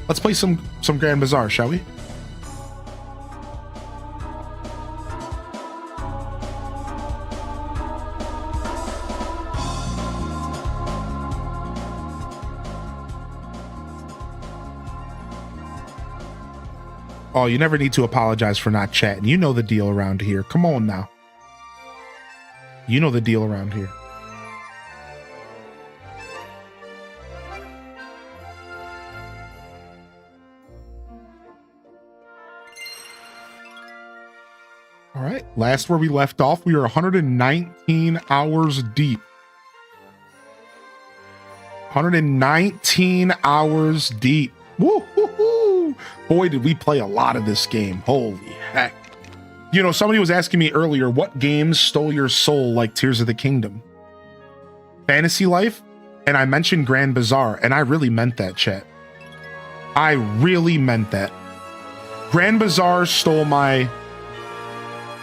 Let's play some Grand Bazaar, shall we? Oh, you never need to apologize for not chatting. You know the deal around here. Come on now. You know the deal around here. All right. Last where we left off, we are 119 hours deep. 119 hours deep. Woo hoo hoo. Boy, did we play a lot of this game. Holy heck. You know, somebody was asking me earlier, what games stole your soul like Tears of the Kingdom? Fantasy Life? And I mentioned Grand Bazaar, and I really meant that, chat. I really meant that. Grand Bazaar stole my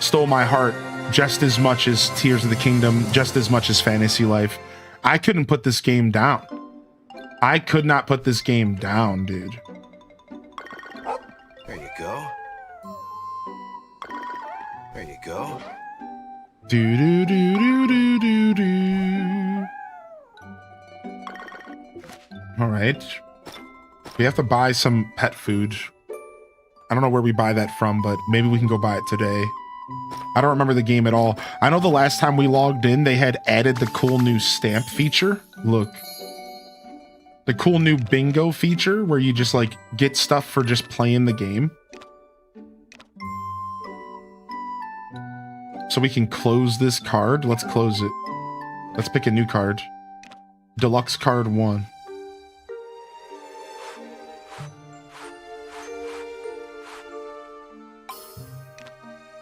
heart just as much as Tears of the Kingdom, just as much as Fantasy Life. I couldn't put this game down. I could not put this game down, dude. There you go. There you go. Do do do do do do do. All right. We have to buy some pet food. I don't know where we buy that from, but maybe we can go buy it today. I don't remember the game at all. I know the last time we logged in, they had added the cool new stamp feature. Look. The cool new bingo feature where you just like get stuff for just playing the game. So we can close this card. Let's close it. Let's pick a new card. Deluxe card 1.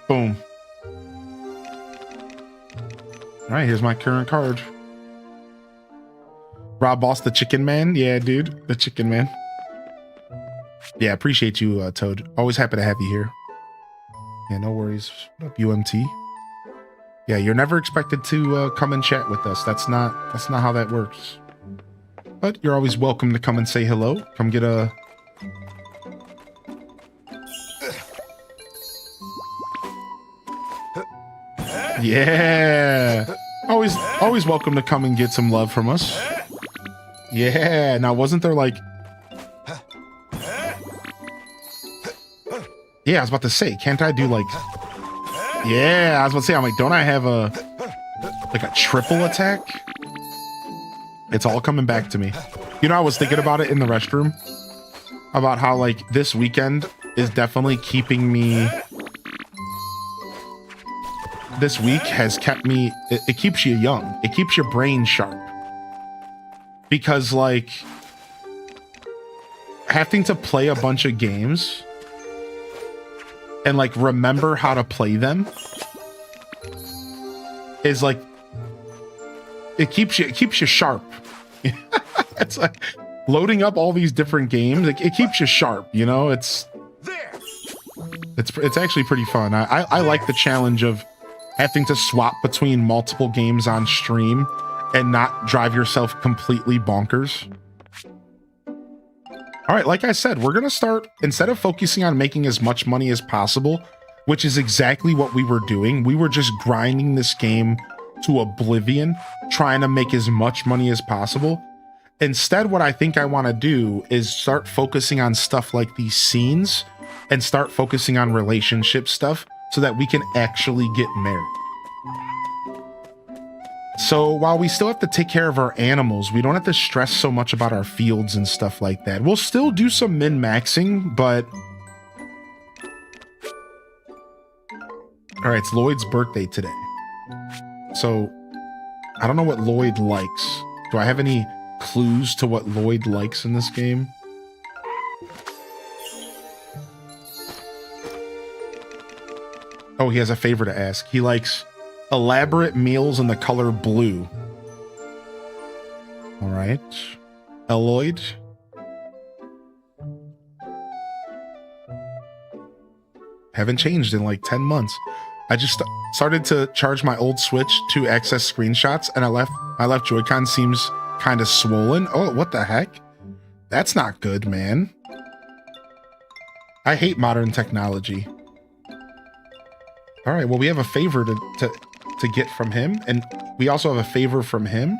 Boom. All right, here's my current card. Rob Boss, the Chicken Man. Yeah, dude, the Chicken Man. Yeah, appreciate you, Toad. Always happy to have you here. Yeah, no worries. What up, UMT? Yeah, you're never expected to come and chat with us. That's not how that works. But you're always welcome to come and say hello. Come get a... Yeah. Always welcome to come and get some love from us. Yeah. Now, wasn't there like... Yeah, I was about to say, can't I do like... Yeah, I was about to say, I'm like, don't I have a triple attack? It's all coming back to me. You know, I was thinking about it in the restroom. About how like this weekend is definitely keeping me... This week has kept me... It keeps you young. It keeps your brain sharp. Because like... having to play a bunch of games... and like remember how to play them is like it keeps you sharp. It's like loading up all these different games, it keeps you sharp, you know. It's actually pretty fun. I like the challenge of having to swap between multiple games on stream and not drive yourself completely bonkers. All right, like I said, we're going to start, instead of focusing on making as much money as possible, which is exactly what we were doing. We were just grinding this game to oblivion, trying to make as much money as possible. Instead, what I think I want to do is start focusing on stuff like these scenes and start focusing on relationship stuff so that we can actually get married. So while we still have to take care of our animals, we don't have to stress so much about our fields and stuff like that. We'll still do some min-maxing, but... All right, it's Lloyd's birthday today. So I don't know what Lloyd likes. Do I have any clues to what Lloyd likes in this game? Oh, he has a favor to ask. He likes... elaborate meals in the color blue. All right. Lloyd. Haven't changed in like 10 months. I just started to charge my old Switch to access screenshots, and I left Joy-Con seems kind of swollen. Oh, what the heck? That's not good, man. I hate modern technology. All right, well, we have a favor to get from him, and we also have a favor from him.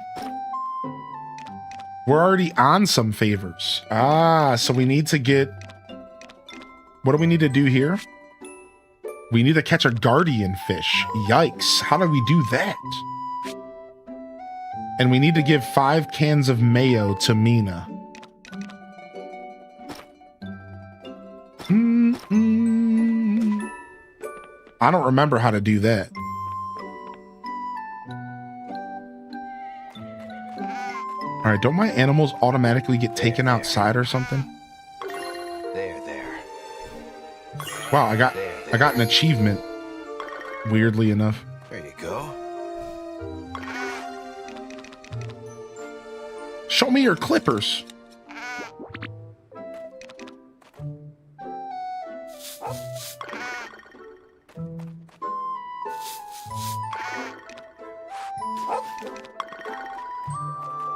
We're already on some favors. Ah, so we need to get... What do we need to do here? We need to catch a guardian fish. Yikes, how do we do that? And we need to give 5 cans of mayo to Mina. I don't remember how to do that. All right, don't my animals automatically get taken outside or something? There. Wow, I got an achievement. Weirdly enough. There you go. Show me your clippers.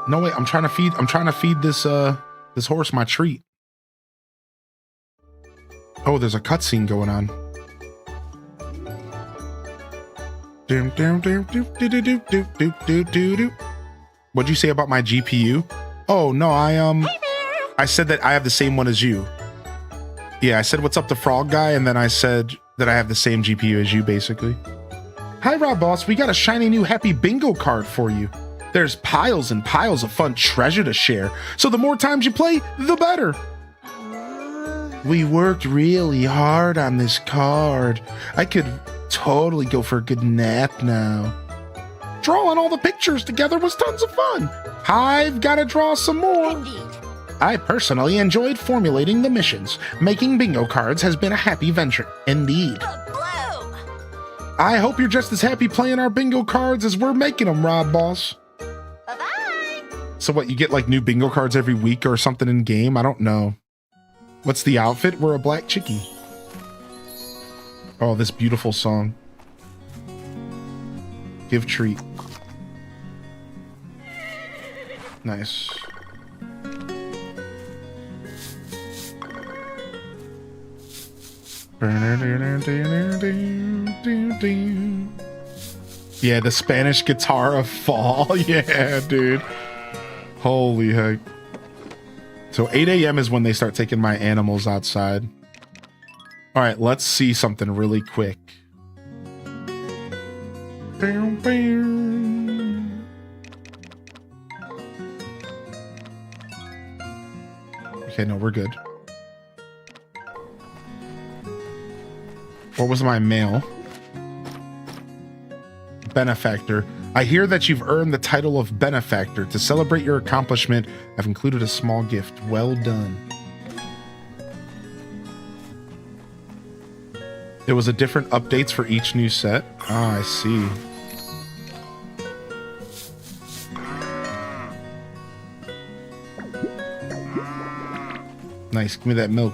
No, wait, I'm trying to feed this this horse my treat. Oh, there's a cutscene going on. What'd you say about my GPU? Oh no, I said that I have the same one as you. Yeah, I said what's up to Frog Guy, and then I said that I have the same GPU as you, basically. Hi, Rob Boss. We got a shiny new Happy Bingo card for you. There's piles and piles of fun treasure to share, so the more times you play, the better. We worked really hard on this card. I could totally go for a good nap now. Drawing all the pictures together was tons of fun. I've got to draw some more. Indeed. I personally enjoyed formulating the missions. Making bingo cards has been a happy venture. Indeed. Bloom. I hope you're just as happy playing our bingo cards as we're making them, Rob Boss. Bye-bye. So what, you get like new bingo cards every week or something in game? I don't know. What's the outfit? We're a black chickie. Oh, this beautiful song. Give treat. Nice. Yeah, the Spanish guitar of fall. Yeah, dude. Holy heck. So 8 a.m. is when they start taking my animals outside. All right, let's see something really quick. Okay, no, we're good. What was my mail? Benefactor. I hear that you've earned the title of benefactor. To celebrate your accomplishment, I've included a small gift. Well done. There was a different updates for each new set. Ah, I see. Nice, give me that milk.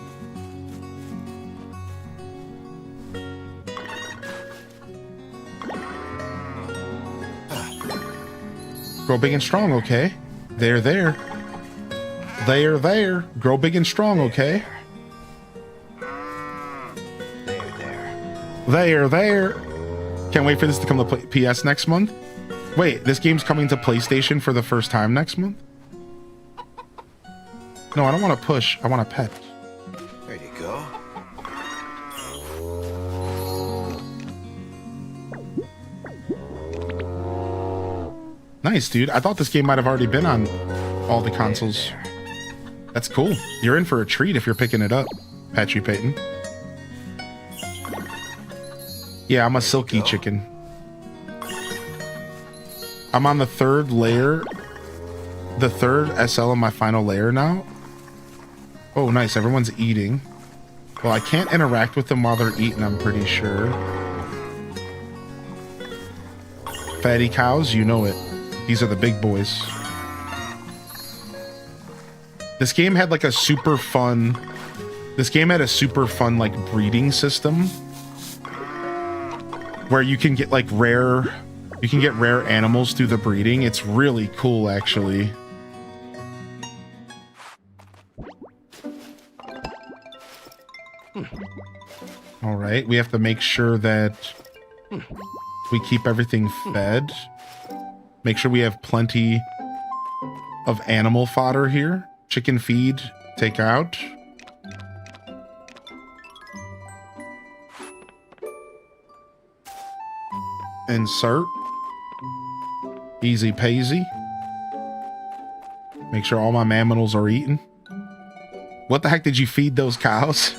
Grow big and strong, okay? There. There. Grow big and strong, okay? There. Can't wait for this to come to PS next month. Wait, this game's coming to PlayStation for the first time next month? No, I don't want to push. I want to pet. There you go. Nice, dude. I thought this game might have already been on all the consoles. That's cool. You're in for a treat if you're picking it up, Patchy Peyton. Yeah, I'm a silky chicken. I'm on the 3rd layer. The 3rd SL in my final layer now. Oh, nice. Everyone's eating. Well, I can't interact with them while they're eating, I'm pretty sure. Fatty cows, you know it. These are the big boys. This game had like a super fun... This game had a super fun, like, breeding system. Where you can get, like, rare... You can get rare animals through the breeding. It's really cool, actually. All right, we have to make sure that we keep everything fed. Make sure we have plenty of animal fodder here. Chicken feed, take out. Insert. Easy peasy. Make sure all my mammals are eaten. What the heck did you feed those cows?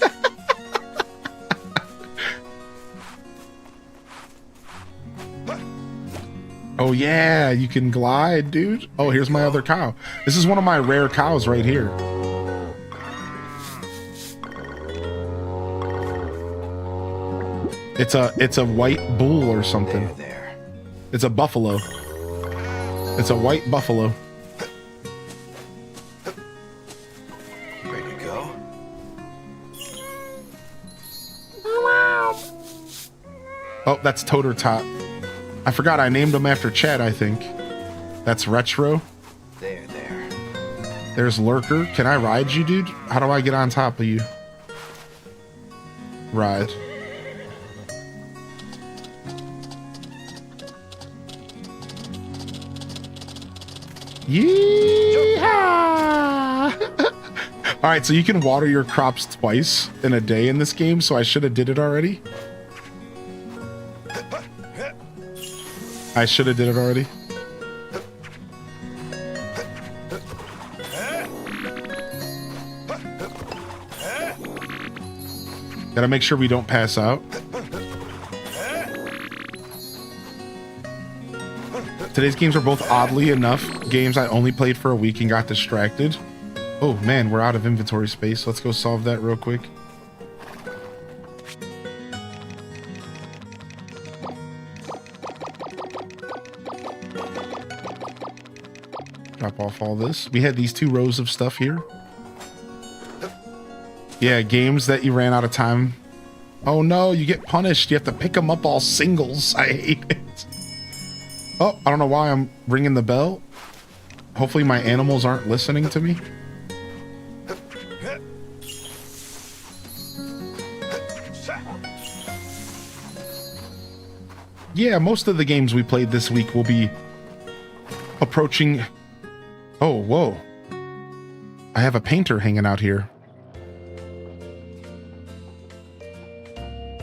Oh yeah, you can glide, dude. Oh, here's my other cow. This is one of my rare cows right here. It's a white bull or something. There. It's a buffalo. It's a white buffalo. Ready to go? Oh, that's Toter Tot. I forgot I named him after Chad, I think. That's Retro. There. There's Lurker. Can I ride you, dude? How do I get on top of you? Ride. Yeehaw! All right, so you can water your crops twice in a day in this game, so I should have did it already. I should have did it already. Gotta make sure we don't pass out. Today's games are both oddly enough games I only played for a week and got distracted. Oh man, we're out of inventory space. Let's go solve that real quick. Drop off all this. We had these 2 rows of stuff here. Yeah, games that you ran out of time. Oh no, you get punished. You have to pick them up all singles. I hate it. Oh, I don't know why I'm ringing the bell. Hopefully my animals aren't listening to me. Yeah, most of the games we played this week will be approaching... Oh, whoa. I have a painter hanging out here.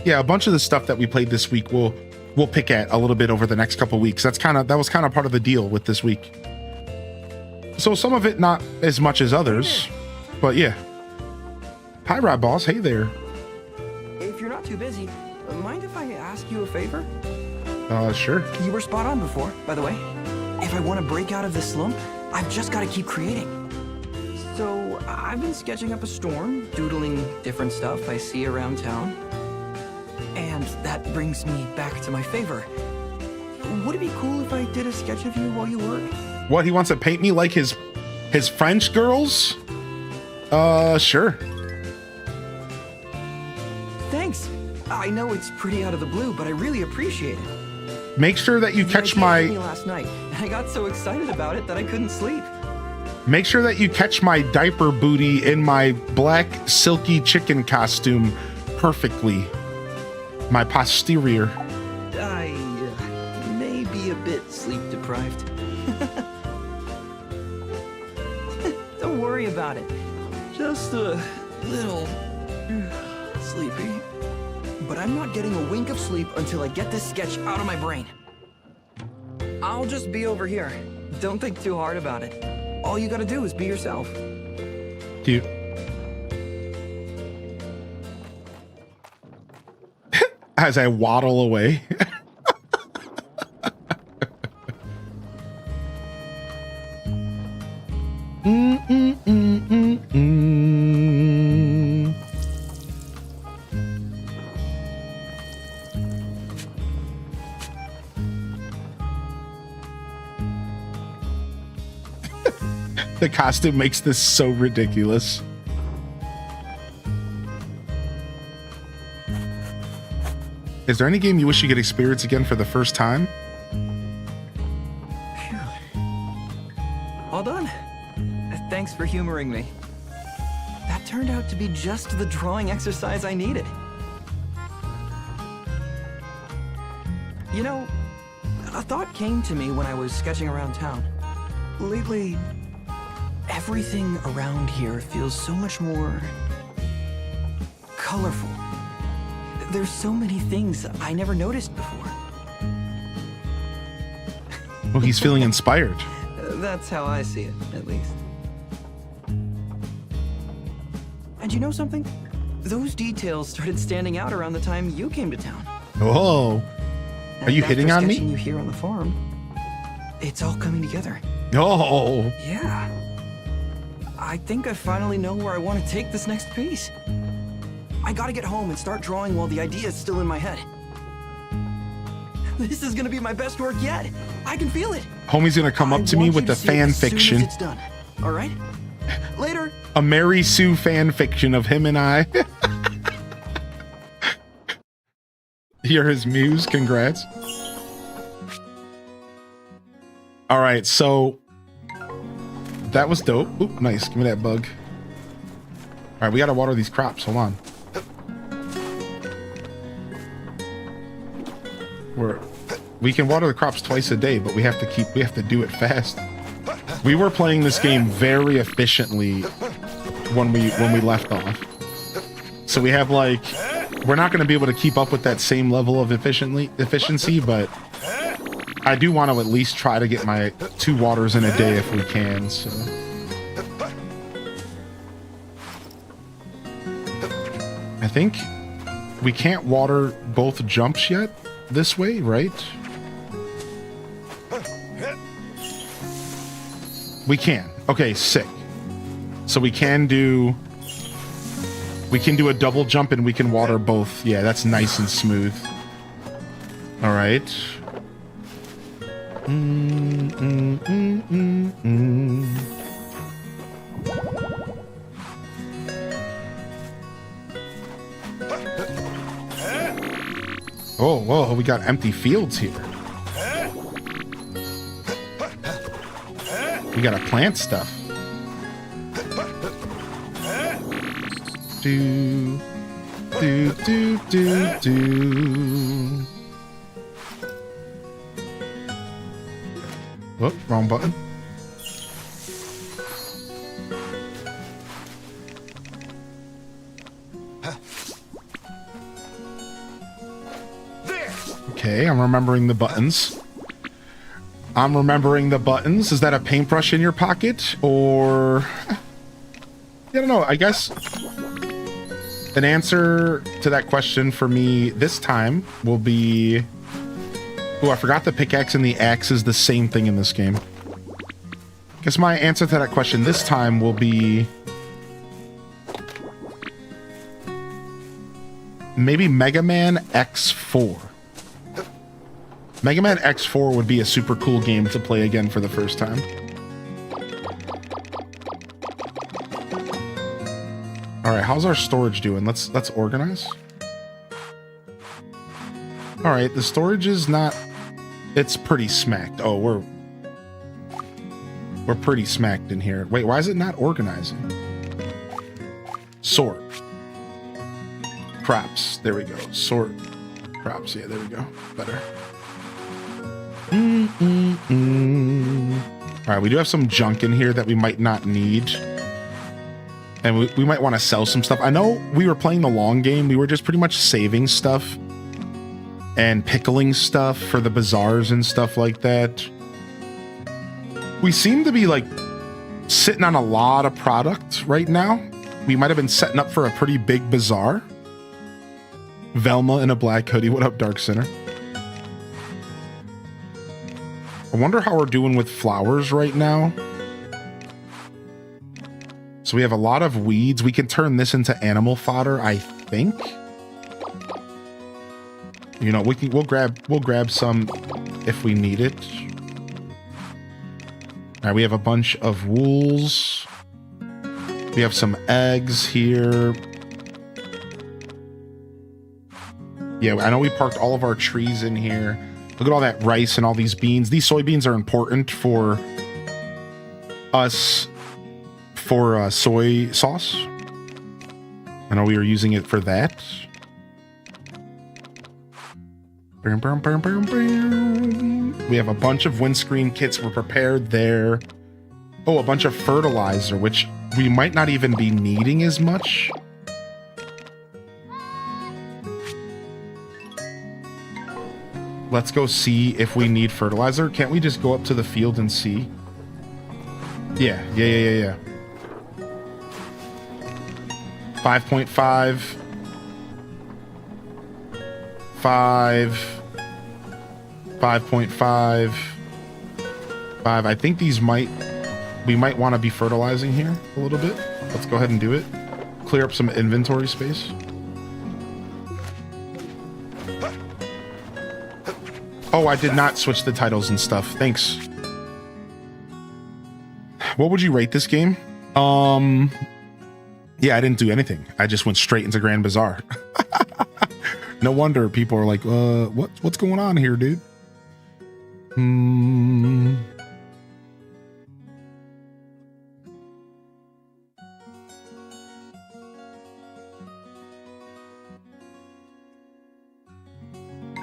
Yeah, a bunch of the stuff that we played this week we'll pick at a little bit over the next couple weeks. That was kind of part of the deal with this week. So some of it not as much as others, but yeah. Hi, Rob Boss. Hey there. If you're not too busy, mind if I ask you a favor? Sure. You were spot on before, by the way. If I want to break out of this slump, I've just got to keep creating. So I've been sketching up a storm, doodling different stuff I see around town. And that brings me back to my favor. Would it be cool if I did a sketch of you while you work? What, he wants to paint me like his French girls? Sure. Thanks. I know it's pretty out of the blue, but I really appreciate it. Make sure that you catch my... last night. I got so excited about it that I couldn't sleep. Make sure that you catch my diaper booty in my black silky chicken costume perfectly. My posterior. I may be a bit sleep deprived. Don't worry about it. Just a little sleepy. But I'm not getting a wink of sleep until I get this sketch out of my brain. I'll just be over here. Don't think too hard about it. All you gotta do is be yourself. Cute. As I waddle away. The costume makes this so ridiculous. Is there any game you wish you could experience again for the first time? All done. Thanks for humoring me. That turned out to be just the drawing exercise I needed. You know, a thought came to me when I was sketching around town. Lately, everything around here feels so much more colorful. There's so many things I never noticed before. Well, he's feeling inspired. That's how I see it, at least. And you know something? Those details started standing out around the time you came to town. Oh, are you hitting on me? You here on the farm, it's all coming together. Oh, Yeah. I think I finally know where I want to take this next piece. I gotta get home and start drawing while the idea is still in my head. This is gonna be my best work yet. I can feel it. homie's gonna come up to me with the fan fiction. It's done. All right. Later. A Mary Sue fan fiction of him and I. You're his muse. Congrats. All right, so that was dope. Oop, nice. Give me that bug. All right, we gotta water these crops. Hold on. We can water the crops twice a day, but we have to do it fast. We were playing this game very efficiently when we left off. So we have like, we're not going to be able to keep up with that same level of efficiency, but I do want to at least try to get my 2 waters in a day if we can. So I think we can't water both jumps yet this way, right? We can. Okay, sick. So we can do a double jump and we can water both. Yeah, that's nice and smooth. All right. Oh, whoa, we got empty fields here. We gotta plant stuff. Do, do, do, do, do. Whoop, wrong button. Okay, I'm remembering the buttons. Is that a paintbrush in your pocket? Or... I don't know. I guess an answer to that question for me this time will be... Oh, I forgot the pickaxe and the axe is the same thing in this game. I guess my answer to that question this time will be... maybe Mega Man X4. Mega Man X4 would be a super cool game to play again for the first time. All right, how's our storage doing? Let's organize. All right, the storage is not... It's pretty smacked. Oh, we're pretty smacked in here. Wait, why is it not organizing? Sort. Crops. There we go. Sort. Crops. Yeah, there we go. Better. All right, we do have some junk in here that we might not need. And we might want to sell some stuff. I know we were playing the long game. We were just pretty much saving stuff and pickling stuff for the bazaars and stuff like that. We seem to be like sitting on a lot of product right now. We might have been setting up for a pretty big bazaar. Velma in a black hoodie. What up, Dark Center? I wonder how we're doing with flowers right now. So we have a lot of weeds. We can turn this into animal fodder, I think. You know, we'll grab some if we need it. All right, we have a bunch of wools. We have some eggs here. Yeah, I know we parked all of our trees in here. Look at all that rice and all these beans. These soybeans are important for us for soy sauce. I know we were using it for that. We have a bunch of windscreen kits. We're prepared there. Oh, a bunch of fertilizer, which we might not even be needing as much. Let's go see if we need fertilizer. Can't we just go up to the field and see? Yeah. 5.5. 5.5. 5. I think we might want to be fertilizing here a little bit. Let's go ahead and do it. Clear up some inventory space. Oh, I did not switch the titles and stuff. Thanks. What would you rate this game? Yeah, I didn't do anything. I just went straight into Grand Bazaar. No wonder people are like, what's going on here, dude?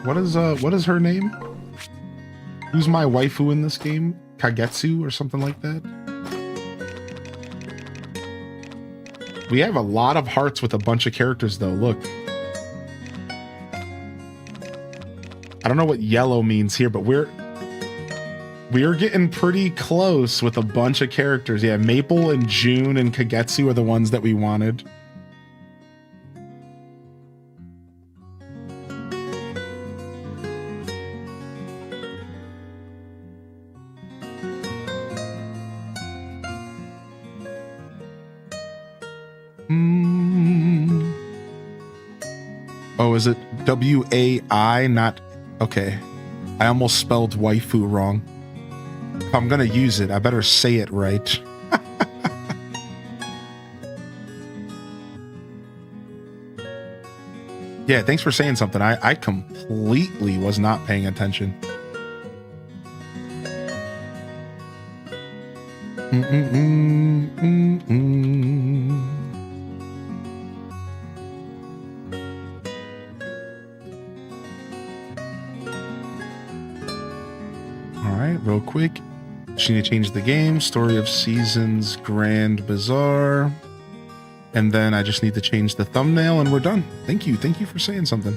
What is her name? Who's my waifu in this game? Kagetsu or something like that? We have a lot of hearts with a bunch of characters though, look. I don't know what yellow means here, but we're getting pretty close with a bunch of characters. Yeah, Maple and June and Kagetsu are the ones that we wanted. Oh, is it W-A-I, not... Okay. I almost spelled waifu wrong. If I'm gonna use it, I better say it right. Yeah, thanks for saying something. I completely was not paying attention. Alright, real quick. Just need to change the game. Story of Seasons, Grand Bazaar. And then I just need to change the thumbnail and we're done. Thank you. Thank you for saying something.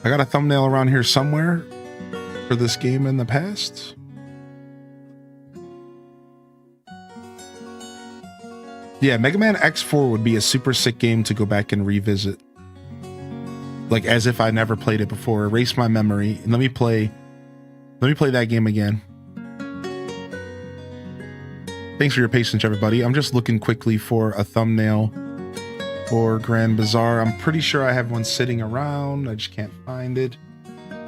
I got a thumbnail around here somewhere for this game in the past. Yeah, Mega Man X4 would be a super sick game to go back and revisit. Like as if I never played it before. Erase my memory and let me play that game again. Thanks for your patience, everybody. I'm just looking quickly for a thumbnail for Grand Bazaar. I'm pretty sure I have one sitting around. I just can't find it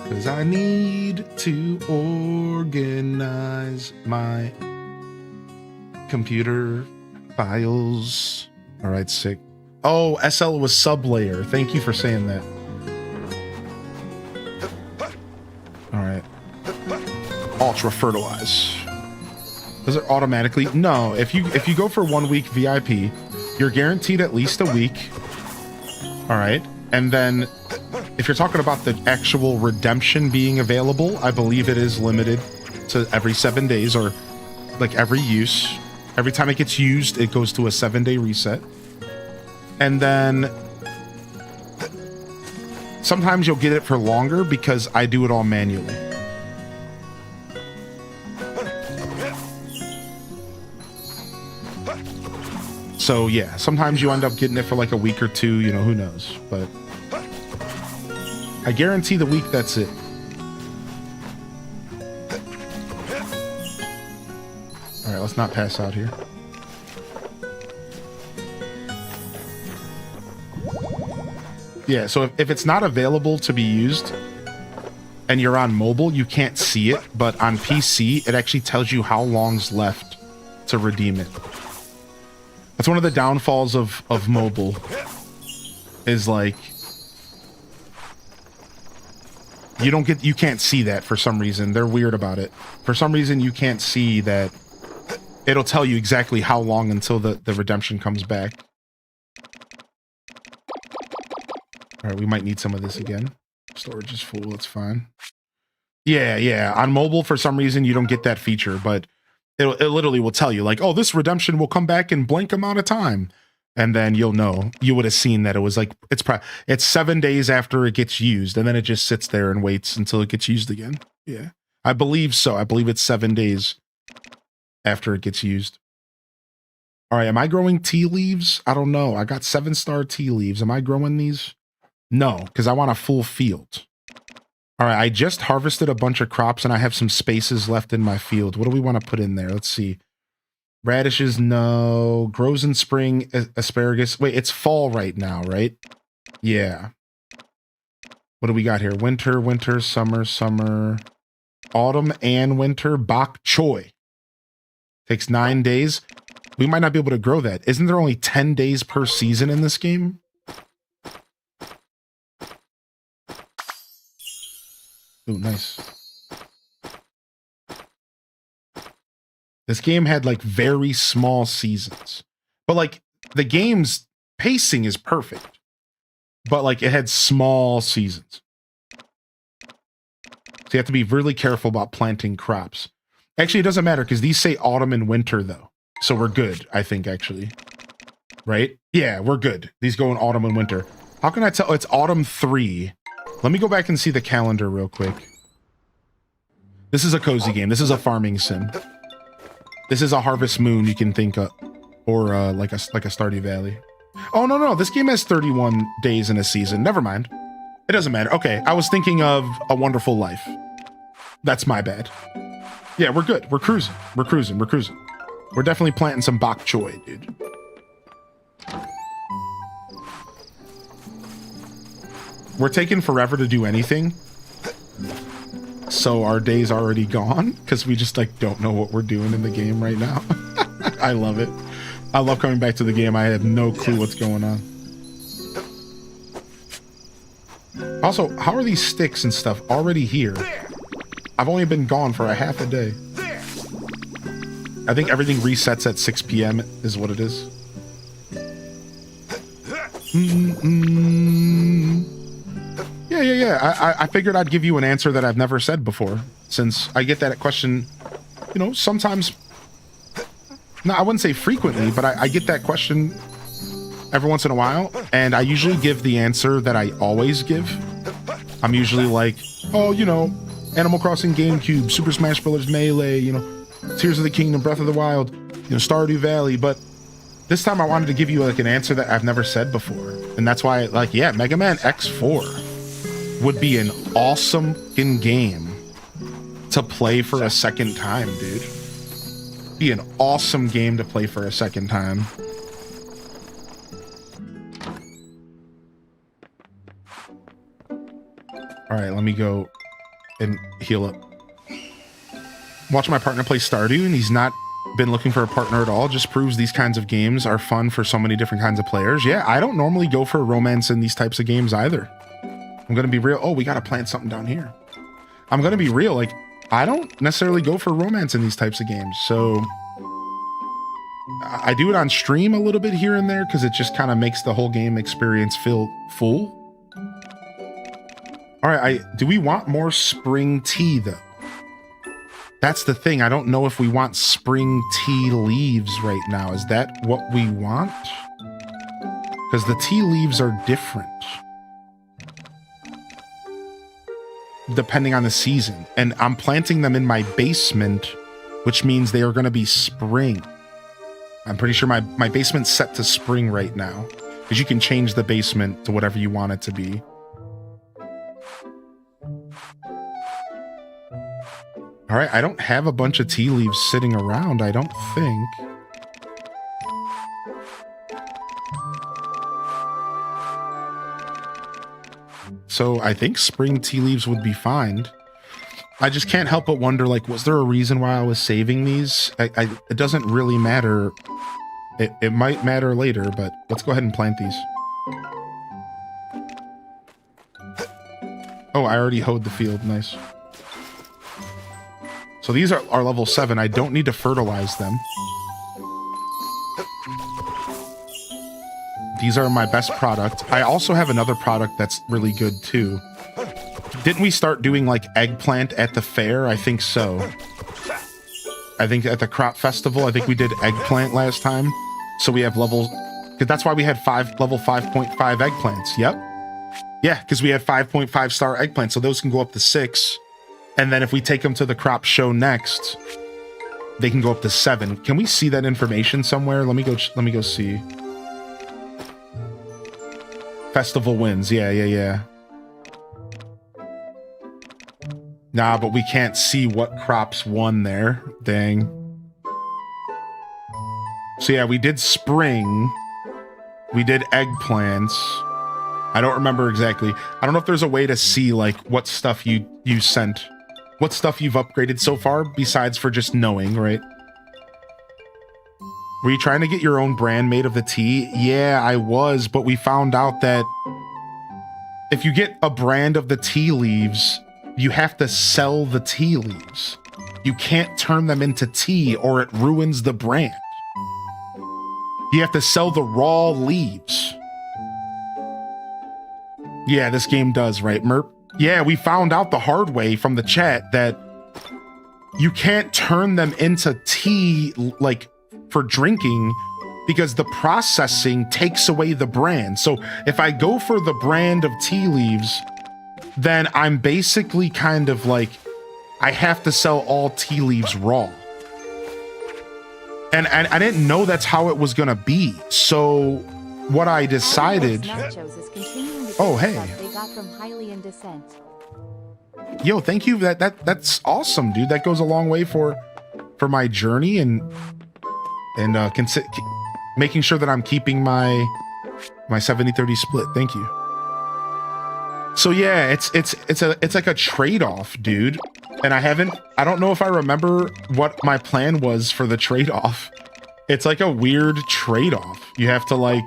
because I need to organize my computer files. All right, sick. Oh, SL was sublayer. Thank you for saying that. All right. Ultra fertilize. Does it automatically? No. If you go for 1 week VIP, you're guaranteed at least a week. All right. And then if you're talking about the actual redemption being available, I believe it is limited to every 7 days or like every use. Every time it gets used, it goes to a 7-day reset. And then sometimes you'll get it for longer because I do it all manually. So yeah, sometimes you end up getting it for like a week or two, you know, who knows, but I guarantee the week that's it. All right, let's not pass out here. Yeah, so if it's not available to be used and you're on mobile, you can't see it, but on PC, it actually tells you how long's left to redeem it. That's one of the downfalls of mobile, is like you can't see that for some reason. They're weird about it. For some reason, you can't see that. It'll tell you exactly how long until the redemption comes back. All right, we might need some of this again. Storage is full, that's fine. Yeah. On mobile, for some reason, you don't get that feature, but it literally will tell you, like, oh, this redemption will come back in blank amount of time. And then you'll know. You would have seen that it was like, it's 7 days after it gets used, and then it just sits there and waits until it gets used again. Yeah. I believe so. I believe it's 7 days after it gets used. All right, am I growing tea leaves? I don't know. I got 7-star tea leaves. Am I growing these? No, because I want a full field. All right, I just harvested a bunch of crops, and I have some spaces left in my field. What do we want to put in there? Let's see. Radishes, no. Grows in spring, asparagus. Wait, it's fall right now, right? Yeah. What do we got here? Winter, winter, summer, summer. Autumn and winter. Bok choy. Takes 9 days. We might not be able to grow that. Isn't there only 10 days per season in this game? Ooh, nice. This game had like very small seasons, but like the game's pacing is perfect, but like it had small seasons. So you have to be really careful about planting crops. Actually, it doesn't matter because these say autumn and winter though. So we're good, I think, actually. Right? Yeah, we're good. These go in autumn and winter. How can I tell? It's autumn 3. Let me go back and see the calendar real quick. This is a cozy game. This is a farming sim. This is a Harvest Moon you can think of, or like a Stardew Valley. Oh, no. This game has 31 days in a season. Never mind. It doesn't matter. Okay, I was thinking of A Wonderful Life. That's my bad. Yeah, we're good. We're cruising. We're cruising. We're definitely planting some bok choy, dude. We're taking forever to do anything. So our day's already gone because we just like don't know what we're doing in the game right now. I love it. I love coming back to the game. I have no clue what's going on. Also, how are these sticks and stuff already here? I've only been gone for a half a day. I think everything resets at 6 p.m. is what it is. Yeah. I figured I'd give you an answer that I've never said before, since I get that question, you know, sometimes. No, I wouldn't say frequently, but I get that question every once in a while, and I usually give the answer that I always give. I'm usually like, oh, you know, Animal Crossing GameCube, Super Smash Bros. Melee, you know, Tears of the Kingdom, Breath of the Wild, you know, Stardew Valley, but this time I wanted to give you like an answer that I've never said before, and that's why, like, yeah, Mega Man X4 would be an awesome fucking game to play for a second time, dude. Be an awesome game to play for a second time. All right, let me go and heal up. Watch my partner play Stardew, and he's not been looking for a partner at all. Just proves these kinds of games are fun for so many different kinds of players. Yeah, I don't normally go for romance in these types of games either. I'm going to be real. Oh, we got to plant something down here. I'm going to be real. Like, I don't necessarily go for romance in these types of games. So I do it on stream a little bit here and there because it just kind of makes the whole game experience feel full. All right. Do we want more spring tea, though? That's the thing. I don't know if we want spring tea leaves right now. Is that what we want? Because the tea leaves are different depending on the season. And I'm planting them in my basement, which means they are going to be spring. I'm pretty sure my basement's set to spring right now, because you can change the basement to whatever you want it to be. All right, I don't have a bunch of tea leaves sitting around, I don't think. So I think spring tea leaves would be fine. I just can't help but wonder, like, was there a reason why I was saving these? It doesn't really matter. It might matter later, but let's go ahead and plant these. Oh, I already hoed the field. Nice. So these are level 7. I don't need to fertilize them. These are my best product. I also have another product that's really good too. Didn't we start doing like eggplant at the fair? I think so. I think at the crop festival, I think we did eggplant last time. So we have levels, because that's why we had level 5.5 eggplants. Yep. Yeah, because we had 5.5 star eggplants. So those can go up to 6. And then if we take them to the crop show next, they can go up to 7. Can we see that information somewhere? Let me go see. Festival wins. Yeah. Nah, but we can't see what crops won there. Dang. So yeah, we did spring. We did eggplants. I don't remember exactly. I don't know if there's a way to see like what stuff you sent. What stuff you've upgraded so far besides for just knowing, right? Were you trying to get your own brand made of the tea? Yeah, I was, but we found out that if you get a brand of the tea leaves, you have to sell the tea leaves. You can't turn them into tea or it ruins the brand. You have to sell the raw leaves. Yeah, this game does, right, Merp? Yeah, we found out the hard way from the chat that you can't turn them into tea, like, for drinking because the processing takes away the brand. So if I go for the brand of tea leaves, then I'm basically kind of like, I have to sell all tea leaves raw. And I didn't know that's how it was going to be. So what I decided... Oh, hey. They got from Hylian descent. Yo, thank you. That's awesome, dude. That goes a long way for my journey and making sure that I'm keeping my 70-30 split. Thank you. So yeah, it's like a trade-off, dude. And I don't know if I remember what my plan was for the trade-off. It's like a weird trade-off. You have to like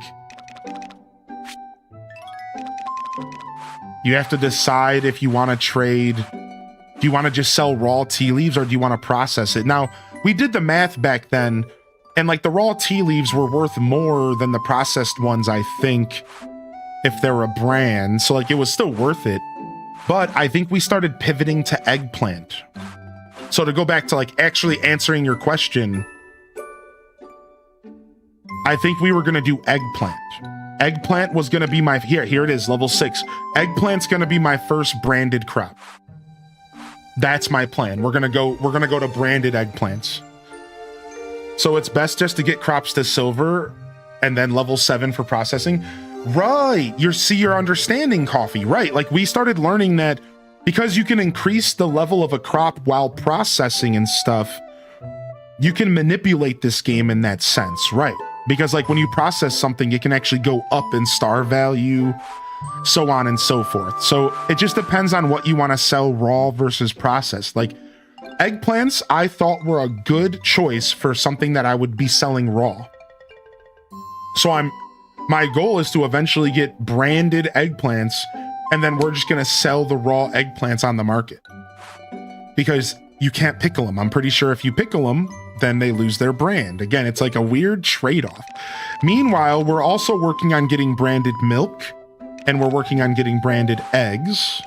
you have to decide if you want to trade. Do you want to just sell raw tea leaves or do you want to process it? Now, we did the math back then, and like the raw tea leaves were worth more than the processed ones, I think, if they're a brand. So like it was still worth it. But I think we started pivoting to eggplant. So to go back to like actually answering your question, I think we were going to do eggplant. Eggplant was going to be my, here it is, level 6. Eggplant's going to be my first branded crop. That's my plan. We're going to go to branded eggplants. So it's best just to get crops to silver and then level 7 for processing. Right. You're understanding, Coffee. Right. Like we started learning that because you can increase the level of a crop while processing and stuff, you can manipulate this game in that sense. Right. Because like when you process something, it can actually go up in star value, so on and so forth. So it just depends on what you want to sell raw versus processed. Like eggplants, I thought were a good choice for something that I would be selling raw. So my goal is to eventually get branded eggplants, and then we're just going to sell the raw eggplants on the market. Because you can't pickle them. I'm pretty sure if you pickle them, then they lose their brand. Again, it's like a weird trade-off. Meanwhile, we're also working on getting branded milk, and we're working on getting branded eggs.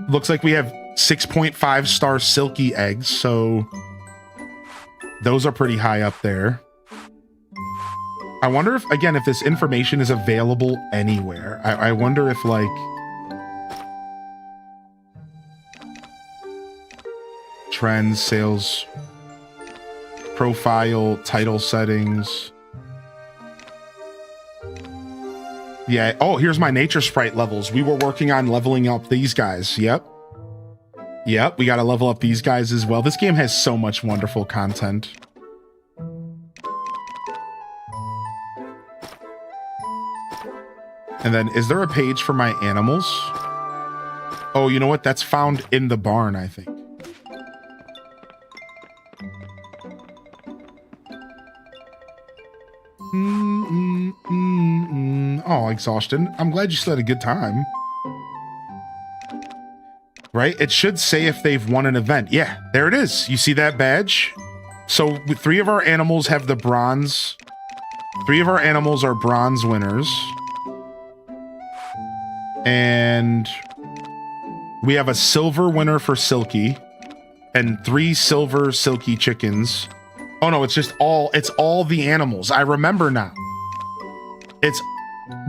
Looks like we have 6.5 star silky eggs, so those are pretty high up there. I wonder if, again, if this information is available anywhere. I wonder if, like, trends, sales, profile, title settings. Yeah. Oh, here's my nature sprite levels. We were working on leveling up these guys. Yep. We got to level up these guys as well. This game has so much wonderful content. And then, is there a page for my animals? Oh, you know what? That's found in the barn, I think. Oh, exhaustion. I'm glad you still had a good time. Right? It should say if they've won an event. Yeah, there it is. You see that badge? So 3 of our animals have the bronze 3 of our animals are bronze winners. And we have a silver winner for Silky and 3 silver Silky chickens. Oh no, it's all the animals. I remember now. It's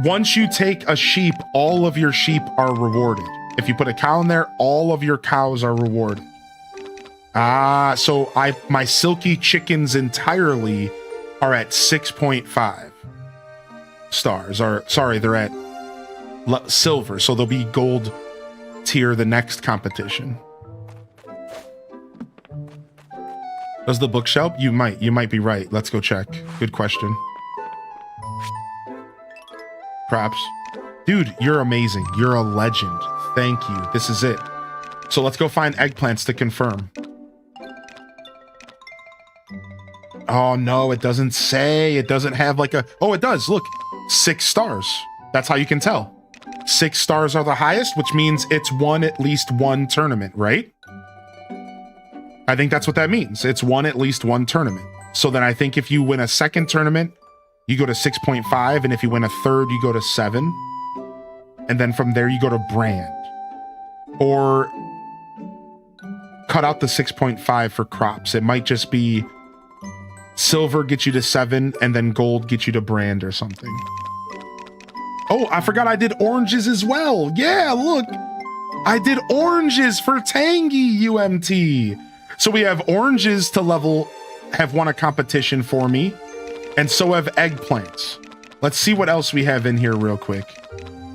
once you take a sheep, all of your sheep are rewarded. If you put a cow in there, all of your cows are rewarded. So my Silky chickens entirely are at 6.5 stars. Or sorry, they're at silver, so they'll be gold tier the next competition. Does the bookshelf? You might be right. Let's go check. Good question. Props. Dude, you're amazing. You're a legend. Thank you. This is it. So let's go find eggplants to confirm. Oh no, it doesn't say. It doesn't have like a... Oh, it does. Look, 6 stars. That's how you can tell. 6 stars are the highest, which means it's won at least 1 tournament, right? I think that's what that means. It's won at least 1 tournament. So then I think if you win a second tournament, you go to 6.5, and if you win a third, you go to 7. And then from there, you go to brand. Or cut out the 6.5 for crops. It might just be silver gets you to 7, and then gold gets you to brand or something. Oh, I forgot I did oranges as well. Yeah, look. I did oranges for Tangy UMT. So we have oranges to level, have won a competition for me. And so have eggplants. Let's see what else we have in here real quick.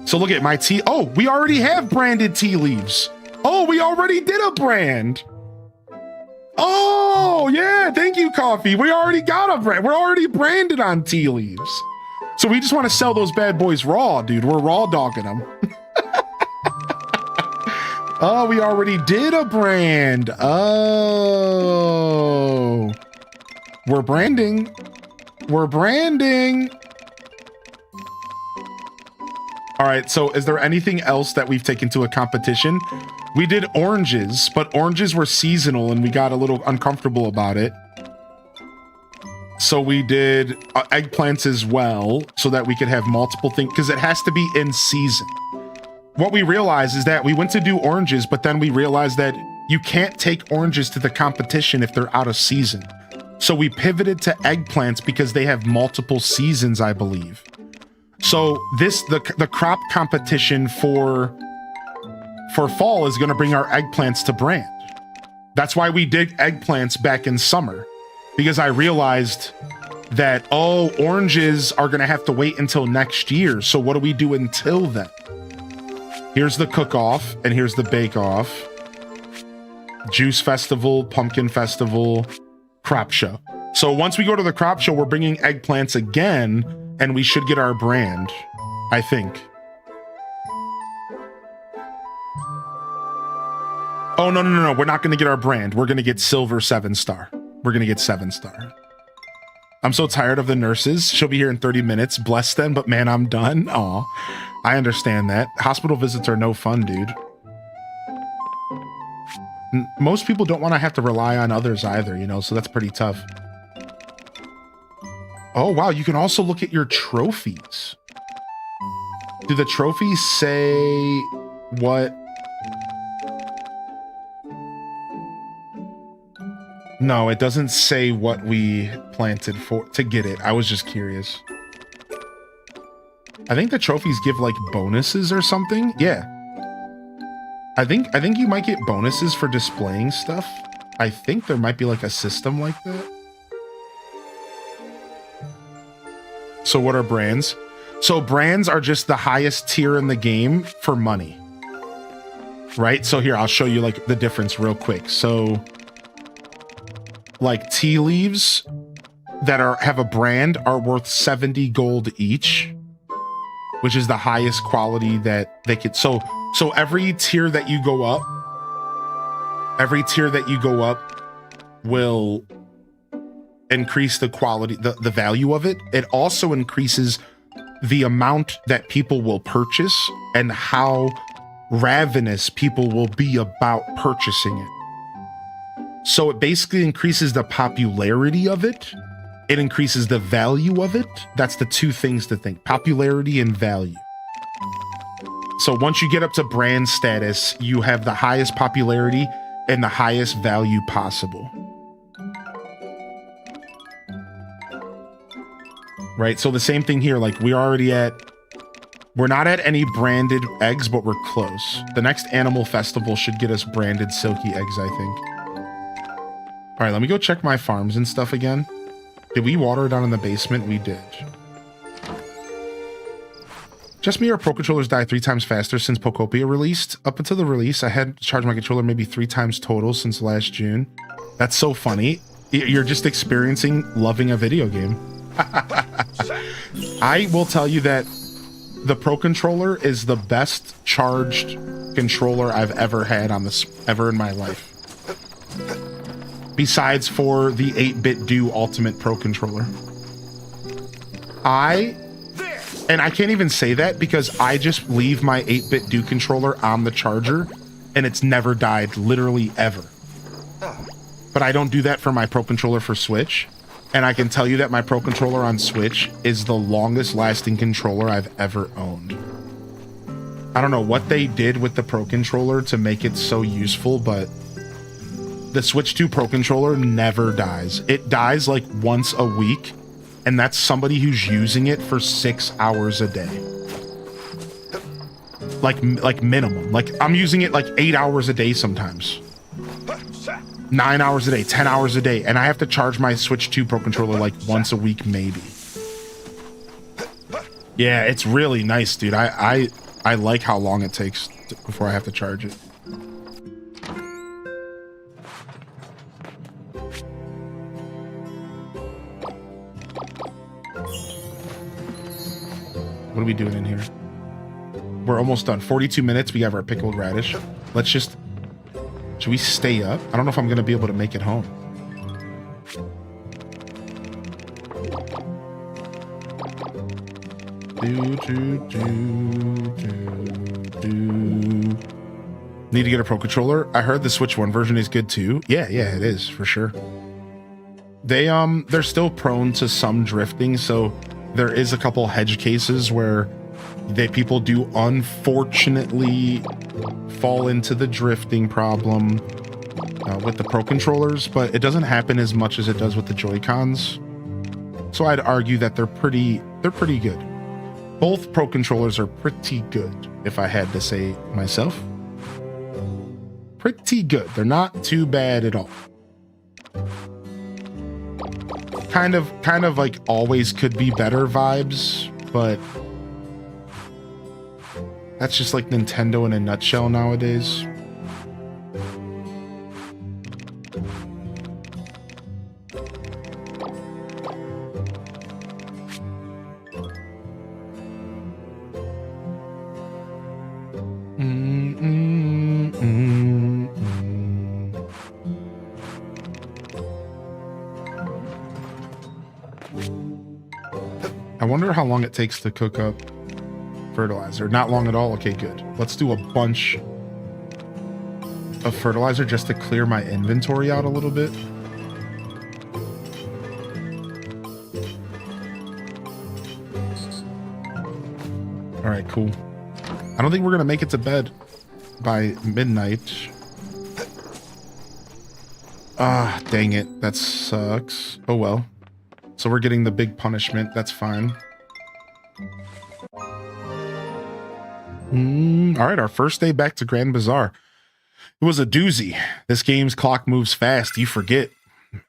So look at my tea. Oh, we already have branded tea leaves. Oh, we already did a brand. Oh, yeah. Thank you, Coffee. We already got a brand. We're already branded on tea leaves. So we just want to sell those bad boys raw, dude. We're raw dogging them. Oh, we already did a brand. Oh. We're branding. We're branding. All right, so is there anything else that we've taken to a competition? We did oranges, but oranges were seasonal and we got a little uncomfortable about it. So we did eggplants as well so that we could have multiple things because it has to be in season. What we realized is that we went to do oranges, but then we realized that you can't take oranges to the competition if they're out of season. So we pivoted to eggplants because they have multiple seasons, I believe. So the crop competition for fall is going to bring our eggplants to brand. That's why we did eggplants back in summer, because I realized that, oh, oranges are going to have to wait until next year. So what do we do until then? Here's the cook-off and here's the bake-off. Juice festival, pumpkin festival, crop show. So once we go to the crop show, we're bringing eggplants again, and we should get our brand, I think. Oh, no. We're not going to get our brand. We're going to get silver 7-star. We're going to get 7-star. I'm so tired of the nurses. She'll be here in 30 minutes. Bless them, but man, I'm done. Aw, I understand that. Hospital visits are no fun, dude. Most people don't want to have to rely on others either, you know, so that's pretty tough. Oh, wow. You can also look at your trophies. Do the trophies say what? No, it doesn't say what we planted for to get it. I was just curious. I think the trophies give like bonuses or something. Yeah. I think you might get bonuses for displaying stuff. I think there might be like a system like that. So what are brands? So brands are just the highest tier in the game for money. Right? So here, I'll show you like the difference real quick. So like tea leaves that have a brand are worth 70 gold each, which is the highest quality that they could. So every tier that you go up, will increase the quality, the value of it. It also increases the amount that people will purchase and how ravenous people will be about purchasing it. So it basically increases the popularity of it it increases the value of it. That's the two things to think: popularity and value. So once you get up to brand status, you have the highest popularity and the highest value possible. Right? So the same thing here, like we're not at any branded eggs, but we're close. The next animal festival should get us branded silky eggs, I think. All right, let me go check my farms and stuff again. Did we water it down in the basement? We did. Just me or Pro controllers die 3 times faster since Pokopia released. Up until the release, I had charged my controller maybe 3 times total since last June. That's so funny. You're just experiencing loving a video game. I will tell you that the Pro controller is the best charged controller I've ever had on this ever in my life. Besides for the 8-bit Do Ultimate Pro controller. And I can't even say that because I just leave my 8-bit Do controller on the charger and it's never died, literally ever. But I don't do that for my Pro controller for Switch. And I can tell you that my Pro controller on Switch is the longest lasting controller I've ever owned. I don't know what they did with the Pro controller to make it so useful, but the Switch 2 Pro controller never dies. It dies like once a week, and that's somebody who's using it for 6 hours a day. Like minimum. Like I'm using it like 8 hours a day sometimes. 9 hours a day, 10 hours a day, and I have to charge my Switch 2 Pro controller like once a week maybe. Yeah, it's really nice, dude. I like how long it takes before I have to charge it. What are we doing in here? We're almost done. 42 minutes. We have our pickled radish. Let's just... Should we stay up? I don't know if I'm going to be able to make it home. Need to get a Pro controller. I heard the Switch 1 version is good too. Yeah, it is for sure. They're still prone to some drifting, so there is a couple hedge cases where people do unfortunately fall into the drifting problem with the Pro controllers, but it doesn't happen as much as it does with the Joy-Cons. So I'd argue that they're pretty good. Both Pro controllers are pretty good, if I had to say myself. Pretty good. They're not too bad at all. Kind of like always could be better vibes, but that's just like Nintendo in a nutshell nowadays. I wonder how long it takes to cook up fertilizer. Not long at all. Okay, good. Let's do a bunch of fertilizer just to clear my inventory out a little bit. All right, cool. I don't think we're gonna make it to bed by midnight. Ah, dang it. That sucks. Oh well. So we're getting the big punishment. That's fine. All right, our first day back to Grand Bazaar. It was a doozy. This game's clock moves fast. You forget.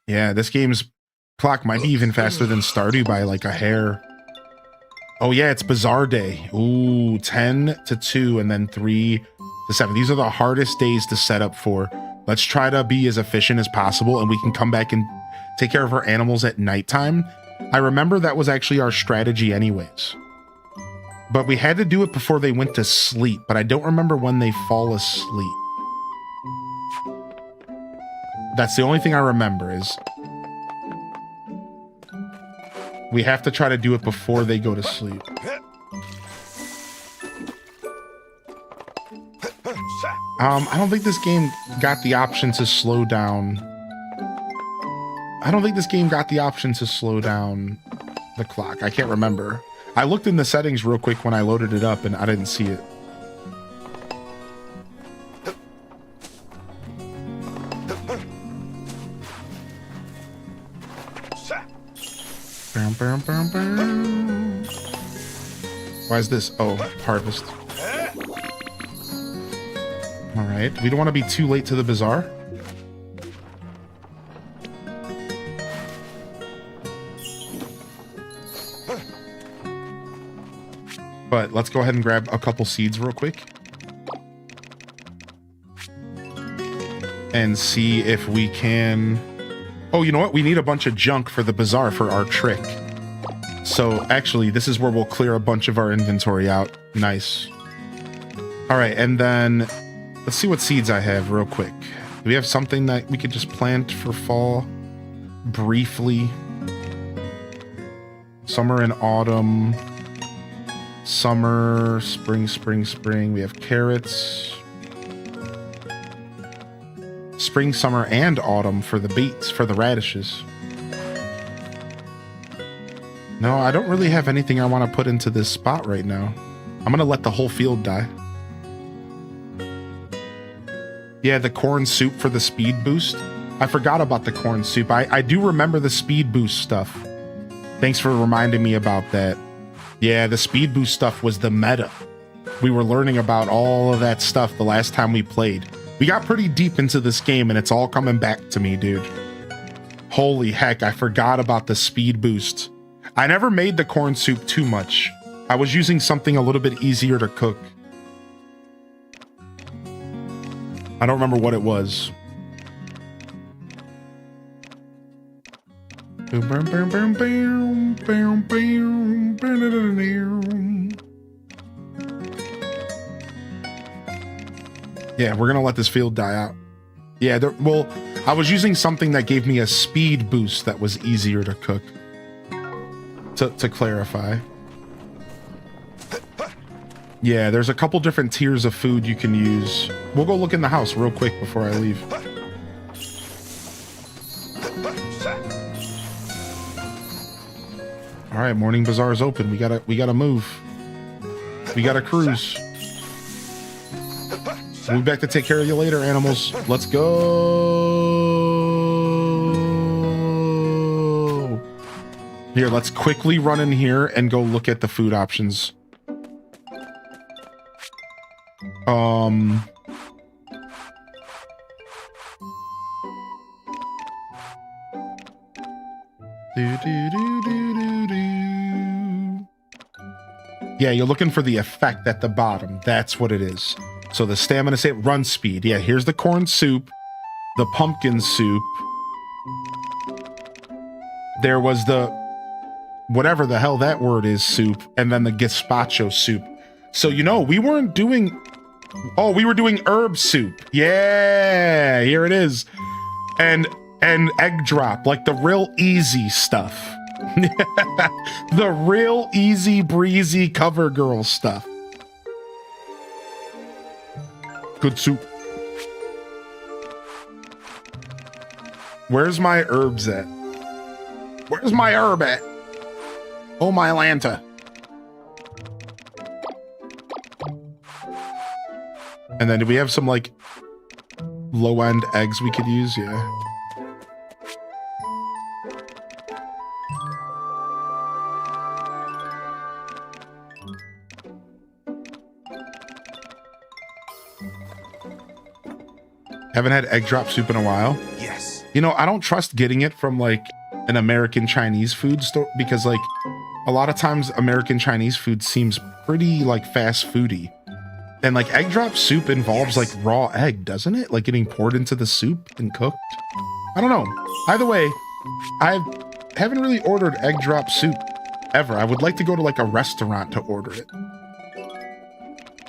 Yeah, this game's clock might be even faster than Stardew by like a hair. Oh yeah, it's Bazaar Day. Ooh, 10 to 2 and then 3 to 7. These are the hardest days to set up for. Let's try to be as efficient as possible and we can come back and take care of our animals at nighttime. I remember that was actually our strategy anyways. But we had to do it before they went to sleep, but I don't remember when they fall asleep. That's the only thing I remember is we have to try to do it before they go to sleep. I don't think this game got the option to slow down. I don't think this game got the option to slow down the clock. I can't remember. I looked in the settings real quick when I loaded it up and I didn't see it. Bam, bam, bam, bam. Why is this? Oh, harvest. All right. We don't want to be too late to the bazaar. But let's go ahead and grab a couple seeds real quick. And see if we can... Oh, you know what? We need a bunch of junk for the bazaar for our trick. So actually, this is where we'll clear a bunch of our inventory out. Nice. All right, and then let's see what seeds I have real quick. Do we have something that we could just plant for fall? Briefly. Summer and autumn. Summer, spring, spring, spring. We have carrots. Spring, summer, and autumn for the beets, for the radishes. No, I don't really have anything I want to put into this spot right now. I'm going to let the whole field die. Yeah, the corn soup for the speed boost. I forgot about the corn soup. I do remember the speed boost stuff. Thanks for reminding me about that. Yeah, the speed boost stuff was the meta. We were learning about all of that stuff the last time we played. We got pretty deep into this game and it's all coming back to me, dude. Holy heck, I forgot about the speed boost. I never made the corn soup too much. I was using something a little bit easier to cook. I don't remember what it was. Yeah, we're gonna let this field die out. Yeah, well, I was using something that gave me a speed boost that was easier to cook. To clarify. Yeah, there's a couple different tiers of food you can use. We'll go look in the house real quick before I leave. All right, morning bazaar is open. We gotta move. We gotta cruise. We'll be back to take care of you later, animals. Let's go. Here, let's quickly run in here and go look at the food options. Yeah, you're looking for the effect at the bottom. That's what it is. So the stamina save, run speed. Yeah, here's the corn soup, the pumpkin soup. There was the whatever the hell that word is soup, and then the gazpacho soup. So, you know, we weren't doing... Oh, we were doing herb soup. Yeah, here it is. And egg drop, like the real easy stuff. The real easy breezy cover girl stuff. Good soup. Where's my herbs at? Where's my herb at? Oh, my Lanta. And then do we have some like low-end eggs we could use? Yeah. Haven't had egg drop soup in a while. Yes. You know, I don't trust getting it from like an American Chinese food store because like a lot of times American Chinese food seems pretty like fast foody. And like egg drop soup involves like raw egg, doesn't it? Like getting poured into the soup and cooked. I don't know. Either way, I haven't really ordered egg drop soup ever. I would like to go to like a restaurant to order it.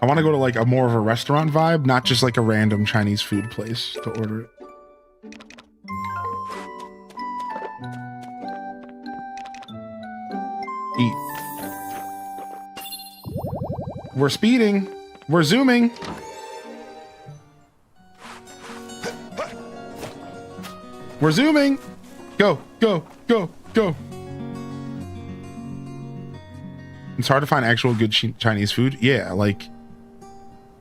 I want to go to like a more of a restaurant vibe, not just like a random Chinese food place to order it. Eat. We're speeding. We're zooming. We're zooming. Go, go, go, go. It's hard to find actual good Chinese food. Yeah, like,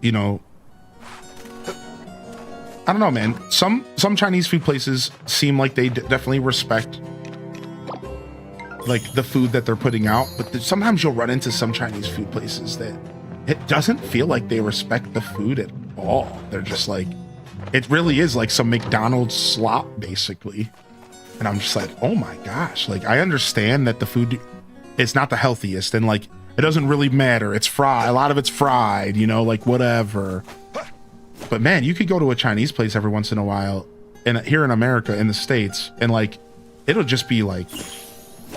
you know, I don't know, man. Some Chinese food places seem like they definitely respect like the food that they're putting out, but sometimes you'll run into some Chinese food places that it doesn't feel like they respect the food at all. They're just like, it really is like some McDonald's slop, basically. And I'm just like, oh my gosh. Like, I understand that the food is not the healthiest and like, it doesn't really matter. It's fried. A lot of it's fried, you know, like whatever. But man, you could go to a Chinese place every once in a while and here in America, in the States, and like, it'll just be like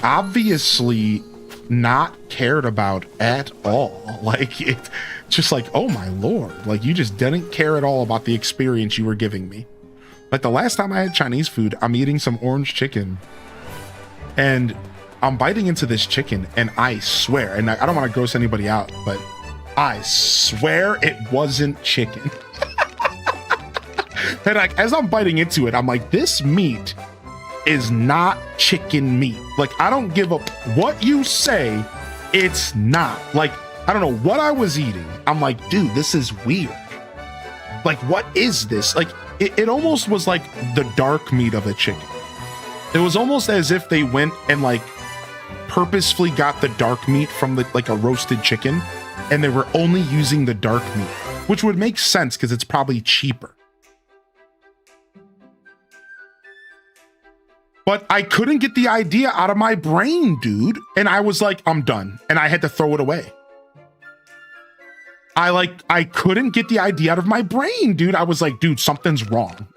obviously not cared about at all. Like, it's just like, oh my Lord, like you just didn't care at all about the experience you were giving me. Like the last time I had Chinese food, I'm eating some orange chicken and I'm biting into this chicken and I swear, and I don't want to gross anybody out, but I swear it wasn't chicken. And like, as I'm biting into it, I'm like, this meat is not chicken meat. Like, I don't give up what you say. It's not. Like, I don't know what I was eating. I'm like, dude, this is weird. Like, what is this? Like, it almost was like the dark meat of a chicken. It was almost as if they went and like purposefully got the dark meat from the, like a roasted chicken, and they were only using the dark meat, which would make sense because it's probably cheaper. But I couldn't get the idea out of my brain, dude. And I was like, I'm done. And I had to throw it away. I couldn't get the idea out of my brain, dude. I was like, dude, something's wrong.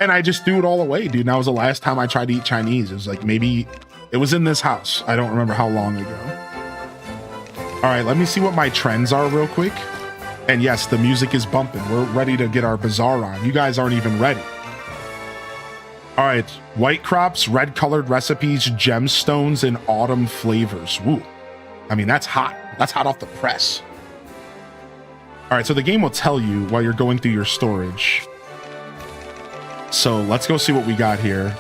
And I just threw it all away, dude. And that was the last time I tried to eat Chinese. It was like, maybe it was in this house. I don't remember how long ago. All right, let me see what my trends are real quick. And yes, the music is bumping. We're ready to get our bazaar on. You guys aren't even ready. All right, white crops, red colored recipes, gemstones, and autumn flavors. Woo. I mean, that's hot. That's hot off the press. All right, so the game will tell you while you're going through your storage. So let's go see what we got here.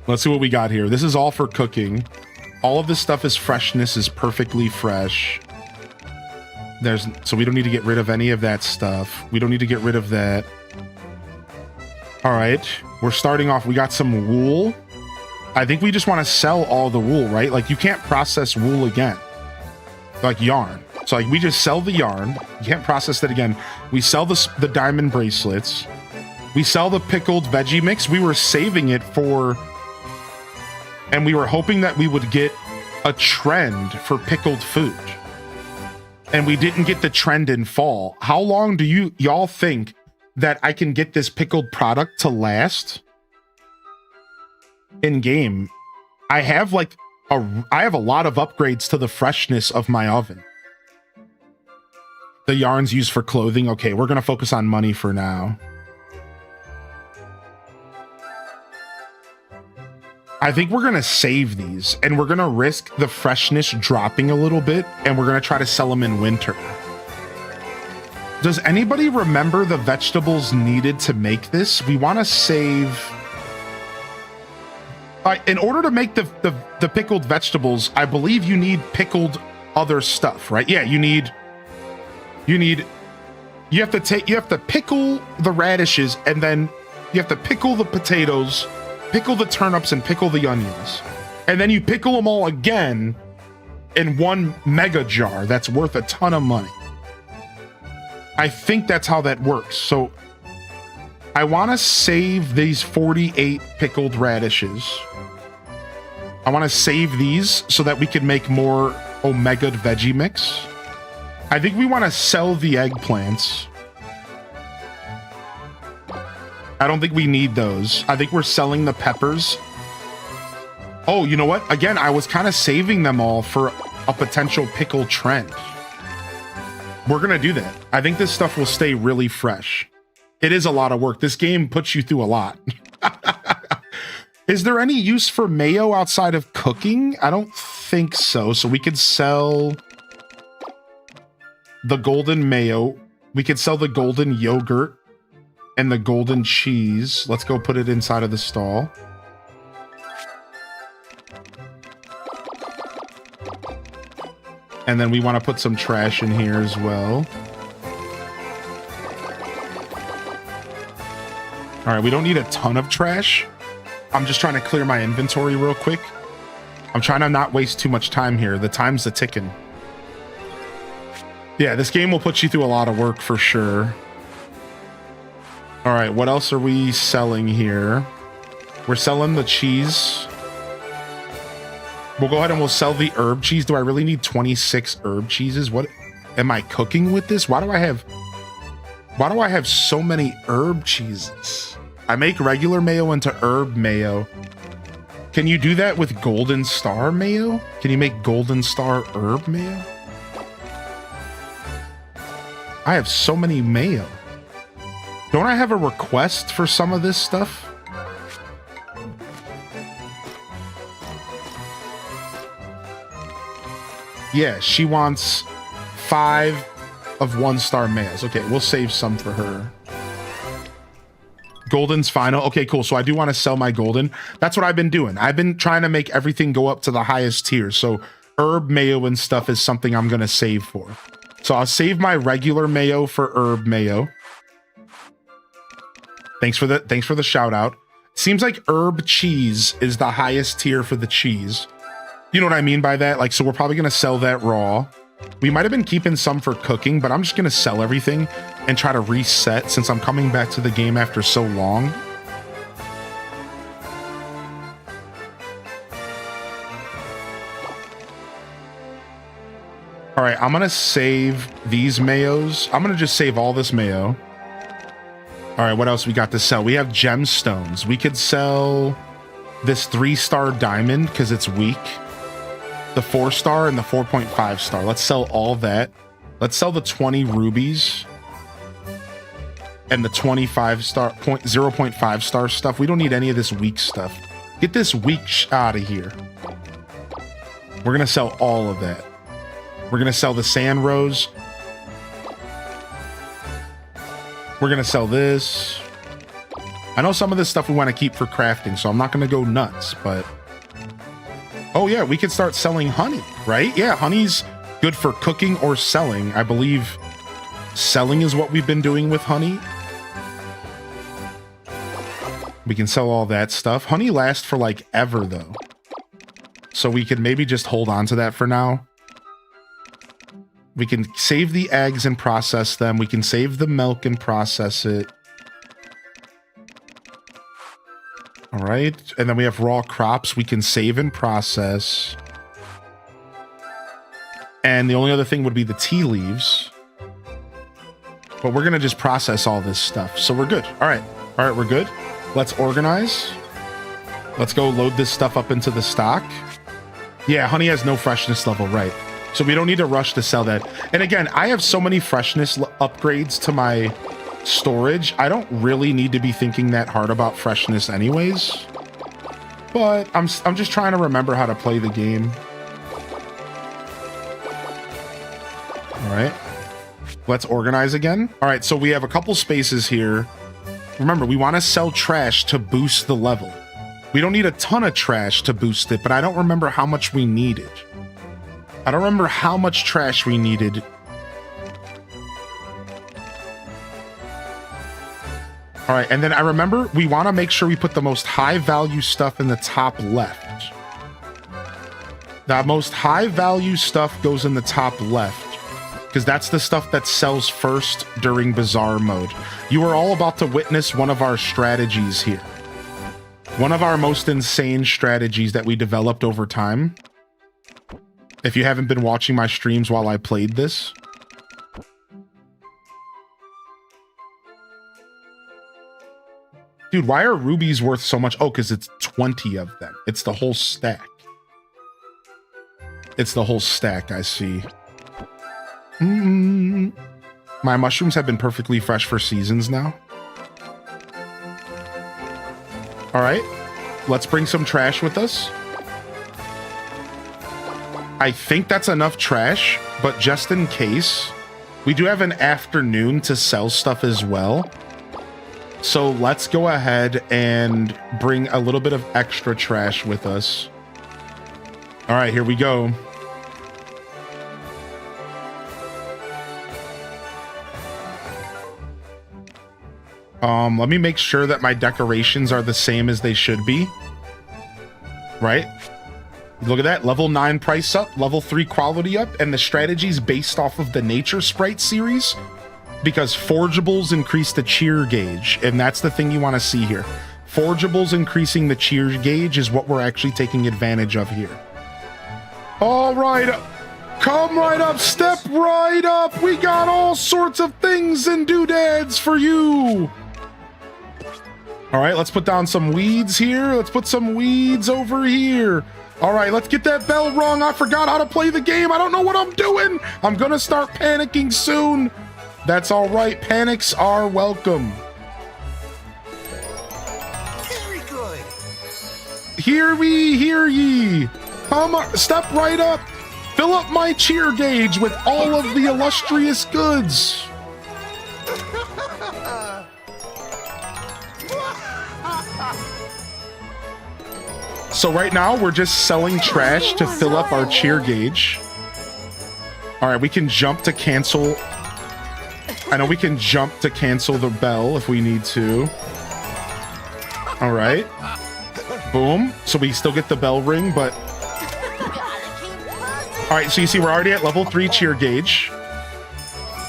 Let's see what we got here. This is all for cooking. All of this stuff is freshness, is perfectly fresh. So we don't need to get rid of any of that stuff. We don't need to get rid of that. All right, we're starting off. We got some wool. I think we just want to sell all the wool, right? Like, you can't process wool again, like yarn. So like, we just sell the yarn. You can't process that again. We sell the diamond bracelets. We sell the pickled veggie mix. We were saving it for, and we were hoping that we would get a trend for pickled food. And we didn't get the trend in fall. How long do y'all think that I can get this pickled product to last in game? I have like I have a lot of upgrades to the freshness of my oven. The yarns used for clothing. Okay, we're gonna focus on money for now. I think we're gonna save these and we're gonna risk the freshness dropping a little bit, and we're gonna try to sell them in winter. Does anybody remember the vegetables needed to make this? We want to save. In order to make the pickled vegetables, I believe you need pickled other stuff, right? Yeah, you have to pickle the radishes, and then you have to pickle the potatoes, pickle the turnips, and pickle the onions. And then you pickle them all again in one mega jar that's worth a ton of money. I think that's how that works. So I want to save these 48 pickled radishes. I want to save these so that we can make more omega veggie mix. I think we want to sell the eggplants. I don't think we need those. I think we're selling the peppers. Oh, you know what? Again, I was kind of saving them all for a potential pickle trend. We're going to do that. I think this stuff will stay really fresh. It is a lot of work. This game puts you through a lot. Is there any use for mayo outside of cooking? I don't think so. So we could sell the golden mayo. We could sell the golden yogurt. And the golden cheese. Let's go put it inside of the stall. And then we want to put some trash in here as well. All right, we don't need a ton of trash. I'm just trying to clear my inventory real quick. I'm trying to not waste too much time here. The time's a-ticking. Yeah, this game will put you through a lot of work for sure. All right, what else are we selling here? We're selling the cheese. We'll go ahead and we'll sell the herb cheese. Do I really need 26 herb cheeses? What am I cooking with this? Why do I have so many herb cheeses? I make regular mayo into herb mayo. Can you do that with golden star mayo? Can you make golden star herb mayo? I have so many mayo. Don't I have a request for some of this stuff? Yeah, she wants 5 of 1-star mayos. Okay, we'll save some for her. Golden's final. Okay, cool. So I do want to sell my golden. That's what I've been doing. I've been trying to make everything go up to the highest tier. So herb mayo and stuff is something I'm going to save for. So I'll save my regular mayo for herb mayo. Thanks for the shout out. Seems like herb cheese is the highest tier for the cheese. You know what I mean by that? Like, so we're probably going to sell that raw. We might have been keeping some for cooking, but I'm just going to sell everything and try to reset since I'm coming back to the game after so long. All right, I'm going to save these mayos. I'm going to just save all this mayo. All right, what else we got to sell? We have gemstones. We could sell this 3-star diamond because it's weak. The 4-star and the 4.5 star. Let's sell all that. Let's sell the 20 rubies and the 25 star 0.5 star stuff. We don't need any of this weak stuff. Get this weak out of here. We're going to sell all of that. We're going to sell the sand rose. We're going to sell this. I know some of this stuff we want to keep for crafting, so I'm not going to go nuts, but... Oh yeah, we could start selling honey, right? Yeah, honey's good for cooking or selling. I believe selling is what we've been doing with honey. We can sell all that stuff. Honey lasts for like ever though. So we could maybe just hold on to that for now. We can save the eggs and process them. We can save the milk and process it. All right. And then we have raw crops we can save and process. And the only other thing would be the tea leaves. But we're going to just process all this stuff. So we're good. All right. All right, we're good. Let's organize. Let's go load this stuff up into the stock. Yeah, honey has no freshness level, right? So we don't need to rush to sell that. And again, I have so many freshness upgrades to my storage. I don't really need to be thinking that hard about freshness anyways. But I'm just trying to remember how to play the game. All right. Let's organize again. All right, so we have a couple spaces here. Remember, we want to sell trash to boost the level. We don't need a ton of trash to boost it, but I don't remember how much we needed. I don't remember how much trash we needed. All right, and then I remember we want to make sure we put the most high value stuff in the top left. The most high value stuff goes in the top left because that's the stuff that sells first during Bazaar mode. You are all about to witness one of our strategies here. One of our most insane strategies that we developed over time. If you haven't been watching my streams while I played this. Dude, why are rubies worth so much? Oh, because it's 20 of them. It's the whole stack. It's the whole stack, I see. My mushrooms have been perfectly fresh for seasons now. All right. Let's bring some trash with us. I think that's enough trash, but just in case, we do have an afternoon to sell stuff as well. So let's go ahead and bring a little bit of extra trash with us. All right, here we go. Let me make sure that my decorations are the same as they should be. Right? Look at that. Level 9 price up, level 3 quality up, and the strategy's based off of the Nature Sprite series because forgeables increase the cheer gauge, and that's the thing you want to see here. Forgeables increasing the cheer gauge is what we're actually taking advantage of here. All right. Come right up. Step right up. We got all sorts of things and doodads for you. All right, let's put down some weeds here. Let's put some weeds over here. All right, let's get that bell rung. I forgot how to play the game. I don't know what I'm doing. I'm gonna start panicking soon. That's all right. Panics are welcome. Very good. Hear we, hear ye. Come on, step right up. Fill up my cheer gauge with all of the illustrious goods. So right now we're just selling trash to fill up our cheer gauge. All right, we can jump to cancel. I know we can jump to cancel the bell if we need to. All right. Boom. So we still get the bell ring, but... All right, so you see we're already at level 3 cheer gauge.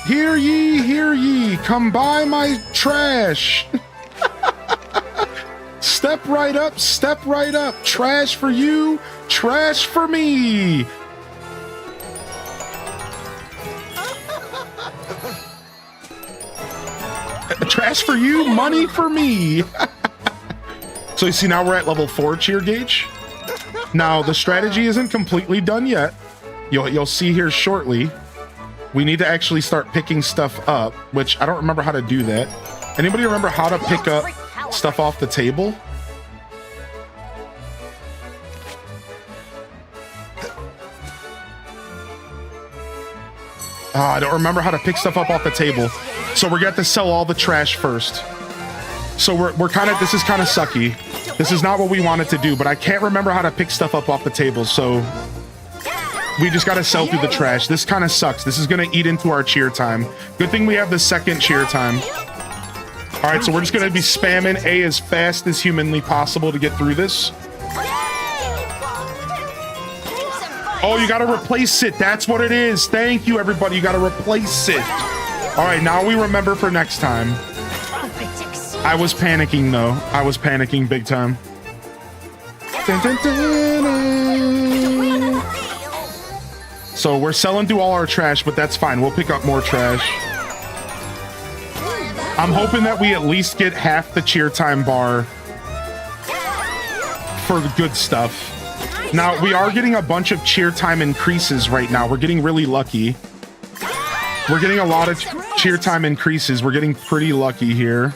Hear ye, come buy my trash. Step right up, step right up. Trash for you, trash for me. Trash for you, money for me. So you see now we're at level 4 cheer gauge. Now the strategy isn't completely done yet. You'll see here shortly. We need to actually start picking stuff up, which I don't remember how to do that. Anybody remember how to pick up stuff off the table? I don't remember how to pick stuff up off the table. So we're gonna have to sell all the trash first. So we're kind of, this is kind of sucky. This is not what we wanted to do, but I can't remember how to pick stuff up off the table. So we just gotta sell through the trash. This kind of sucks. This is gonna eat into our cheer time. Good thing we have the second cheer time. All right, so we're just gonna be spamming A as fast as humanly possible to get through this. Oh, you gotta replace it. That's what it is. Thank you, everybody. You gotta replace it. All right, now we remember for next time. I was panicking, though. I was panicking big time. Dun, dun, dun, dun. So we're selling through all our trash, but that's fine. We'll pick up more trash. I'm hoping that we at least get half the cheer time bar for the good stuff. Now, we are getting a bunch of cheer time increases right now. We're getting really lucky. We're getting a lot of cheer time increases. We're getting pretty lucky here.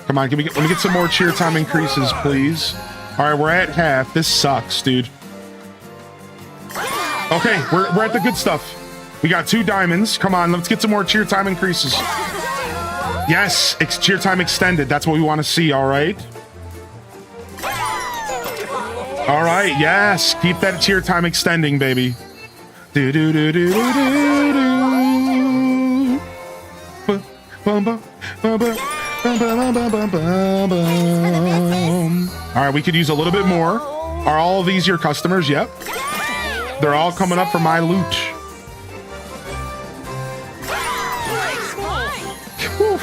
Come on, let me get some more cheer time increases, please. All right, we're at half. This sucks, dude. Okay, we're at the good stuff. We got 2 diamonds. Come on, let's get some more cheer time increases. Yes, cheer time extended. That's what we want to see, all right? All right, yes. Keep that cheer time extending, baby. Do do do do do do do. All right, we could use a little bit more. Are all of these your customers? Yep. They're all coming up for my loot. Whew.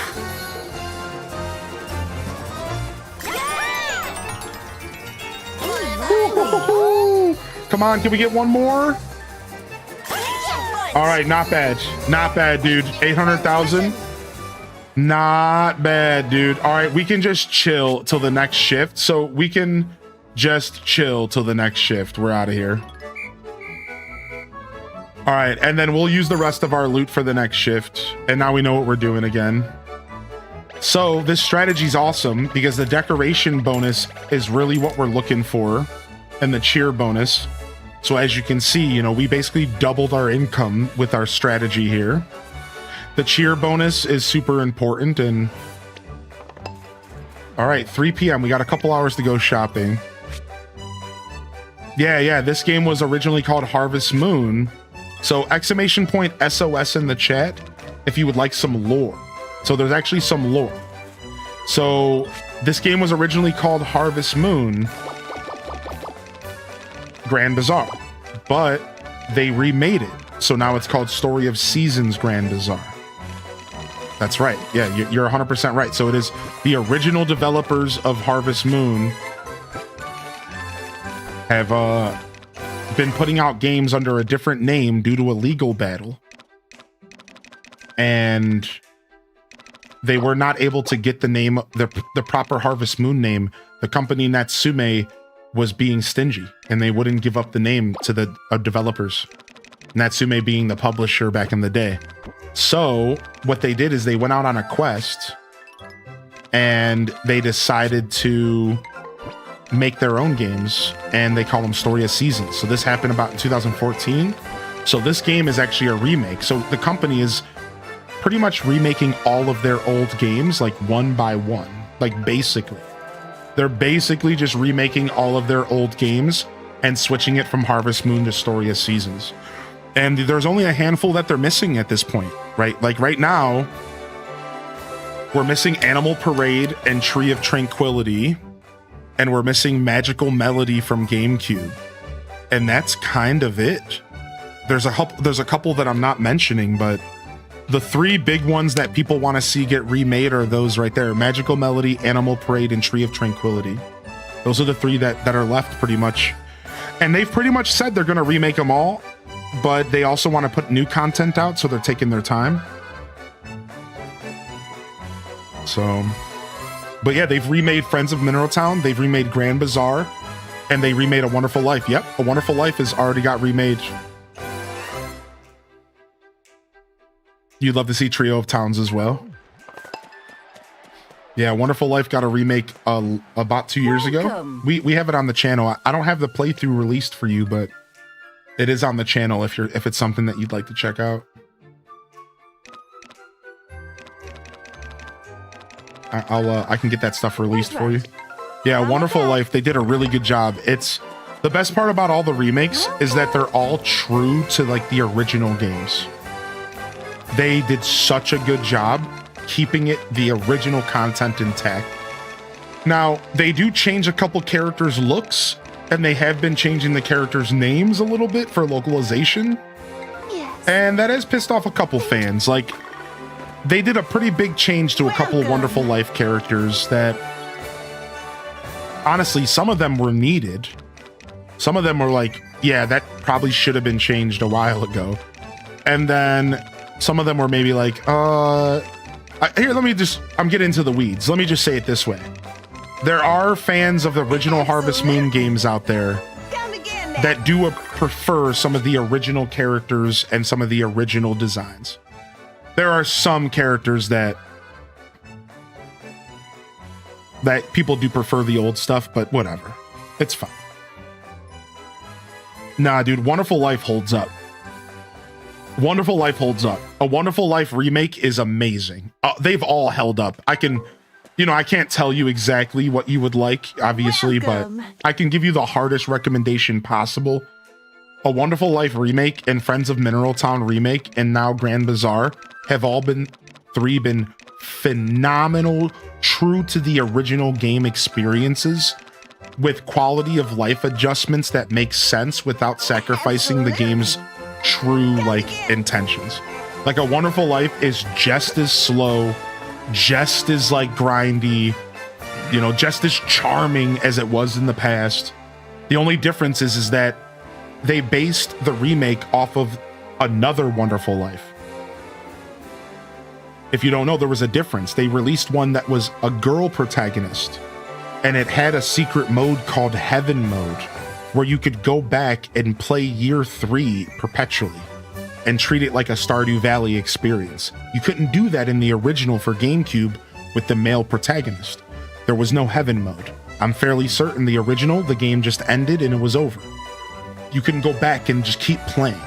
Come on, can we get one more? All right, not bad. Not bad, dude. 800,000. Not bad, dude. All right, we can just chill till the next shift. So we can just chill till the next shift. We're out of here. All right, and then we'll use the rest of our loot for the next shift. And now we know what we're doing again. So this strategy is awesome because the decoration bonus is really what we're looking for, and the cheer bonus. So as you can see, you know, we basically doubled our income with our strategy here. The cheer bonus is super important, and All right, 3 p.m. We got a couple hours to go shopping. Yeah, this game was originally called Harvest Moon. So exclamation point SOS in the chat if you would like some lore. So there's actually some lore. So this game was originally called Harvest Moon Grand Bazaar, but they remade it. So now it's called Story of Seasons Grand Bazaar. That's right. Yeah, you're 100% right. So it is the original developers of Harvest Moon have been putting out games under a different name due to a legal battle. And they were not able to get the name, the proper Harvest Moon name. The company Natsume was being stingy and they wouldn't give up the name to the developers. Natsume being the publisher back in the day. So what they did is they went out on a quest and they decided to make their own games, and they call them Story of Seasons. So this happened about in 2014. So this game is actually a remake. So the company is pretty much remaking all of their old games, like one by one, like basically. They're basically just remaking all of their old games and switching it from Harvest Moon to Story of Seasons. And there's only a handful that they're missing at this point, right? Like right now, we're missing Animal Parade and Tree of Tranquility, and we're missing Magical Melody from GameCube. And that's kind of it. There's a couple that I'm not mentioning, but the 3 big ones that people want to see get remade are those right there: Magical Melody, Animal Parade, and Tree of Tranquility. Those are the 3 that are left pretty much. And they've pretty much said they're going to remake them all, but they also want to put new content out, so they're taking their time. So, but yeah, they've remade Friends of Mineral Town, they've remade Grand Bazaar, and they remade A Wonderful Life. Yep, A Wonderful Life has already got remade. You'd love to see Trio of Towns as well. Yeah, Wonderful Life got a remake about 2 years ago. We have it on the channel. I don't have the playthrough released for you, but it is on the channel if it's something that you'd like to check out. I can get that stuff released for you. Yeah, Wonderful Life, they did a really good job. It's the best part about all the remakes is that they're all true to like the original games. They did such a good job keeping the original content intact. Now, they do change a couple characters' looks, and they have been changing the characters' names a little bit for localization. Yes. And that has pissed off a couple fans. Like, they did a pretty big change to a couple of Wonderful Life characters that, honestly, some of them were needed. Some of them were like, yeah, that probably should have been changed a while ago. And then some of them were maybe like, here, I'm getting into the weeds. Let me just say it this way. There are fans of the original Harvest Moon games out there that do prefer some of the original characters and some of the original designs. There are some characters that people do prefer the old stuff, but whatever. It's fine. Nah, dude, Wonderful Life holds up. Wonderful Life holds up. A Wonderful Life remake is amazing. They've all held up. I can't tell you exactly what you would like, obviously, but I can give you the hardest recommendation possible. A Wonderful Life remake and Friends of Mineral Town remake and now Grand Bazaar have all been phenomenal, true to the original game experiences with quality of life adjustments that make sense without sacrificing the game's true intentions. Like A Wonderful Life is just as slow, just as grindy, just as charming as it was in the past. The only difference is that they based the remake off of another Wonderful Life. If you don't know, there was a difference. They released one that was a girl protagonist, and it had a secret mode called Heaven Mode, where you could go back and play Year 3 perpetually and treat it like a Stardew Valley experience. You couldn't do that in the original for GameCube with the male protagonist. There was no Heaven Mode. I'm fairly certain the original, the game just ended and it was over. You couldn't go back and just keep playing.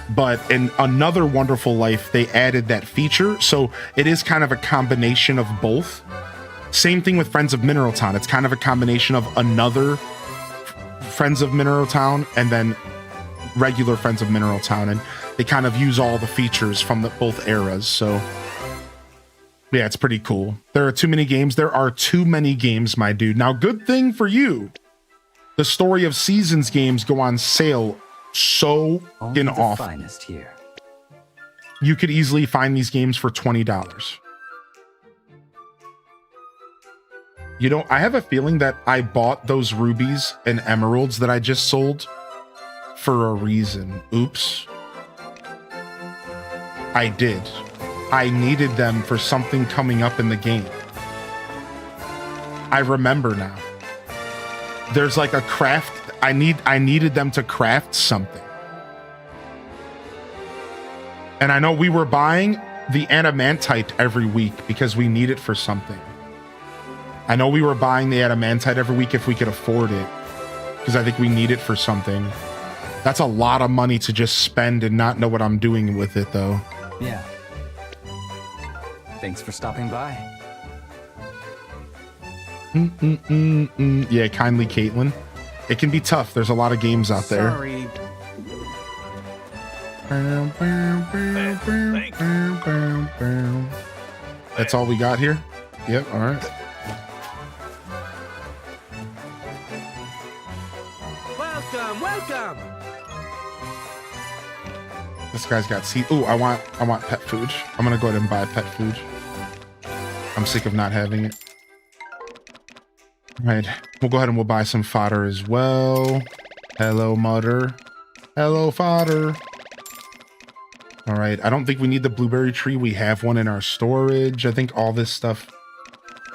But in another Wonderful Life, they added that feature, so it is kind of a combination of both. Same thing with Friends of Mineral Town. It's kind of a combination of another Friends of Mineral Town and then regular Friends of Mineral Town, and they kind of use all the features from both eras. So yeah, it's pretty cool. There are too many games. There are too many games, my dude. Now, good thing for you, the Story of Seasons games go on sale so fucking off. Finest here. You could easily find these games for $20. You know, I have a feeling that I bought those rubies and emeralds that I just sold for a reason. Oops. I did. I needed them for something coming up in the game. I remember now. There's like a craft. I needed them to craft something. And I know we were buying the adamantite every week because we need it for something. I know we were buying the adamantite every week if we could afford it, because I think we need it for something. That's a lot of money to just spend and not know what I'm doing with it, though. Yeah. Thanks for stopping by. Yeah, kindly Caitlin. It can be tough. There's a lot of games out there. Sorry. That's all we got here? Yep, all right. Welcome. This guy's got seed. Ooh, I want pet food. I'm gonna go ahead and buy pet food. I'm sick of not having it. All right, we'll go ahead and we'll buy some fodder as well. Hello, Mutter. Hello, fodder. All right, I don't think we need the blueberry tree. We have one in our storage. I think all this stuff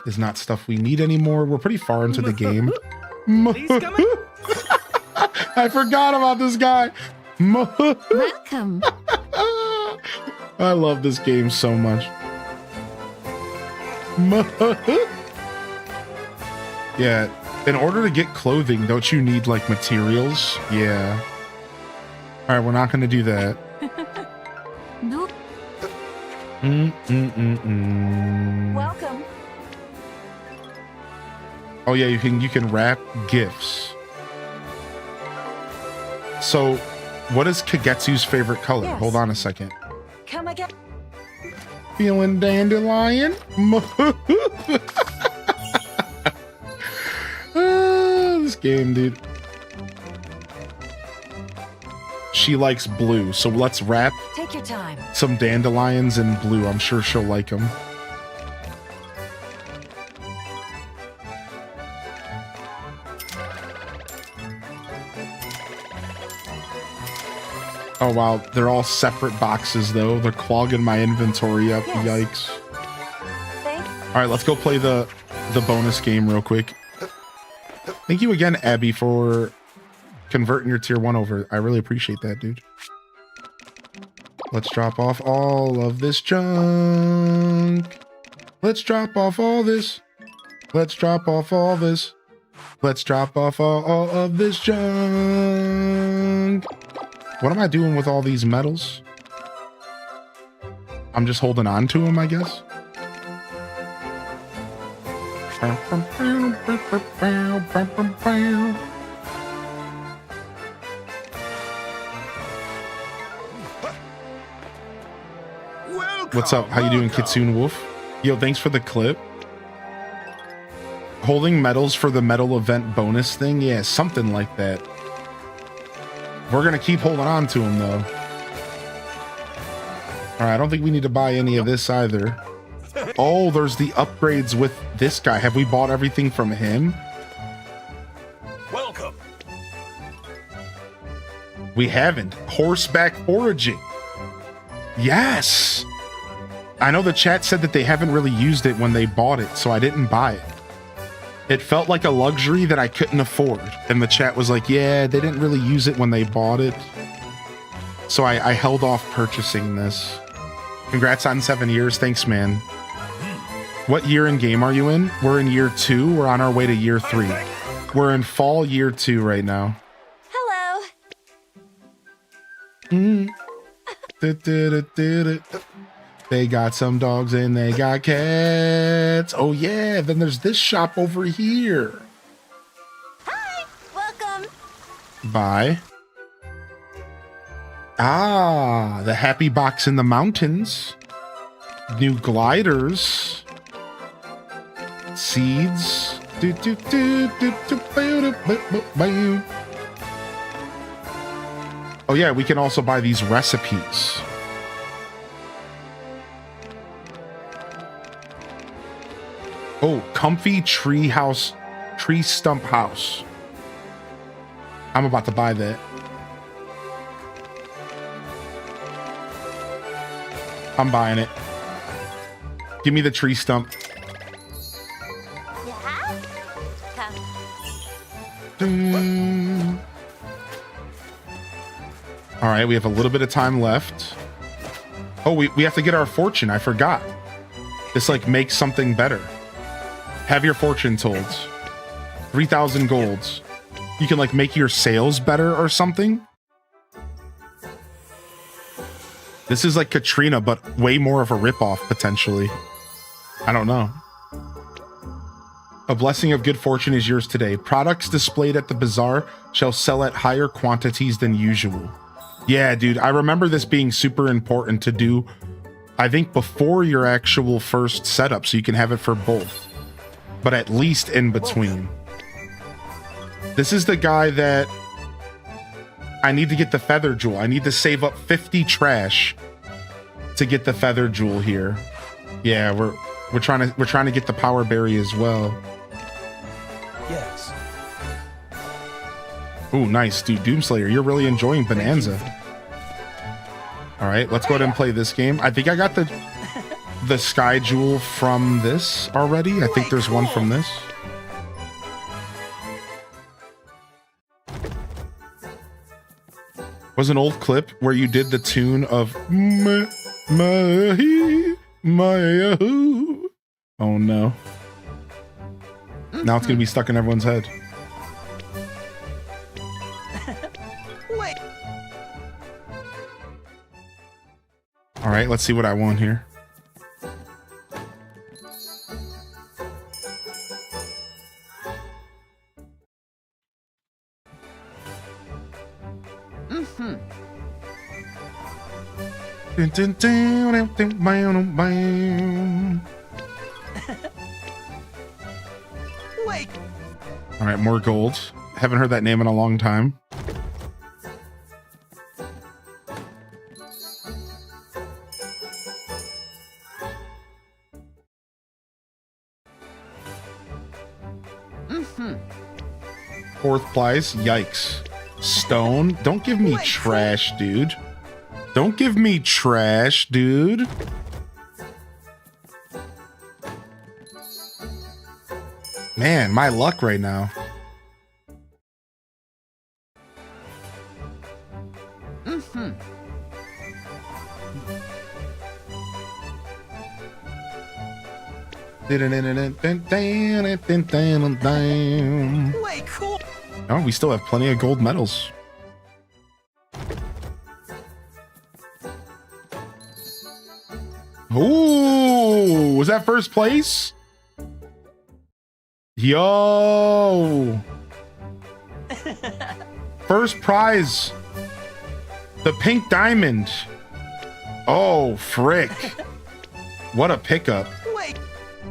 is not stuff we need anymore. We're pretty far into the game. I forgot about this guy. Welcome. I love this game so much. Yeah, in order to get clothing, don't you need like materials? Yeah. All right, we're not going to do that. Nope. Welcome. Oh yeah, you can wrap gifts. So, what is Kagetsu's favorite color? Yes. Hold on a second. Come again. Feeling dandelion? This game, dude. She likes blue, so let's wrap Take your time. some dandelions in blue. I'm sure she'll like them. Oh wow, they're all separate boxes though. They're clogging my inventory up. Yes. Yikes. Thank. All right, let's go play the bonus game real quick. Thank you again, Abby, for converting your tier 1 over. I really appreciate that, dude. Let's drop off all of this junk. Let's drop off all this. Let's drop off all this. Let's drop off all of this junk. What am I doing with all these metals? I'm just holding on to them, I guess. What's up? How you doing, Kitsune Wolf? Yo, thanks for the clip. Holding medals for the medal event bonus thing? Yeah, something like that. We're gonna keep holding on to them though. All right, I don't think we need to buy any of this either. Oh, there's the upgrades with this guy. Have we bought everything from him? Welcome. We haven't. Horseback foraging. Yes. I know the chat said that they haven't really used it when they bought it, so I didn't buy it. It felt like a luxury that I couldn't afford. And the chat was like, yeah, they didn't really use it when they bought it. So I held off purchasing this. Congrats on 7 years. Thanks, man. What year in game are you in? We're in year 2. We're on our way to year 3. We're in fall year 2 right now. Hello. They got some dogs and they got cats. Oh yeah, then there's this shop over here. Hi. Welcome. Bye. Ah, the happy box in the mountains. New gliders. Seeds. Oh yeah, we can also buy these recipes. Oh, comfy tree stump house. I'm about to buy that. I'm buying it. Give me the tree stump. Yeah. Come. Ding. All right, we have a little bit of time left. Oh, we have to get our fortune. I forgot. This like makes something better. Have your fortune told. 3,000 golds. You can like make your sales better or something. This is like Katrina, but way more of a ripoff potentially. I don't know. A blessing of good fortune is yours today. Products displayed at the bazaar shall sell at higher quantities than usual. Yeah, dude, I remember this being super important to do, I think before your actual first setup, so you can have it for both. But at least in between. This is the guy that I need to get the feather jewel. I need to save up 50 trash to get the feather jewel here. Yeah, we're trying to get the power berry as well. Yes. Ooh, nice, dude. Doomslayer, you're really enjoying Bonanza. All right, let's go ahead and play this game. I think I got the sky jewel from this already. I think there's one from this. Was an old clip where you did the tune of my oh no. Now it's gonna be stuck in everyone's head. Wait. All right, let's see what I want here. Wait. All right, more gold. Haven't heard that name in a long time. Fourth prize, yikes. Stone, don't give me trash, dude. Don't give me trash, dude. Man, my luck right now. Wait, cool. Oh, we still have plenty of gold medals. Ooh, was that first place? Yo. First prize. The pink diamond. Oh, frick. What a pickup. Wait.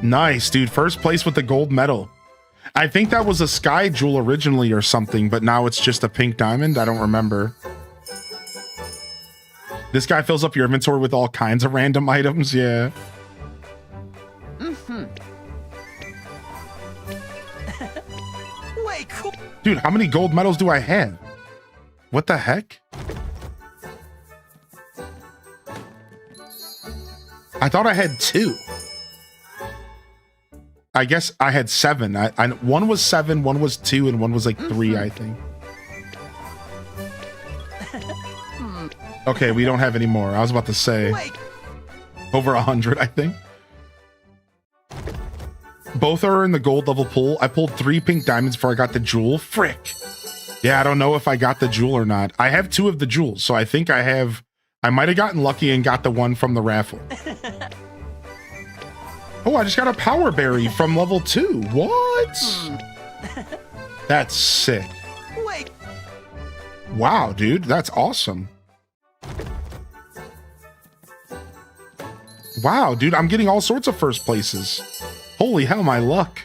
Nice, dude. First place with the gold medal. I think that was a sky jewel originally or something, but now it's just a pink diamond. I don't remember. This guy fills up your inventory with all kinds of random items. Yeah. Wait, cool. Dude, how many gold medals do I have? What the heck? I thought I had 2. I guess I had 7. One was 7, one was 2, and one was like 3, I think. Okay, we don't have any more. I was about to say Wait. over 100, I think. Both are in the gold level pool. I pulled 3 pink diamonds before I got the jewel. Frick. Yeah, I don't know if I got the jewel or not. I have 2 of the jewels, so I think I have I might have gotten lucky and got the one from the raffle. Oh, I just got a power berry from level 2. What? That's sick. Wait. Wow, dude, that's awesome. Wow, dude, I'm getting all sorts of first places. Holy hell, my luck.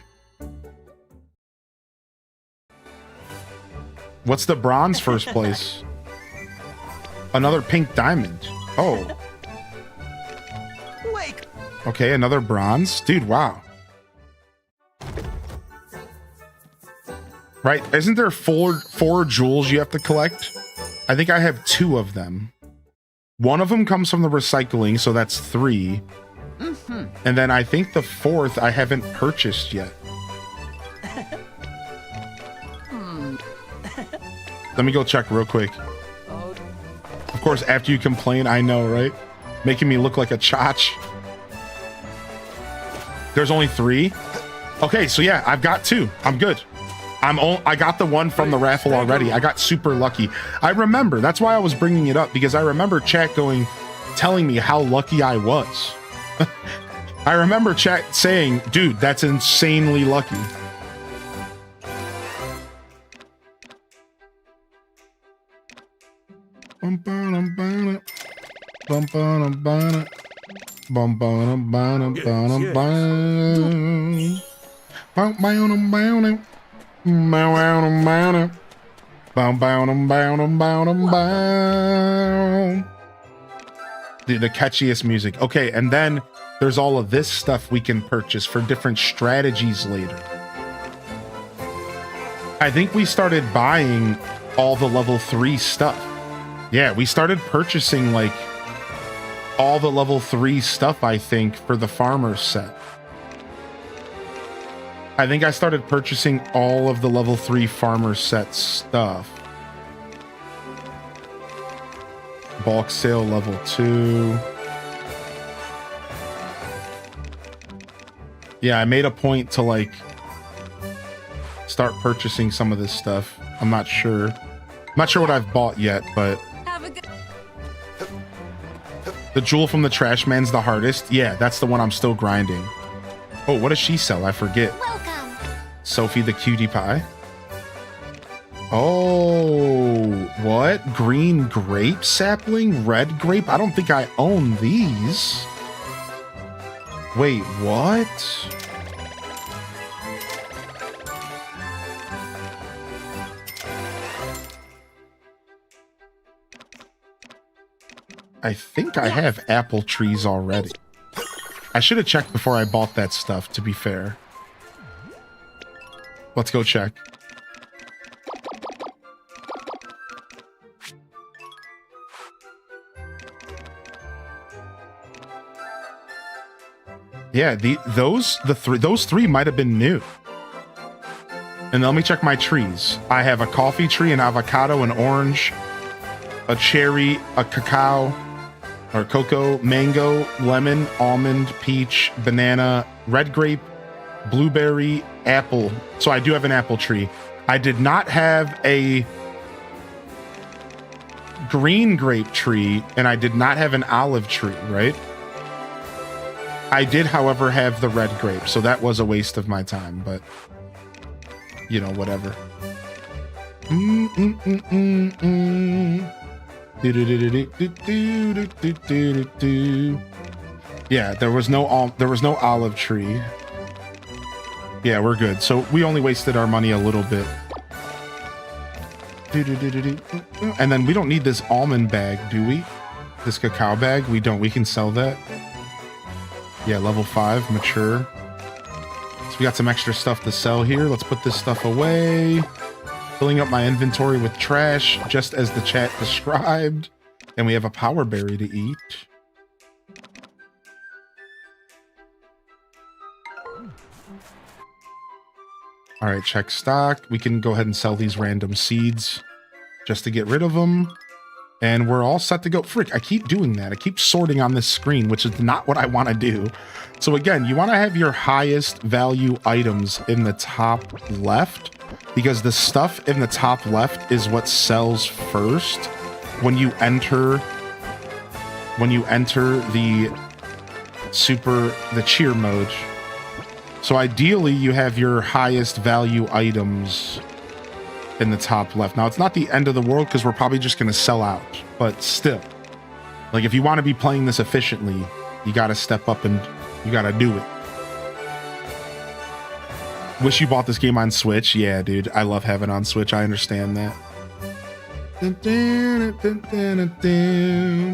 What's the bronze first place? Another pink diamond. Oh. Wait. Okay, another bronze. Dude, wow. Right, isn't there four jewels you have to collect? I think I have 2 of them. One of them comes from the recycling, so that's 3. And then I think the 4th I haven't purchased yet. Let me go check real quick. Of course, after you complain, I know, right? Making me look like a chotch. There's only 3? Okay, so yeah, I've got 2. I'm good. I got the one from the raffle already. I got super lucky. I remember, that's why I was bringing it up, because I remember chat telling me how lucky I was. I remember chat saying, dude, that's insanely lucky. The catchiest music. Okay, and then there's all of this stuff we can purchase for different strategies later. I think we started buying all the level 3 stuff. Yeah, we started purchasing like all the level 3 stuff, I think, for the farmer set. I think I started purchasing all of the level 3 farmer set stuff. Bulk sale level 2. Yeah, I made a point to like start purchasing some of this stuff. I'm not sure. I'm not sure what I've bought yet, but Have a good. the jewel from the trash man's the hardest. Yeah, that's the one I'm still grinding. Oh, what does she sell? I forget. Welcome. Sophie the cutie pie. Oh, what? Green grape sapling? Red grape? I don't think I own these. Wait, what? I think I have apple trees already. I should have checked before I bought that stuff, to be fair. Let's go check. Yeah, those three might have been new. And let me check my trees. I have a coffee tree, an avocado, an orange, a cherry, a cacao, or cocoa, mango, lemon, almond, peach, banana, red grape, blueberry, apple. So I do have an apple tree. I did not have a green grape tree, and I did not have an olive tree, right? I did, however, have the red grape, so that was a waste of my time, but you know, whatever. Yeah, there was no olive tree. Yeah, we're good. So we only wasted our money a little bit. And then we don't need this almond bag, do we? This cacao bag? We don't. We can sell that. Yeah, level 5, mature. So we got some extra stuff to sell here. Let's put this stuff away. Filling up my inventory with trash, just as the chat described. And we have a power berry to eat. All right, check stock. We can go ahead and sell these random seeds just to get rid of them. And we're all set to go. Frick, I keep doing that. I keep sorting on this screen, which is not what I want to do. So again, you want to have your highest value items in the top left, because the stuff in the top left is what sells first when you enter when you enter the cheer mode. So ideally you have your highest value items in the top left. Now it's not the end of the world because we're probably just going to sell out, but still, like if you want to be playing this efficiently, you got to step up and you got to do it. Wish you bought this game on Switch. Yeah, dude, I love having it on Switch. I understand that.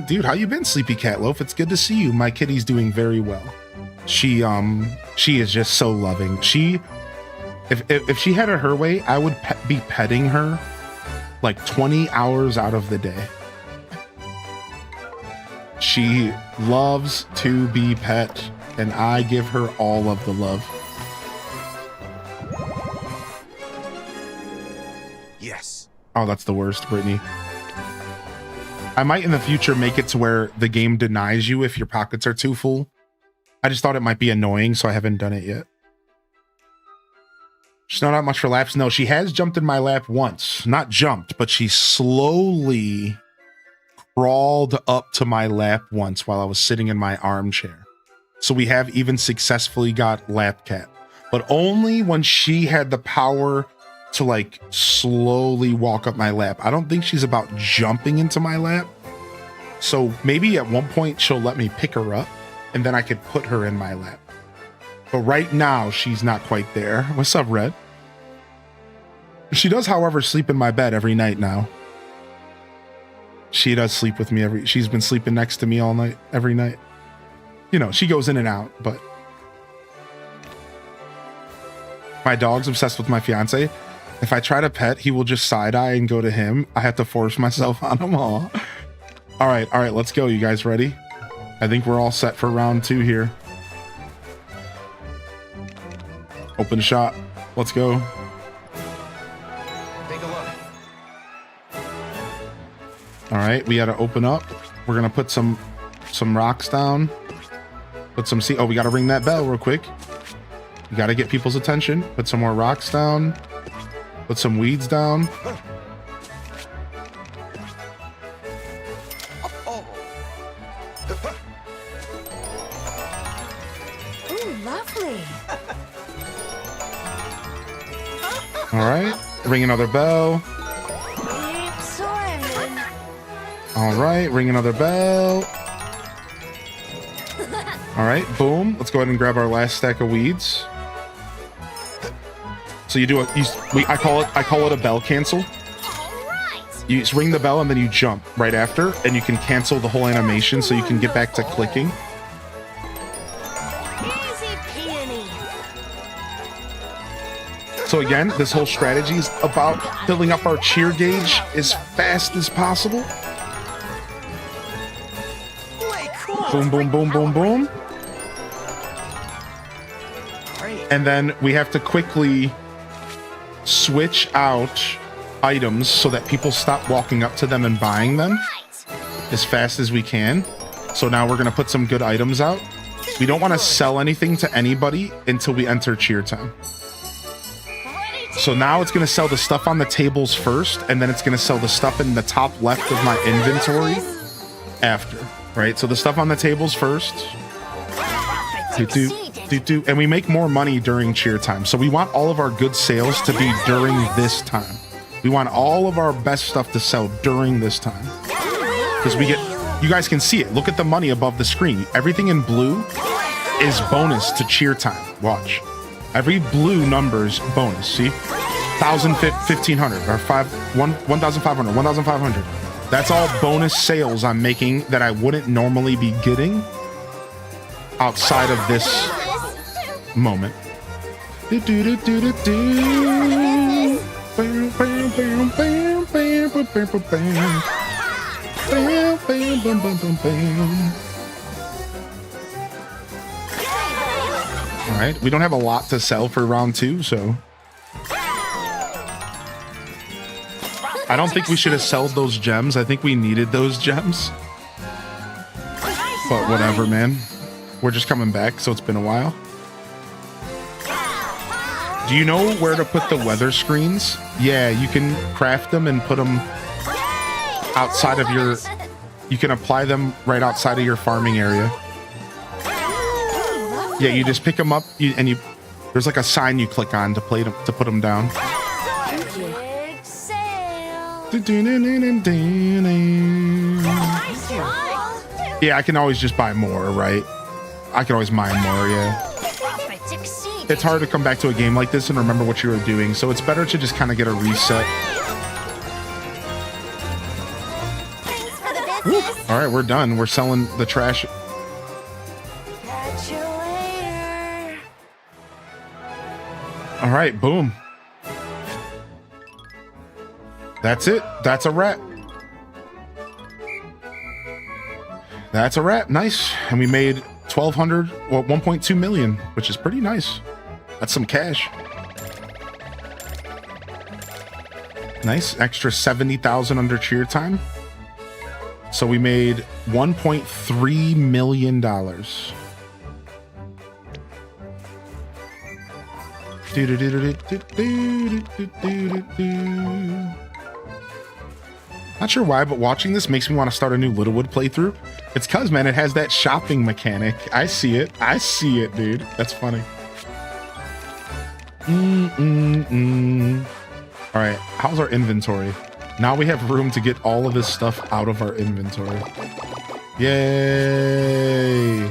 Dude, how you been, Sleepy Cat Loaf? It's good to see you. My kitty's doing very well. She is just so loving. If she had it her way, I would be petting her like 20 hours out of the day. She loves to be pet, and I give her all of the love. Yes. Oh, that's the worst, Brittany. I might in the future make it to where the game denies you if your pockets are too full. I just thought it might be annoying, so I haven't done it yet. She's not much for laps. No, she has jumped in my lap once. Not jumped, but she slowly crawled up to my lap once while I was sitting in my armchair. So we have even successfully got lap cat, but only when she had the power to like slowly walk up my lap. I don't think she's about jumping into my lap. So maybe at one point she'll let me pick her up and then I could put her in my lap. But right now she's not quite there. What's up, Red? She does, however, sleep in my bed every night now. She does sleep with me she's been sleeping next to me all night, every night. You know, she goes in and out, but my dog's obsessed with my fiance. If I try to pet, he will just side eye and go to him. I have to force myself on him all. All right, let's go. You guys ready? I think we're all set for round 2 here. Open shot. Let's go. Take a look. All right, we got to open up. We're gonna put some rocks down. Put some oh, we got to ring that bell real quick. You got to get people's attention. Put some more rocks down. Put some weeds down. Ooh, lovely. All right, ring another bell. Keep soaring. All right, ring another bell. All right, boom. Let's go ahead and grab our last stack of weeds. So you do I call it a bell cancel. All right. You just ring the bell and then you jump right after, and you can cancel the whole animation so you can get back to clicking. Easy peony. So again, this whole strategy is about filling up our cheer gauge as fast as possible. Way cool. Boom, boom, boom, boom, boom. And then we have to quickly switch out items so that people stop walking up to them and buying them as fast as we can. So now we're going to put some good items out. We don't want to sell anything to anybody until we enter cheer time. So now it's going to sell the stuff on the tables first, and then it's going to sell the stuff in the top left of my inventory after, right? So the stuff on the tables first. And we make more money during cheer time. So we want all of our good sales to be during this time. We want all of our best stuff to sell during this time. Because you guys can see it. Look at the money above the screen. Everything in blue is bonus to cheer time. Watch. Every blue number's bonus. See? 1,000, 1,500, or 1,500, 1,500. That's all bonus sales I'm making that I wouldn't normally be getting outside of this moment. All right, we don't have a lot to sell for round 2, so I don't think we should have sold those gems. I think we needed those gems, but whatever, man. We're just coming back, so it's been a while. Do you know where to put the weather screens? Yeah, you can craft them and put them outside of your... You can apply them right outside of your farming area. Yeah, you just pick them up and you. There's like a sign you click on to put them down. Big sale. Yeah, I can always just buy more, right? I can always mine more, yeah. Profits exceed. It's hard to come back to a game like this and remember what you were doing, so it's better to just kind of get a reset. Thanks for the Woo. business. All right, we're done. We're selling the trash. Catch you later. All right, boom. That's it. That's a wrap. That's a wrap. Nice. And we made 1,200, well, 1.2 million, which is pretty nice. That's some cash. Nice. Extra 70,000 under cheer time. So we made $1.3 million. Not sure why, but watching this makes me want to start a new Littlewood playthrough. It's cause, man, it has that shopping mechanic. I see it. I see it, dude. That's funny. All right, how's our inventory? Now we have room to get all of this stuff out of our inventory. Yay!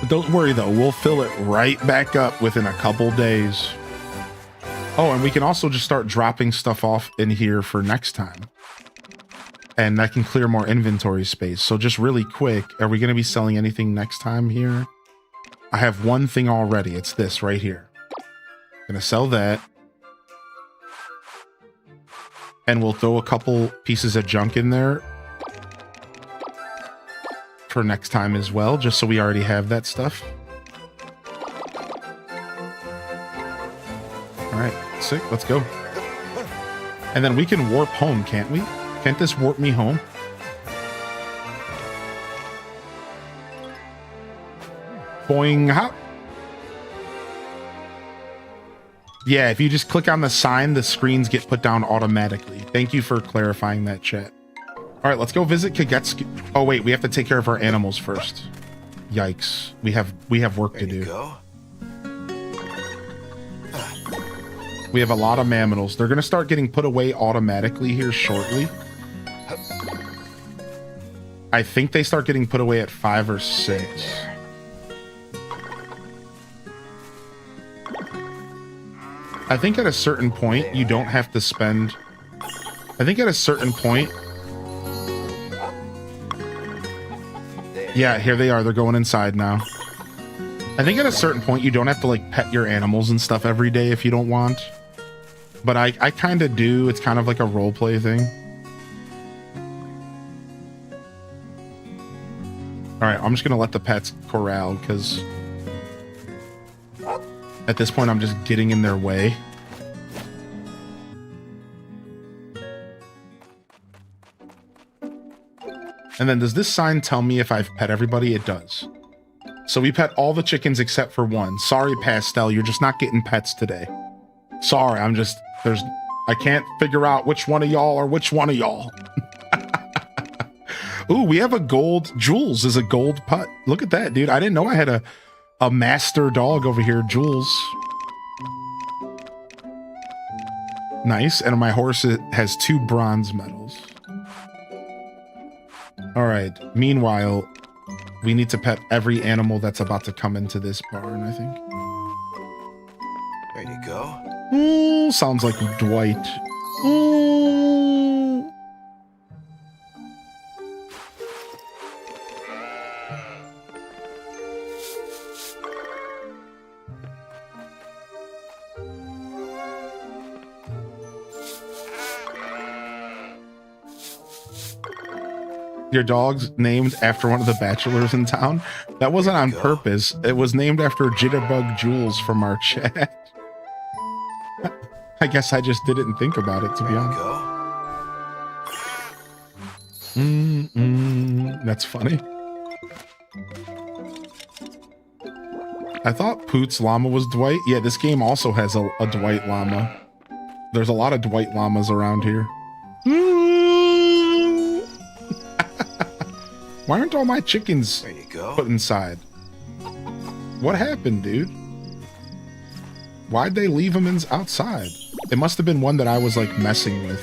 But don't worry though, we'll fill it right back up within a couple days. Oh, and we can also just start dropping stuff off in here for next time. And that can clear more inventory space. So just really quick, are we going to be selling anything next time here? I have one thing already. It's this right here. Gonna sell that. And we'll throw a couple pieces of junk in there for next time as well, just so we already have that stuff. All right, sick, let's go. And then we can warp home, can't we? Can't this warp me home? Boing, hop. Yeah, if you just click on the sign, the screens get put down automatically. Thank you for clarifying that, chat. All right, let's go visit Kagetsu. Oh wait, we have to take care of our animals first. Yikes, we have work to do. Go. We have a lot of mammals. They're gonna start getting put away automatically here shortly. I think they start getting put away at 5 or 6. I think at a certain point, you don't have to spend... I think at a certain point... Yeah, here they are. They're going inside now. I think at a certain point, you don't have to, like, pet your animals and stuff every day if you don't want. But I kind of do. It's kind of like a roleplay thing. All right, I'm just going to let the pets corral, because... at this point, I'm just getting in their way. And then does this sign tell me if I've pet everybody? It does. So we pet all the chickens except for one. Sorry, Pastel, you're just not getting pets today. Sorry, I can't figure out which one of y'all or which one of y'all. Ooh, we have a gold, Jules is a gold putt. Look at that, dude. I didn't know I had a master dog over here, Jules. Nice, and my horse has 2 bronze medals. All right, meanwhile, we need to pet every animal that's about to come into this barn, I think. Ready to go? Ooh, sounds like Dwight. Ooh. Your dog's named after one of the bachelors in town? That wasn't on purpose. It was named after Jitterbug Jules from our chat. I guess I just didn't think about it, to be honest. That's funny. I thought Poot's llama was Dwight. Yeah, this game also has a Dwight llama. There's a lot of Dwight llamas around here. Why aren't all my chickens There you go. put inside? What happened, dude? Why'd they leave them outside? It must have been one that I was like messing with.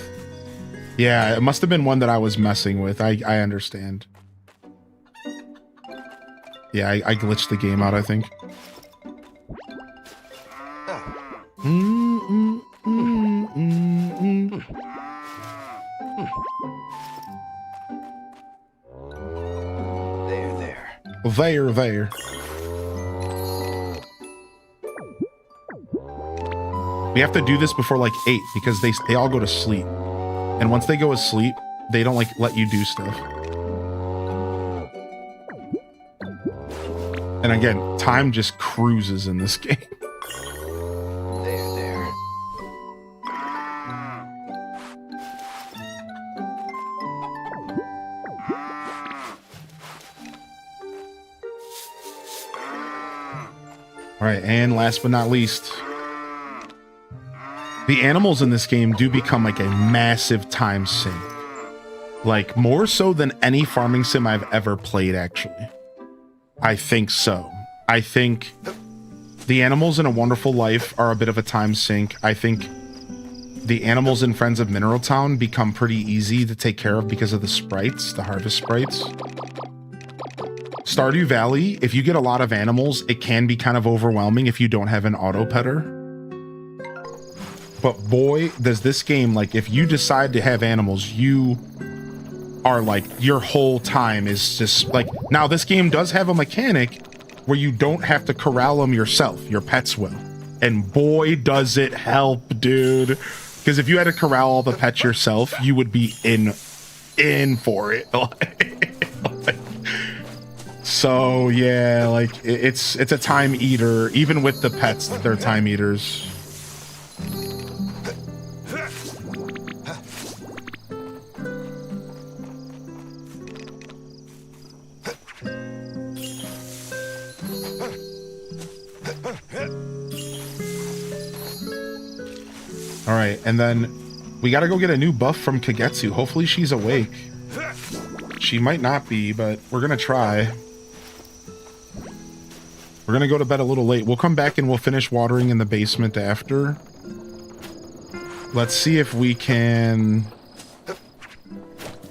Yeah, it must have been one that I was messing with. I understand. Yeah, I glitched the game out, I think. There. We have to do this before like 8 because they all go to sleep. And once they go asleep, they don't like let you do stuff. And again, time just cruises in this game. There. All right, and last but not least, the animals in this game do become like a massive time sink. Like more so than any farming sim I've ever played, actually. I think so. I think the animals in A Wonderful Life are a bit of a time sink. I think the animals in Friends of Mineral Town become pretty easy to take care of because of the sprites, the harvest sprites. Stardew Valley, if you get a lot of animals, it can be kind of overwhelming if you don't have an auto petter. But boy, does this game, like, if you decide to have animals, you are like, your whole time is just like, now this game does have a mechanic where you don't have to corral them yourself, your pets will. And boy, does it help, dude. Because if you had to corral all the pets yourself, you would be in for it. So yeah, like it's a time eater. Even with the pets, they're time eaters. All right, and then we got to go get a new buff from Kagetsu. Hopefully she's awake. She might not be, but we're going to try. We're going to go to bed a little late. We'll come back and we'll finish watering in the basement after. Let's see if we can...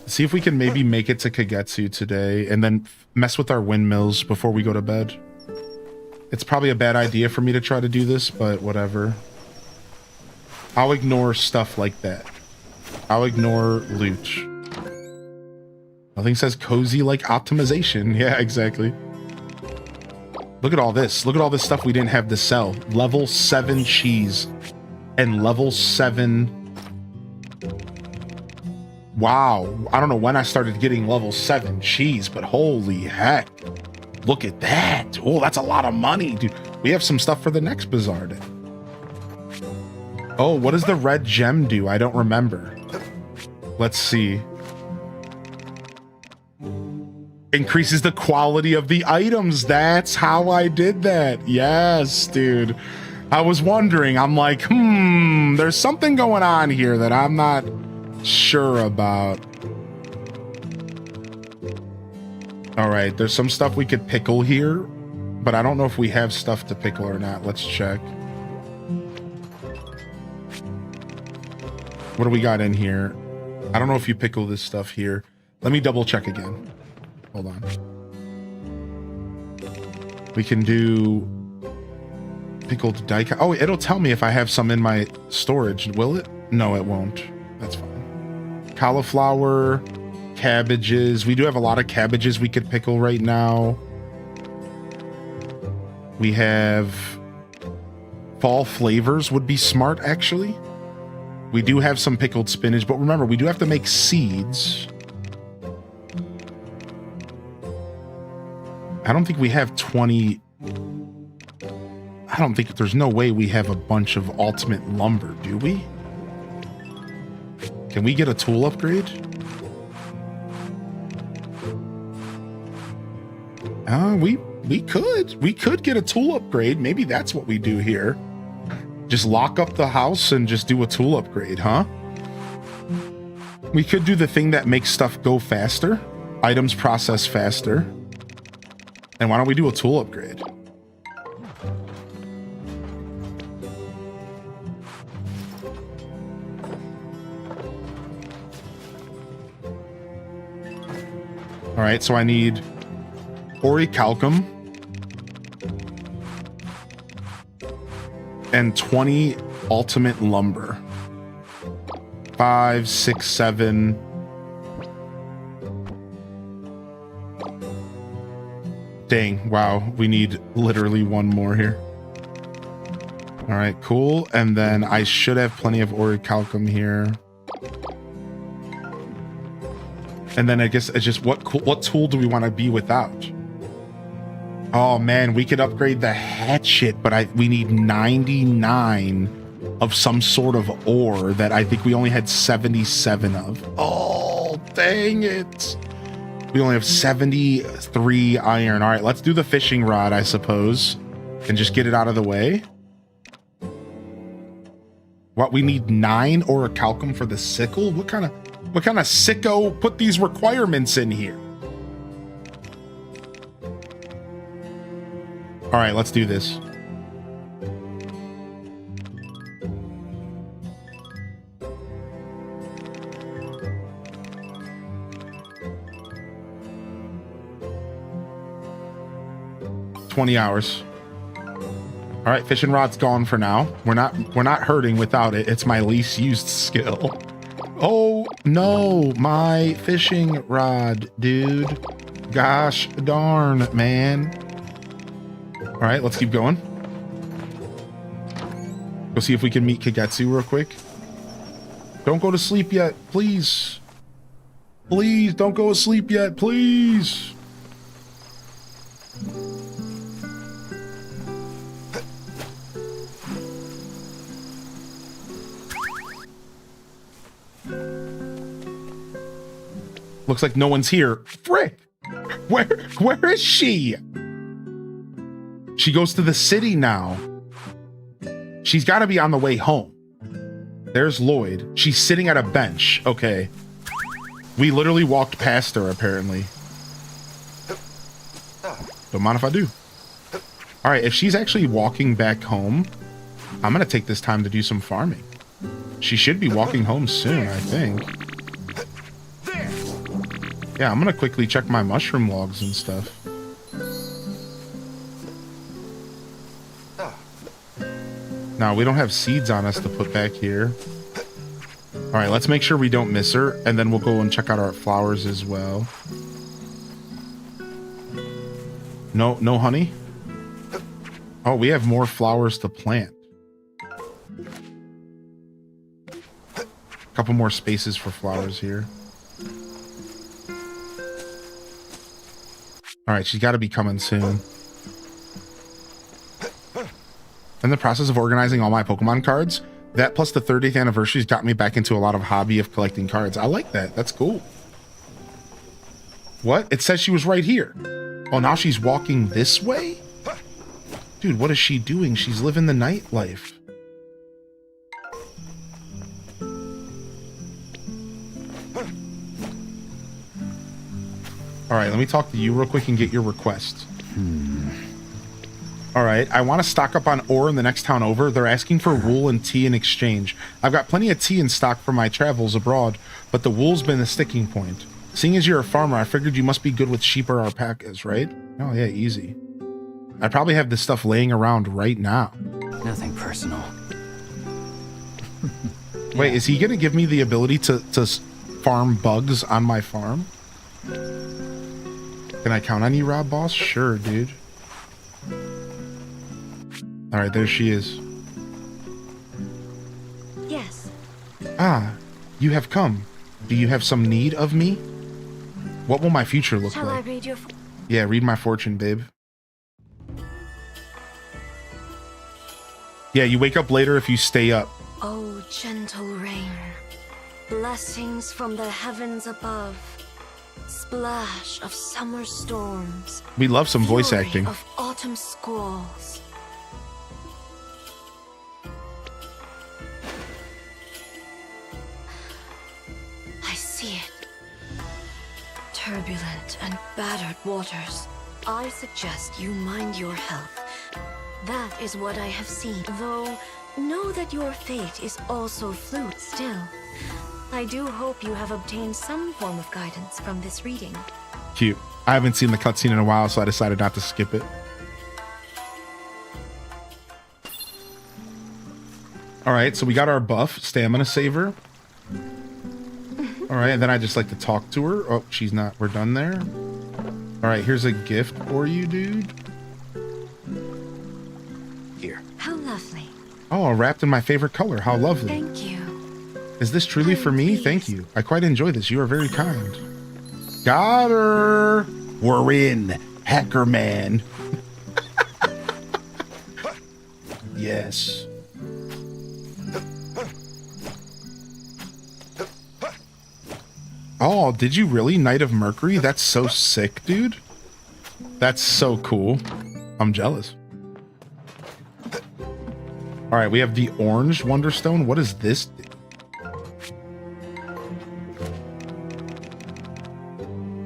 See if we can maybe make it to Kagetsu today and then mess with our windmills before we go to bed. It's probably a bad idea for me to try to do this, but whatever. I'll ignore stuff like that. I'll ignore loot. Nothing says cozy like optimization. Yeah, exactly. Look at all this. Look at all this stuff we didn't have to sell. Level 7 cheese and level 7... Wow. I don't know when I started getting level 7 cheese, but holy heck. Look at that. Oh, that's a lot of money, dude. We have some stuff for the next Bazaar day. Oh, what does the red gem do? I don't remember. Let's see. Increases the quality of the items. That's how I did that. Yes, dude. I was wondering. I'm like, there's something going on here that I'm not sure about. All right, there's some stuff we could pickle here, but I don't know if we have stuff to pickle or not. Let's check. What do we got in here? I don't know if you pickle this stuff here. Let me double check again. Hold on. We can do pickled daikon. Oh, it'll tell me if I have some in my storage. Will it? No, it won't. That's fine. Cauliflower, cabbages. We do have a lot of cabbages we could pickle right now. We have fall flavors would be smart, actually. We do have some pickled spinach, but remember, we do have to make seeds. I don't think we have 20... I don't think... There's no way we have a bunch of ultimate lumber, do we? Can we get a tool upgrade? We could. We could get a tool upgrade. Maybe that's what we do here. Just lock up the house and just do a tool upgrade, huh? We could do the thing that makes stuff go faster. items process faster. And why don't we do a tool upgrade? All right, so I need orichalcum and 20 ultimate lumber. 5, 6, 7. Dang, wow, we need literally one more here. All right, cool. And then I should have plenty of orichalcum here. And then I guess it's just what tool do we want to be without? Oh man, we could upgrade the hatchet, but we need 99 of some sort of ore that I think we only had 77 of. Oh, dang it. We only have 73 iron. All right, let's do the fishing rod, I suppose, and just get it out of the way. What, we need 9 orichalcum for the sickle? What kind of sicko put these requirements in here? All right, let's do this. $20. All right, fishing rod's gone for now. We're not hurting without it. It's my least used skill. Oh no, my fishing rod, dude. Gosh darn, man. All right, let's keep going. Go see if we can meet Kagetsu real quick. Don't go to sleep yet, please. Please, don't go to sleep yet, please. Looks like no one's here. Frick! Where is she? She goes to the city now. She's got to be on the way home. There's Lloyd. She's sitting at a bench. Okay. We literally walked past her, apparently. Don't mind if I do. All right, if she's actually walking back home, I'm going to take this time to do some farming. She should be walking home soon, I think. Yeah, I'm going to quickly check my mushroom logs and stuff. No, we don't have seeds on us to put back here. All right, let's make sure we don't miss her, and then we'll go and check out our flowers as well. No honey? Oh, we have more flowers to plant. A couple more spaces for flowers here. All right, she's got to be coming soon. In the process of organizing all my Pokemon cards, that plus the 30th anniversary's got me back into a lot of hobby of collecting cards. I like that. That's cool. What? It says she was right here. Oh, now she's walking this way? Dude, what is she doing? She's living the nightlife. All right, let me talk to you real quick and get your request. All right, I want to stock up on ore in the next town over. They're asking for wool and tea in exchange. I've got plenty of tea in stock for my travels abroad, but the wool's been the sticking point. Seeing as you're a farmer, I figured you must be good with sheep or alpacas, right? Oh yeah, easy. I probably have this stuff laying around right now. Nothing personal. Wait, is he going to give me the ability to farm bugs on my farm? Can I count on you, Rob Boss? Sure, dude. All right, there she is. Yes. Ah, you have come. Do you have some need of me? What will my future look Shall I like? read your... Yeah, read my fortune, babe. Yeah, you wake up later if you stay up. Oh, gentle rain, blessings from the heavens above, splash of summer storms, We love some voice fury acting. of autumn squalls. I see it. turbulent and battered waters. I suggest you mind your health. That is what I have seen, though know that your fate is also fluid still. I do hope you have obtained some form of guidance from this reading. Cute. I haven't seen the cutscene in a while, so I decided not to skip it. All right, so we got our buff, stamina saver. All right, and then I just like to talk to her. Oh, she's not. We're done there. All right, here's a gift for you, dude. Here. How lovely. Oh, wrapped in my favorite color. How lovely. Thank you. Is this truly I'm for me? pleased. Thank you. I quite enjoy this. You are very kind. Got her. We're in. Hacker man. Yes. Oh, did you really? Knight of Mercury? That's so sick, dude. That's so cool. I'm jealous. All right, we have the orange Wonderstone. What is this do?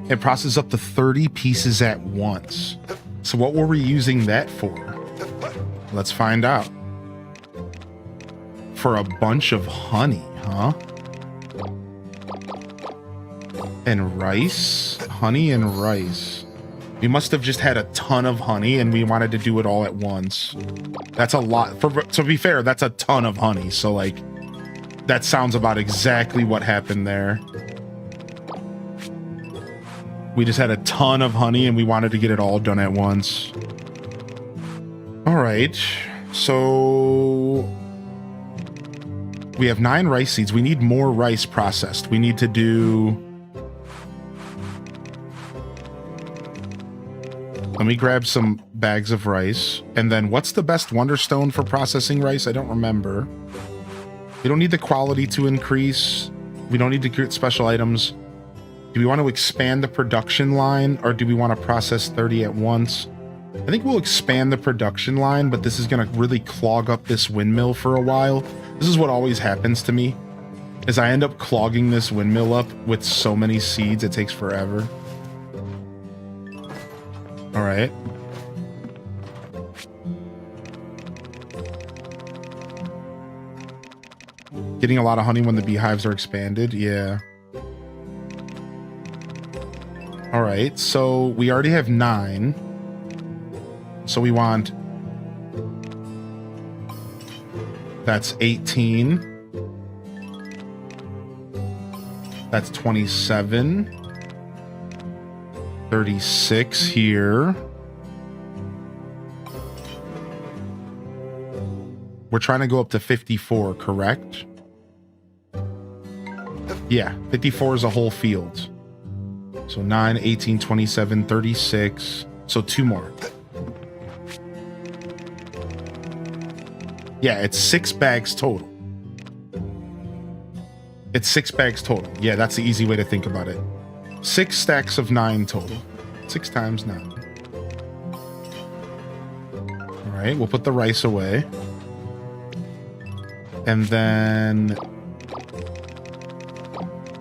It processes up to 30 pieces at once. So what were we using that for? Let's find out. For a bunch of honey, huh? And rice? Honey and rice. We must have just had a ton of honey and we wanted to do it all at once. That's a lot. To be fair, that's a ton of honey. So, like, that sounds about exactly what happened there. We just had a ton of honey and we wanted to get it all done at once. All right. So we have 9 rice seeds. We need more rice processed. We need to do... Let me grab some bags of rice. And then what's the best Wonderstone for processing rice? I don't remember. We don't need the quality to increase. We don't need to create special items. Do we want to expand the production line or do we want to process 30 at once? I think we'll expand the production line, but this is going to really clog up this windmill for a while. This is what always happens to me, is I end up clogging this windmill up with so many seeds, it takes forever. All right. Getting a lot of honey when the beehives are expanded, yeah. All right, so we already have 9. So we want... That's 18. That's 27. 36 here. We're trying to go up to 54, correct? Yeah, 54 is a whole field. So 9, 18, 27, 36. So 2 more. Yeah, it's 6 bags total. It's 6 bags total. Yeah, that's the easy way to think about it. 6 stacks of 9 total. 6 times 9. All right, we'll put the rice away. And then...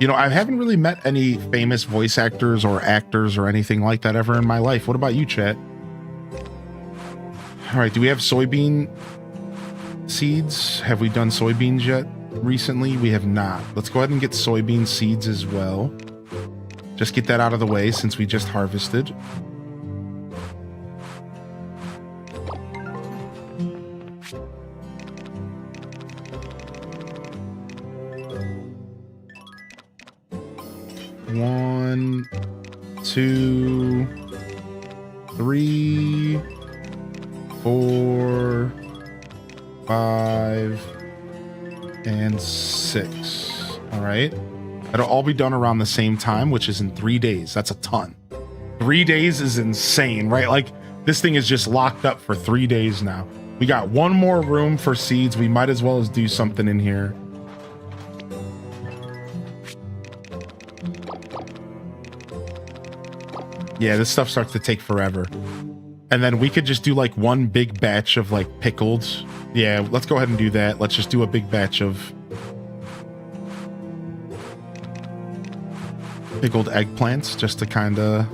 You know, I haven't really met any famous voice actors or actors or anything like that ever in my life. What about you, chat? All right, do we have soybean seeds? Have we done soybeans yet recently? We have not. Let's go ahead and get soybean seeds as well. Just get that out of the way since we just harvested. One, 2, 3, 4, 5, and 6. All right. It'll all be done around the same time, which is in 3 days. That's a ton. 3 days is insane, right? Like, this thing is just locked up for 3 days now. We got 1 more room for seeds. We might as well as do something in here. Yeah, this stuff starts to take forever. And then we could just do like 1 big batch of like pickled. Yeah, let's go ahead and do that. Let's just do a big batch of... Pickled eggplants, just to kind of...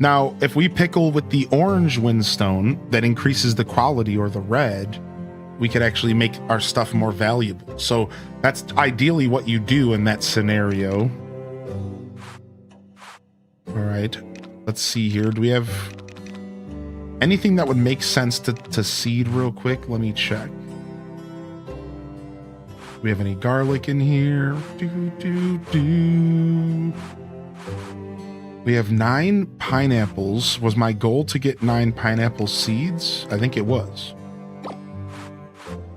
Now, if we pickle with the orange windstone, that increases the quality, or the red, we could actually make our stuff more valuable. So that's ideally what you do in that scenario. All right, let's see here. Do we have anything that would make sense to seed real quick? Let me check. Do we have any garlic in here? We have 9 pineapples. Was my goal to get 9 pineapple seeds? I think it was.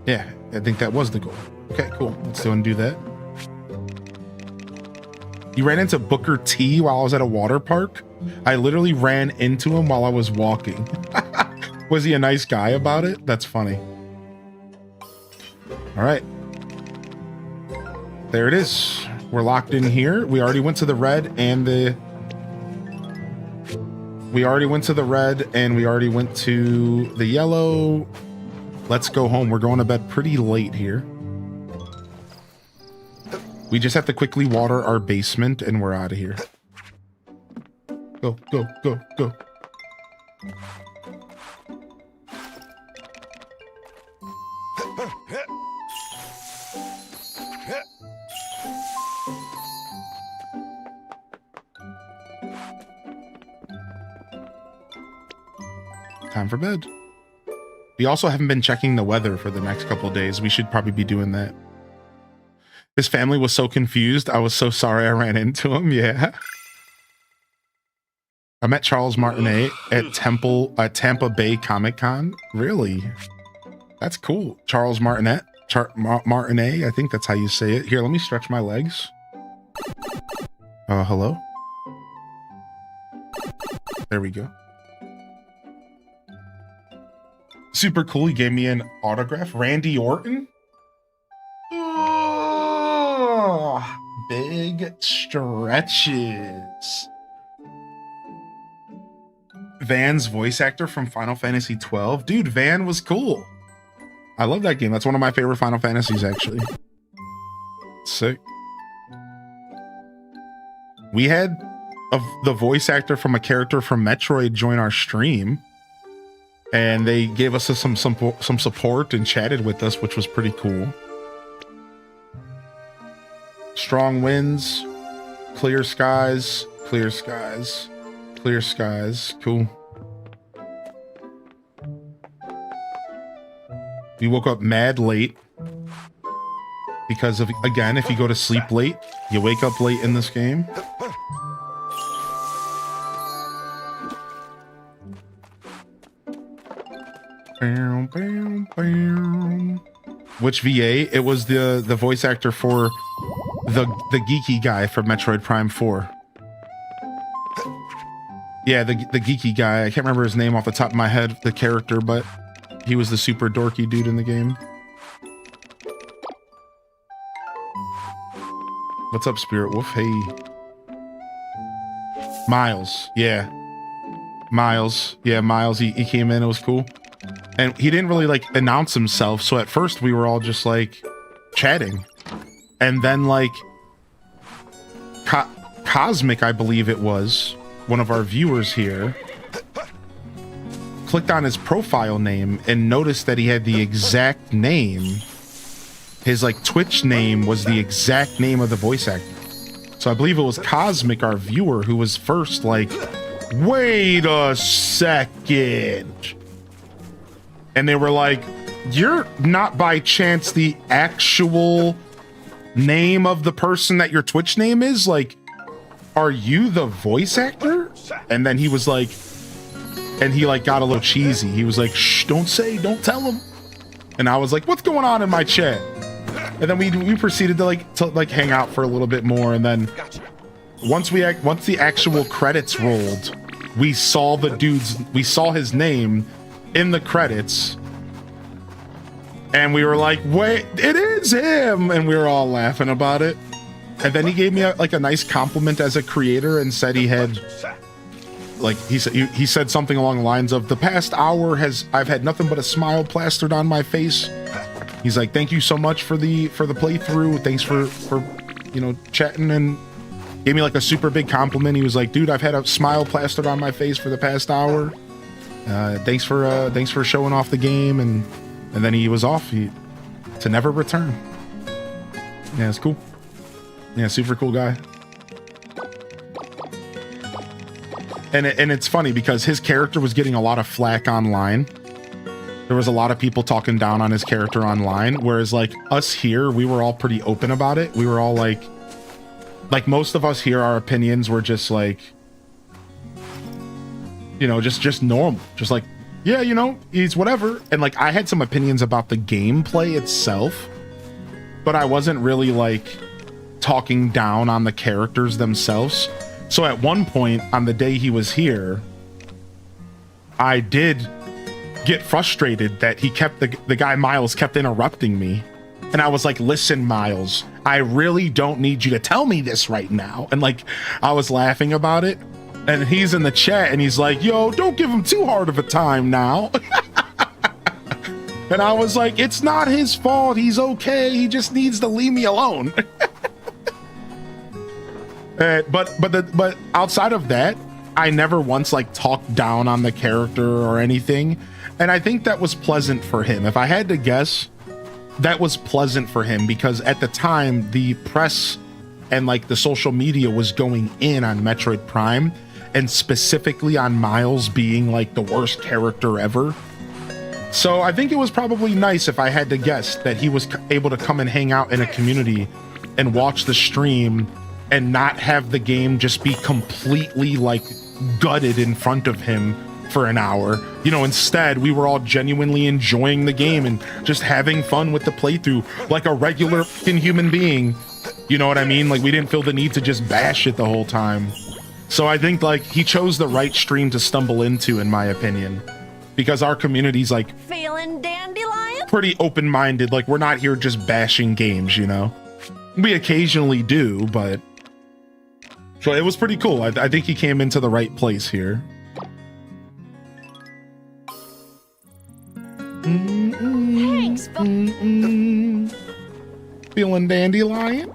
Yeah, I think that was the goal. Okay, cool. Let's go and do that. You ran into Booker T while I was at a water park? I literally ran into him while I was walking. Was he a nice guy about it? That's funny. All right. There it is. We're locked in here. We already went to the red and the... We already went to the red and we already went to the yellow. Let's go home. We're going to bed pretty late here. We just have to quickly water our basement and we're out of here. Go, go, go, go. Time for bed. We also haven't been checking the weather for the next couple of days. We should probably be doing that. His family was so confused. I was so sorry I ran into him. Yeah. I met Charles Martinet at Tampa Bay Comic Con. Really? That's cool. Charles Martinet. Martinet. I think that's how you say it. Here, let me stretch my legs. Hello? There we go. Super cool. He gave me an autograph. Randy Orton? Oh, big stretches. Van's voice actor from Final Fantasy 12. Dude, Van was cool. I love that game. That's one of my favorite Final Fantasies, actually. Sick. We had the voice actor from a character from Metroid join our stream. And they gave us some support and chatted with us, which was pretty cool. Strong winds, clear skies, clear skies, clear skies. Cool. We woke up mad late because of, again, if you go to sleep late, you wake up late in this game. Which VA? It was the voice actor for the geeky guy from Metroid Prime 4. Yeah, the geeky guy. I can't remember his name off the top of my head, the character, but he was the super dorky dude in the game. What's up, Spirit Wolf? Hey. Miles. Yeah. Miles. Yeah, Miles. He came in. It was cool. And he didn't really like announce himself. So at first we were all just like chatting. And then like Cosmic, I believe it was, one of our viewers here, clicked on his profile name and noticed that he had the exact name. His like Twitch name was the exact name of the voice actor. So I believe it was Cosmic, our viewer, who was first like, wait a second. And they were like, you're not by chance the actual name of the person that your Twitch name is? Like, are you the voice actor? And then he was like, and he like got a little cheesy. He was like, shh, don't tell him. And I was like, what's going on in my chat? And then we proceeded to like hang out for a little bit more. And then once the actual credits rolled, we saw his name in the credits, and we were like, wait, it is him. And we were all laughing about it. And then he gave me a nice compliment as a creator and said he had, like, he said something along the lines of, the past hour I've had nothing but a smile plastered on my face. He's like, thank you so much for the playthrough. Thanks for chatting and gave me like a super big compliment. He was like, dude, I've had a smile plastered on my face for the past hour. Thanks for showing off the game. And then he was off to never return. Yeah, it's cool. Yeah, super cool guy. And it's funny because his character was getting a lot of flack online. There was a lot of people talking down on his character online, whereas like us here, we were all pretty open about it. We were all like most of us here, our opinions were just like, just normal, just like, yeah, he's whatever. And like I had some opinions about the gameplay itself, but I wasn't really like talking down on the characters themselves. So at one point on the day he was here, I did get frustrated that he kept the guy Miles kept interrupting me. And I was like, listen, Miles, I really don't need you to tell me this right now. And like, I was laughing about it. And he's in the chat and he's like, yo, don't give him too hard of a time now. And I was like, it's not his fault. He's okay. He just needs to leave me alone. But outside of that, I never once like talked down on the character or anything. And I think that was pleasant for him. If I had to guess, that was pleasant for him because at the time the press and like the social media was going in on Metroid Prime and specifically on Miles being like the worst character ever. So I think it was probably nice, if I had to guess, that he was able to come and hang out in a community and watch the stream and not have the game just be completely like gutted in front of him for an hour. Instead we were all genuinely enjoying the game and just having fun with the playthrough like a regular fucking human being. You know what I mean? Like we didn't feel the need to just bash it the whole time. So I think like he chose the right stream to stumble into, in my opinion, because our community's like Feeling dandelion? pretty open-minded. Like we're not here just bashing games, we occasionally do, but so it was pretty cool. I think he came into the right place here. Thanks, Feeling dandelion?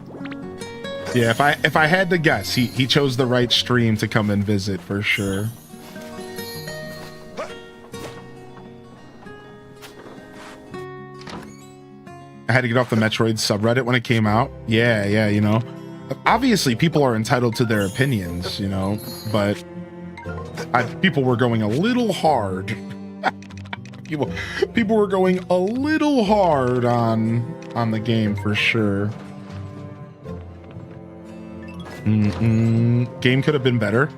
Yeah, if I had to guess, he chose the right stream to come and visit for sure. I had to get off the Metroid subreddit when it came out. Yeah, obviously people are entitled to their opinions, but people were going a little hard. people were going a little hard on the game for sure. Game could have been better.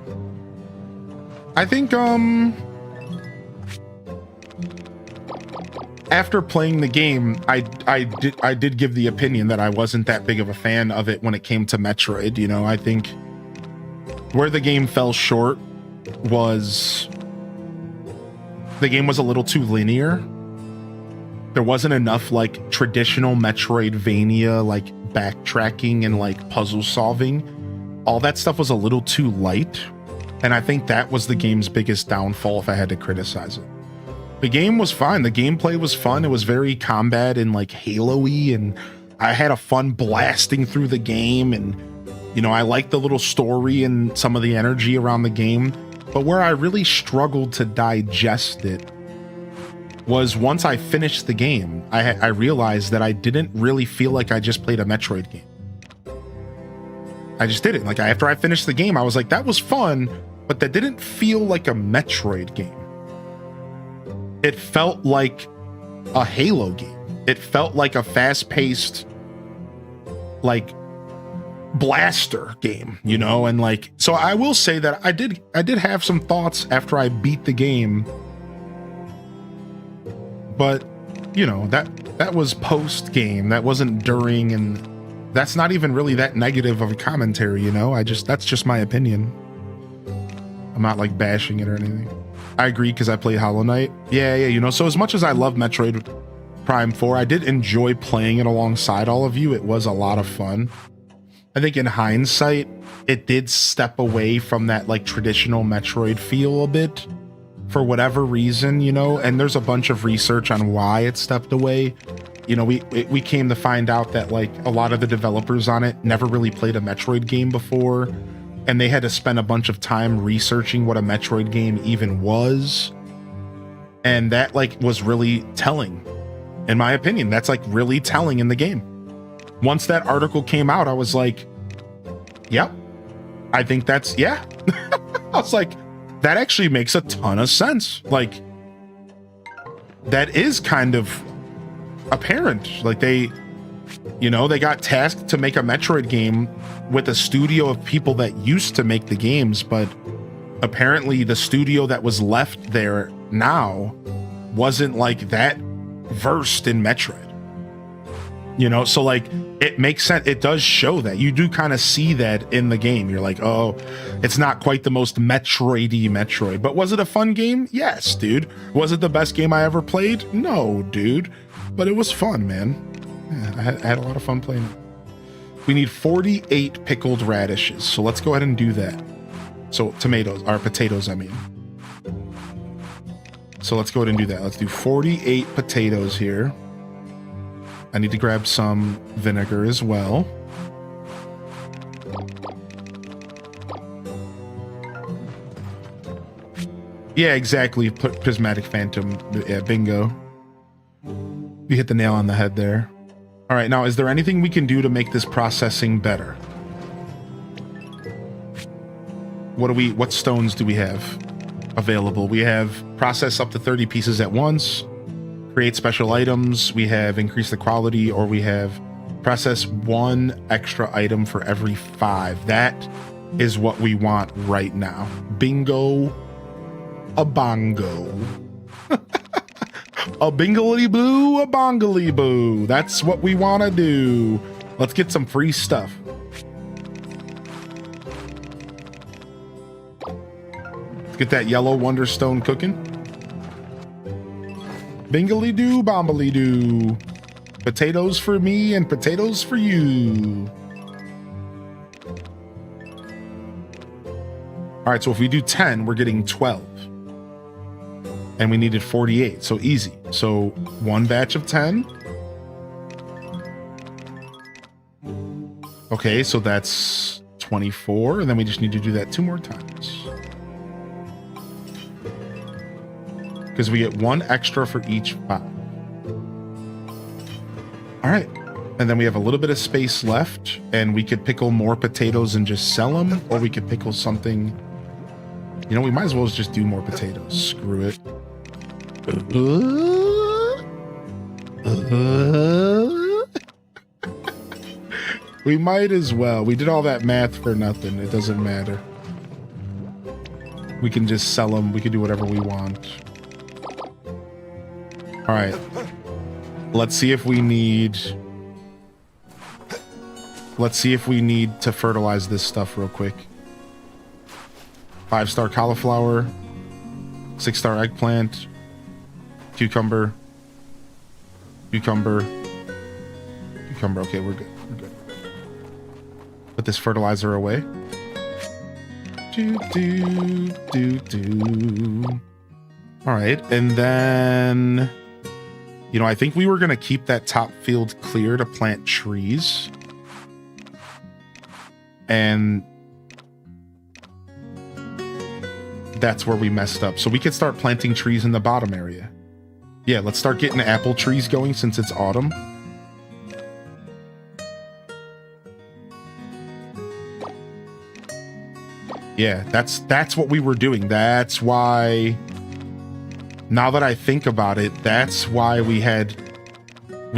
I think after playing the game, I did give the opinion that I wasn't that big of a fan of it when it came to Metroid. I think where the game fell short was the game was a little too linear. There wasn't enough like traditional Metroidvania like backtracking and like puzzle solving. All that stuff was a little too light, and I think that was the game's biggest downfall if I had to criticize it. The game was fine. The gameplay was fun. It was very combat and like Halo-y, and I had a fun blasting through the game, and I liked the little story and some of the energy around the game. But where I really struggled to digest it was once I finished the game, I realized that I didn't really feel like I just played a Metroid game. I just didn't. Like after I finished the game, I was like, that was fun, but that didn't feel like a Metroid game. It felt like a Halo game. It felt like a fast-paced, like blaster game, and like, so I will say that I did have some thoughts after I beat the game, but that was post game. That wasn't during, and that's not even really that negative of a commentary, that's just my opinion. I'm not like bashing it or anything. I agree because I played Hollow Knight. Yeah, so as much as I love Metroid Prime 4, I did enjoy playing it alongside all of you. It was a lot of fun. I think in hindsight, it did step away from that like traditional Metroid feel a bit for whatever reason, and there's a bunch of research on why it stepped away. you know, we came to find out that like a lot of the developers on it never really played a Metroid game before, and they had to spend a bunch of time researching what a Metroid game even was. And that like was really telling, in my opinion. That's like really telling in the game. Once that article came out, I was like, yep, I think that's, yeah. I was like, that actually makes a ton of sense. Like, that is kind of apparent. Like they, you know, they got tasked to make a Metroid game with a studio of people that used to make the games, but apparently the studio that was left there now wasn't like that versed in Metroid. You know, so like it makes sense. It does show that. You do kind of see that in the game. You're like, oh, it's not quite the most Metroid-y Metroid, but was it a fun game? Yes, dude. Was it the best game I ever played? No, dude. But it was fun, man. Yeah, I had a lot of fun playing it. We need 48 pickled radishes, so let's go ahead and do that. So tomatoes, or potatoes, I mean. So let's go ahead and do that. Let's do 48 potatoes here. I need to grab some vinegar as well. Yeah, exactly. Put prismatic phantom. Yeah, bingo. You hit the nail on the head there. All right, now is there anything we can do to make this processing better? What stones do we have available? We have process up to 30 pieces at once. Create special items, we have increase the quality, or we have process 1 extra item for every 5. That is what we want right now. Bingo, a bongo. A bingly boo, a bongly boo. That's what we want to do. Let's get some free stuff. Let's get that yellow wonderstone cooking. Bingly doo, bombly doo. Potatoes for me and potatoes for you. All right, so if we do 10, we're getting 12. And we needed 48, so easy. So 1 batch of 10. Okay, so that's 24, and then we just need to do that 2 more times. Because we get 1 extra for each 5. All right, and then we have a little bit of space left, and we could pickle more potatoes and just sell them, or we could pickle something. You know, we might as well just do more potatoes. Screw it. We might as well. We did all that math for nothing. It doesn't matter. We can just sell them. We can do whatever we want. All right. Let's see if we need to fertilize this stuff real quick. 5-star cauliflower, 6-star eggplant, cucumber. Okay, we're good. Put this fertilizer away. All right, and then, you know, I think we were going to keep that top field clear to plant trees. And that's where we messed up. So we could start planting trees in the bottom area. Yeah, let's start getting apple trees going since it's autumn. Yeah, that's what we were doing. That's why, now that I think about it, that's why we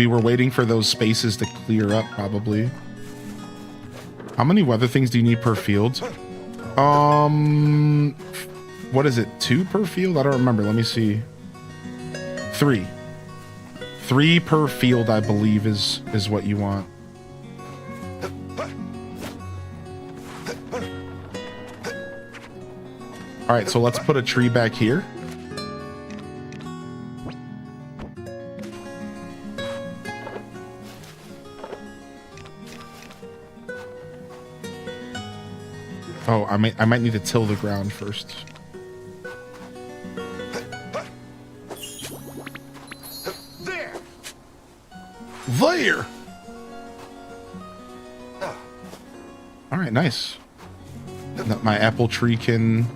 were waiting for those spaces to clear up, probably. How many weather things do you need per field? What is it? 2 per field? I don't remember. Let me see. 3. 3 per field, I believe, is what you want. All right, so let's put a tree back here. Oh, I might need to till the ground first. There. There. Oh, All right, nice. That my apple tree can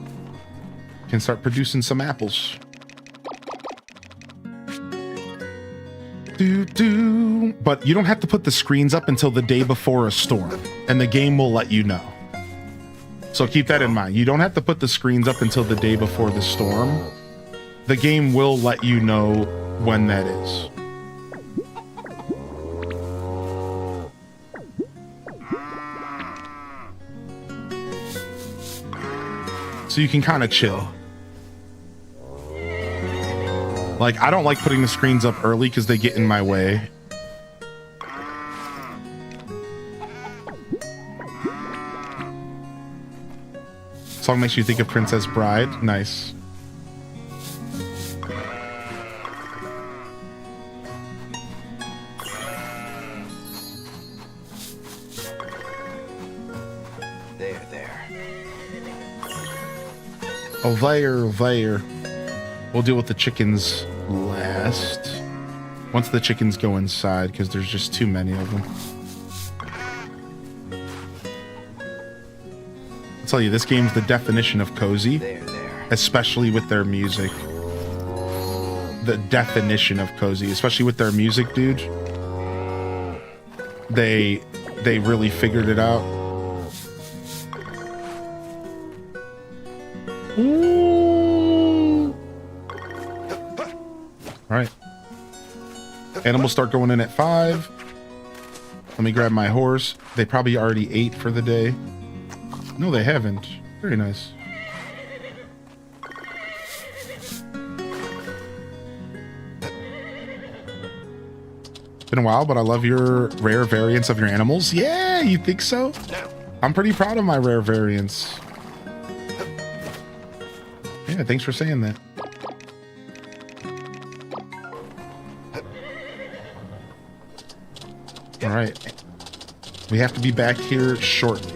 start producing some apples. But you don't have to put the screens up until the day before a storm, and the game will let you know. So keep that in mind. You don't have to put the screens up until the day before the storm. The game will let you know when that is. So you can kind of chill. Like, I don't like putting the screens up early because they get in my way. Song makes you think of Princess Bride. Nice. there. Oh, there. We'll deal with the chickens last. Once the chickens go inside, because there's just too many of them. I'll tell you, this game's the definition of cozy. There. Especially with their music. The definition of cozy, especially with their music, dude. They really figured it out. Ooh. All right. Animals start going in at 5. Let me grab my horse. They probably already ate for the day. No, they haven't. Very nice. Been a while, but I love your rare variants of your animals. Yeah, you think so? I'm pretty proud of my rare variants. Yeah, thanks for saying that. All right. We have to be back here shortly.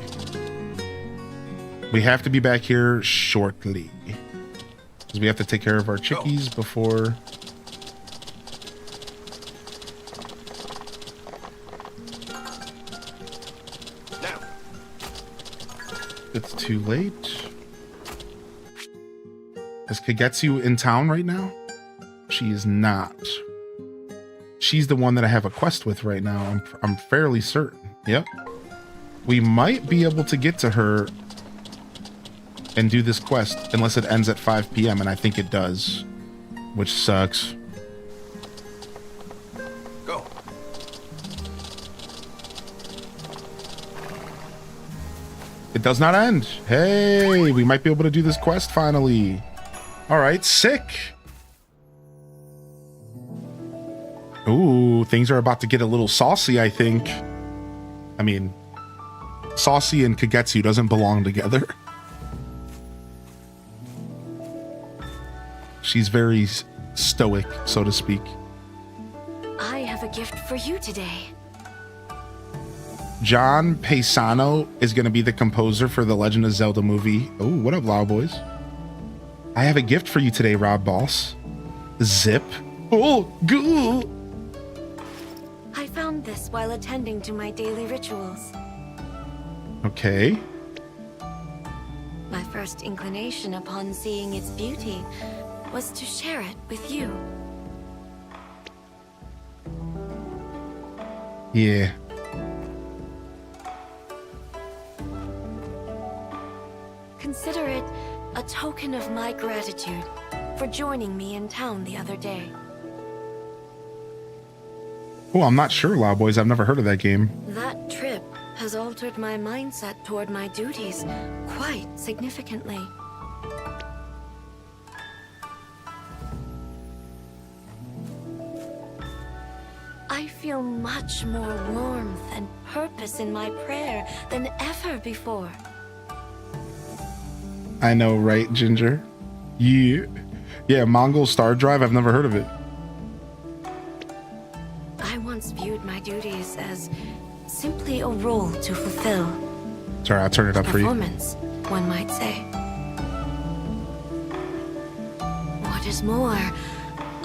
Because we have to take care of our chickies before... It's too late. Is Kagetsu in town right now? She is not. She's the one that I have a quest with right now. I'm fairly certain. Yep. We might be able to get to her and do this quest unless it ends at 5 p.m. and I think it does, which sucks. Go. It does not end. Hey, we might be able to do this quest finally. All right, sick. Ooh, things are about to get a little saucy, I think. I mean, saucy and Kagetsu doesn't belong together. She's very stoic, so to speak. I have a gift for you today. John Paisano is going to be the composer for the Legend of Zelda movie. Oh, what up, Loud Boys? I have a gift for you today, Rob Boss. Zip. Oh, goo. I found this while attending to my daily rituals. Okay. My first inclination upon seeing its beauty was to share it with you. Yeah. Consider it a token of my gratitude for joining me in town the other day. Oh, I'm not sure, Loud Boys. I've never heard of that game. That trip has altered my mindset toward my duties quite significantly. I feel much more warmth and purpose in my prayer than ever before. I know, right, Ginger? Yeah. Yeah, Mongol Star Drive. I've never heard of it. I once viewed my duties as simply a role to fulfill. Sorry, I'll turn it up for you. Performance, one might say. What is more,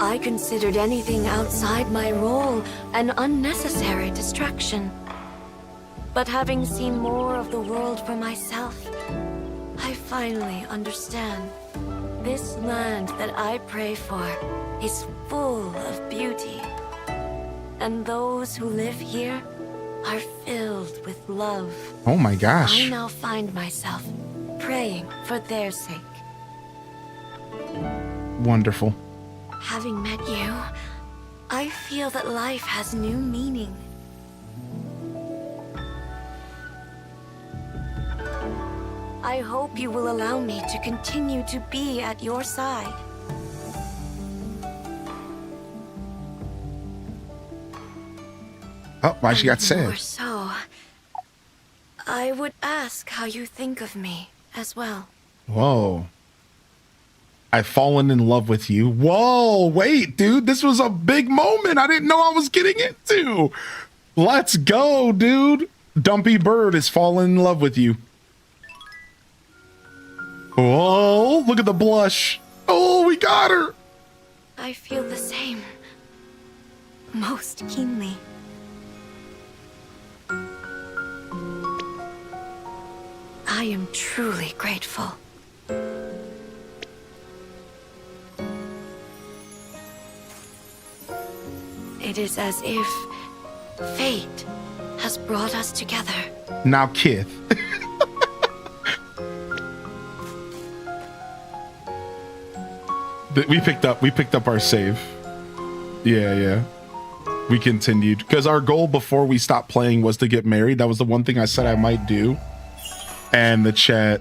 I considered anything outside my role an unnecessary distraction. But having seen more of the world for myself, I finally understand. This land that I pray for is full of beauty. And those who live here are filled with love. Oh my gosh. I now find myself praying for their sake. Wonderful. Having met you, I feel that life has new meaning. I hope you will allow me to continue to be at your side. Oh, why she got sad? More so, I would ask how you think of me as well. Whoa. I've fallen in love with you. Whoa, wait, dude. This was a big moment I didn't know I was getting into. Let's go, dude. Dumpy Bird is falling in love with you. Whoa, look at the blush. Oh, we got her. I feel the same. Most keenly. I am truly grateful. It is as if fate has brought us together. Now, Kith. We picked up our save. Yeah. We continued because our goal before we stopped playing was to get married. That was the one thing I said I might do. And the chat.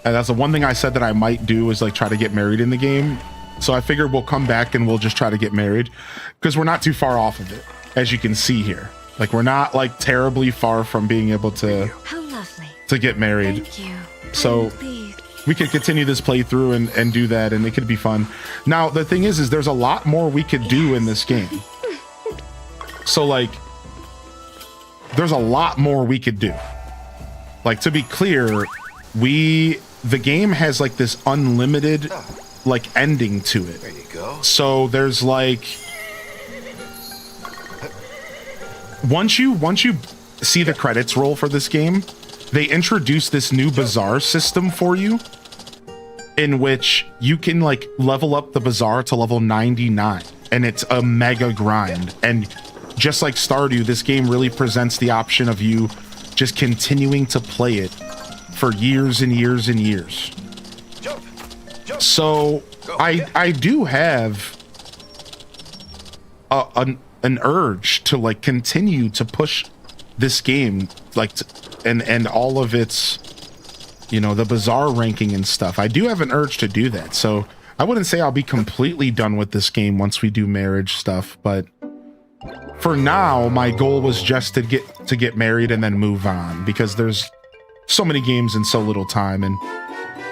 And that's the one thing I said that I might do is like try to get married in the game. So I figured we'll come back and we'll just try to get married because we're not too far off of it, as you can see here. Like we're not like terribly far from being able to How lovely. to get married. Thank you. So Please. we could continue this playthrough and do that, and it could be fun. Now the thing is there's a lot more we could do in this game. So like there's a lot more we could do. Like to be clear, the game has like this unlimited like ending to it. There you go. So there's like once you see the credits roll for this game, they introduce this new Bazaar system for you in which you can like level up the Bazaar to level 99, and it's a mega grind. And just like Stardew, this game really presents the option of you just continuing to play it for years and years and years. So I do have an urge to like continue to push this game, like and all of its, you know, the Bazaar ranking and stuff. I do have an urge to do that. So I wouldn't say I'll be completely done with this game once we do marriage stuff, but for now my goal was just to get married and then move on, because there's so many games in so little time, and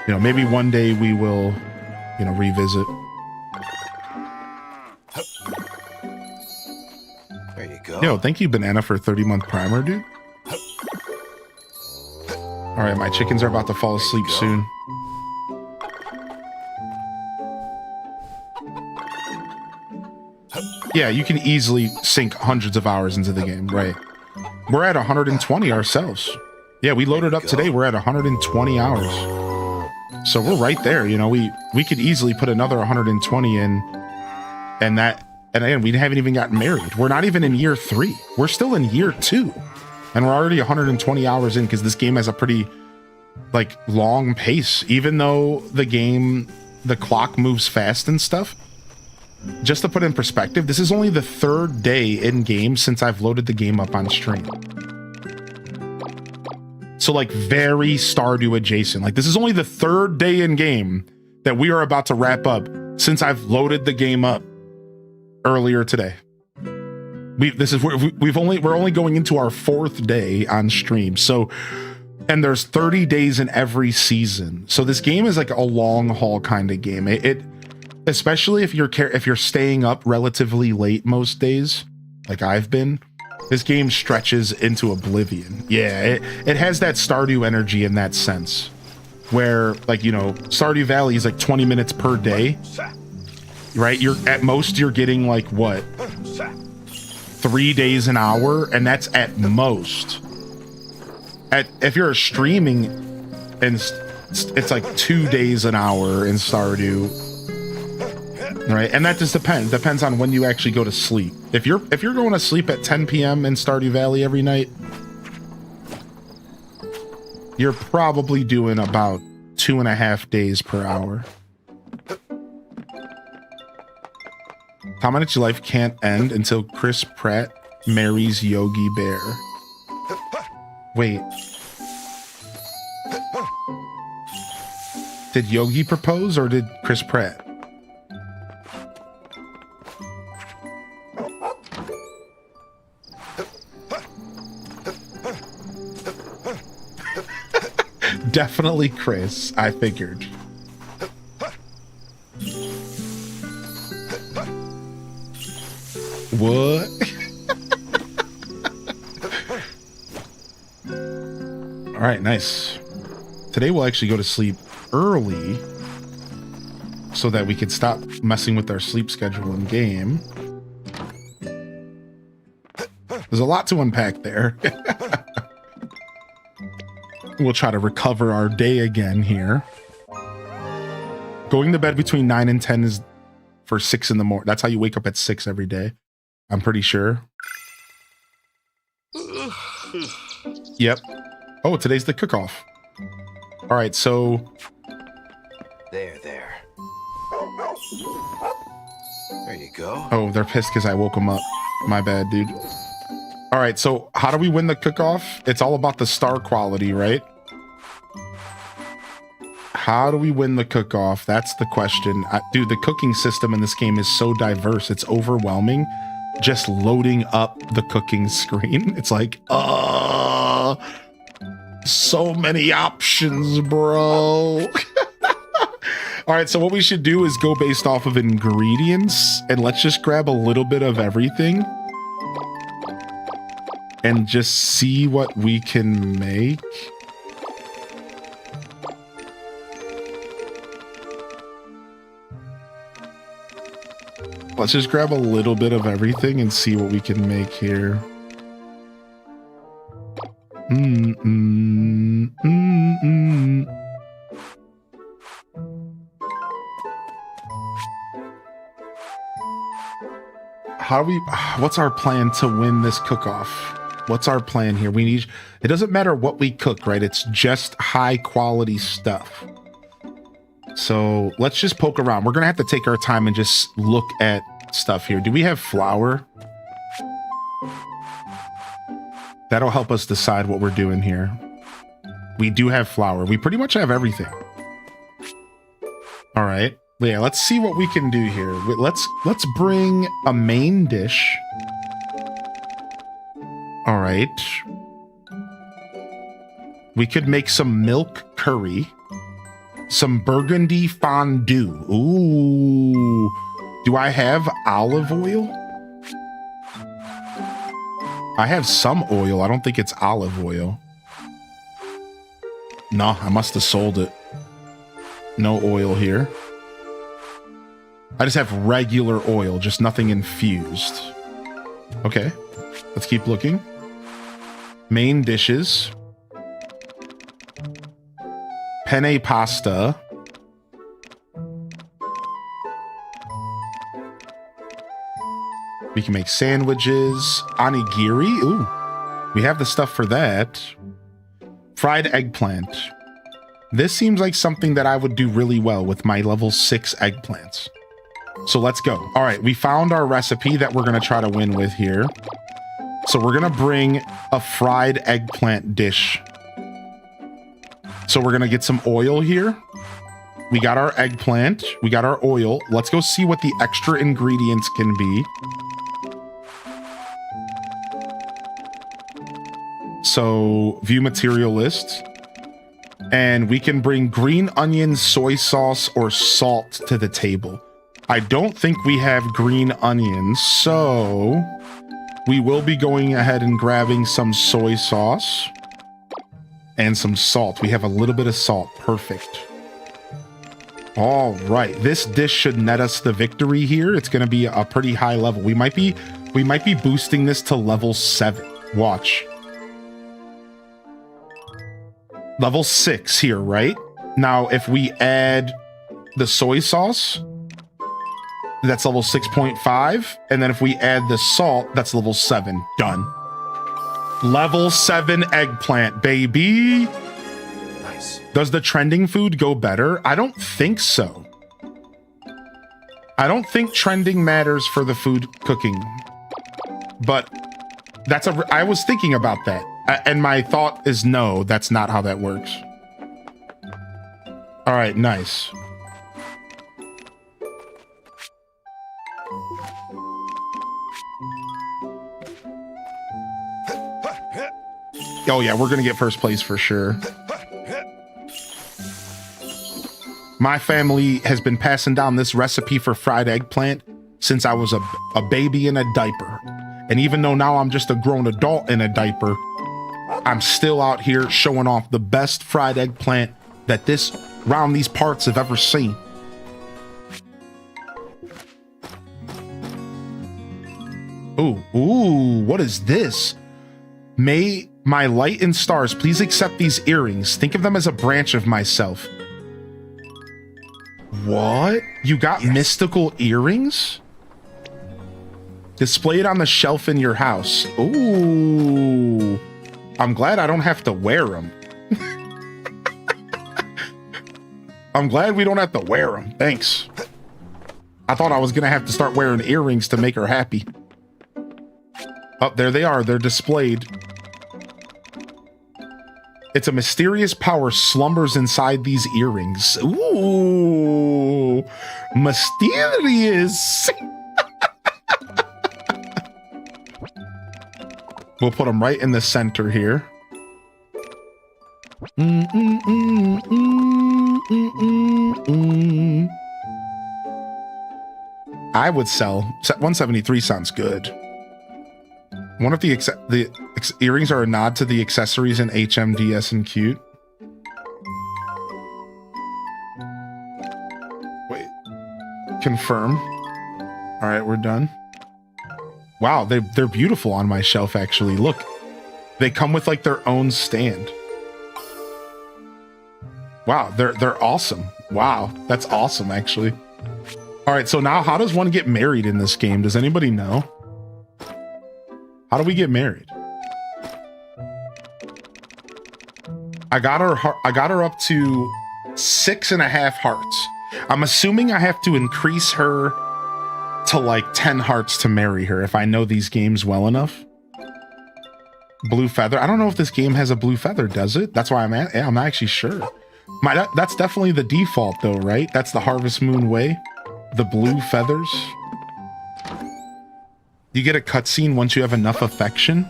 you know, maybe one day we will, you know, revisit. There you go. Yo, thank you, Banana, for 30-month primer, dude. All right, my chickens are about to fall asleep soon. Yeah, you can easily sink hundreds of hours into the game, right? We're at 120 ourselves. Yeah, we loaded up today. We're at 120 hours. So we're right there. You know, we could easily put another 120 in, and again, we haven't even gotten married. We're not even in year 3. We're still in year 2, and we're already 120 hours in, because this game has a pretty like long pace. Even though the clock moves fast and stuff. Just to put in perspective, this is only the 3rd day in game since I've loaded the game up on stream. So like very Stardew adjacent. Like this is only the 3rd day in game that we are about to wrap up since I've loaded the game up earlier today. We're only going into our 4th day on stream. So, and there's 30 days in every season. So this game is like a long haul kind of game. It especially if you're staying up relatively late most days, like I've been. This game stretches into oblivion. Yeah, it has that Stardew energy in that sense. where, like, you know, Stardew Valley is like 20 minutes per day, right? You're at most you're getting like what, 3 days an hour, and that's at most. If you're streaming, and it's like 2 days an hour in Stardew, right? And that just depends on when you actually go to sleep. If you're going to sleep at 10 p.m. in Stardew Valley every night, you're probably doing about 2.5 days per hour. How much life can't end until Chris Pratt marries Yogi Bear. Wait. Did Yogi propose or did Chris Pratt? Definitely Chris, I figured. What? All right, nice. Today we'll actually go to sleep early so that we could stop messing with our sleep schedule in game. There's a lot to unpack there. We'll try to recover our day again here. Going to bed between 9 and 10 is for 6 in the morning. That's how you wake up at 6 every day. I'm pretty sure. Yep. Oh, today's the cook-off. All right, so... There. There you go. Oh, they're pissed because I woke them up. My bad, dude. All right, so how do we win the cook-off? It's all about the star quality, right? How do we win the cook-off? That's the question. Dude, the cooking system in this game is so diverse. It's overwhelming. Just loading up the cooking screen. It's like, so many options, bro. All right, so what we should do is go based off of ingredients, and let's just grab a little bit of everything and just see what we can make. Let's just grab a little bit of everything and see what we can make here. What's our plan to win this cook-off? What's our plan here? It doesn't matter what we cook, right? It's just high quality stuff. So let's just poke around. We're going to have to take our time and just look at stuff here. Do we have flour? That'll help us decide what we're doing here. We do have flour. We pretty much have everything. All right. Yeah, let's see what we can do here. Let's bring a main dish. All right. We could make some milk curry. Some burgundy fondue. Ooh. Do I have olive oil? I have some oil. I don't think it's olive oil. No, I must have sold it. No oil here. I just have regular oil, just nothing infused. Okay, let's keep looking. Main dishes. Penne pasta. We can make sandwiches. Onigiri. Ooh, we have the stuff for that. Fried eggplant. This seems like something that I would do really well with my level 6 eggplants. So let's go. All right, we found our recipe that we're going to try to win with here. So we're going to bring a fried eggplant dish. So we're going to get some oil here. We got our eggplant. We got our oil. Let's go see what the extra ingredients can be. So view material list. And we can bring green onion, soy sauce, or salt to the table. I don't think we have green onions, so we will be going ahead and grabbing some soy sauce And some salt. We have a little bit of salt. Perfect. All right. This dish should net us the victory here. It's going to be a pretty high level. We might be boosting this to level 7. Watch. Level 6 here, right? Now, if we add the soy sauce, that's level 6.5. And then if we add the salt, that's level 7. Done. Level 7 eggplant, baby. Nice. Does the trending food go better? I don't think so. I don't think trending matters for the food cooking. But I was thinking about that. And my thought is no, that's not how that works. All right, nice. Oh yeah, we're gonna get first place for sure. My family has been passing down this recipe for fried eggplant since I was a baby in a diaper. And even though now I'm just a grown adult in a diaper, I'm still out here showing off the best fried eggplant that this round these parts have ever seen. Ooh, what is this? May my light and stars please accept these earrings. Think of them as a branch of myself. What? You got mystical earrings? Display it on the shelf in your house. Ooh. I'm glad I don't have to wear them. I'm glad we don't have to wear them. Thanks. I thought I was going to have to start wearing earrings to make her happy. Oh, there they are. They're displayed. It's a mysterious power slumbers inside these earrings. Ooh, mysterious. We'll put them right in the center here. I would sell. 173 sounds good. I wonder if the earrings are a nod to the accessories in HMDS and Cute. Wait. Confirm. All right, we're done. Wow, they're beautiful on my shelf, actually. Look, they come with like their own stand. Wow, they're awesome. Wow, that's awesome, actually. All right, so now how does one get married in this game? Does anybody know? How do we get married? I got her up to 6.5 hearts. I'm assuming I have to increase her to like 10 hearts to marry her if I know these games well enough. Blue feather. I don't know if this game has a blue feather, does it? That's why I'm at. Yeah, I'm not actually sure. That's definitely the default though, right? That's the Harvest Moon way. The blue feathers. You get a cutscene once you have enough affection.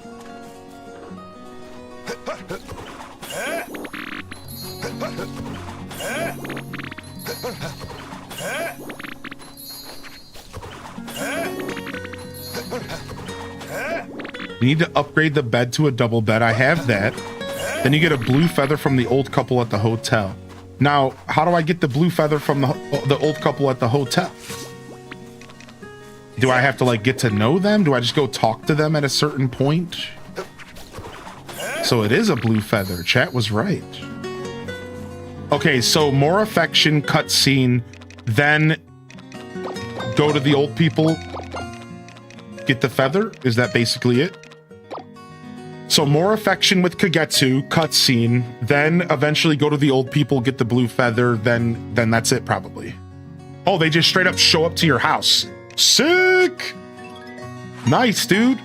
You need to upgrade the bed to a double bed. I have that. Then you get a blue feather from the old couple at the hotel. Now, how do I get the blue feather from the old couple at the hotel? Do I have to like get to know them? Do I just go talk to them at a certain point? So it is a blue feather. Chat was right. Okay, so more affection cutscene, then go to the old people, get the feather. Is that basically it? So more affection with Kagetsu, cutscene, then eventually go to the old people, get the blue feather, then that's it probably. Oh, they just straight up show up to your house. Sick! Nice, dude.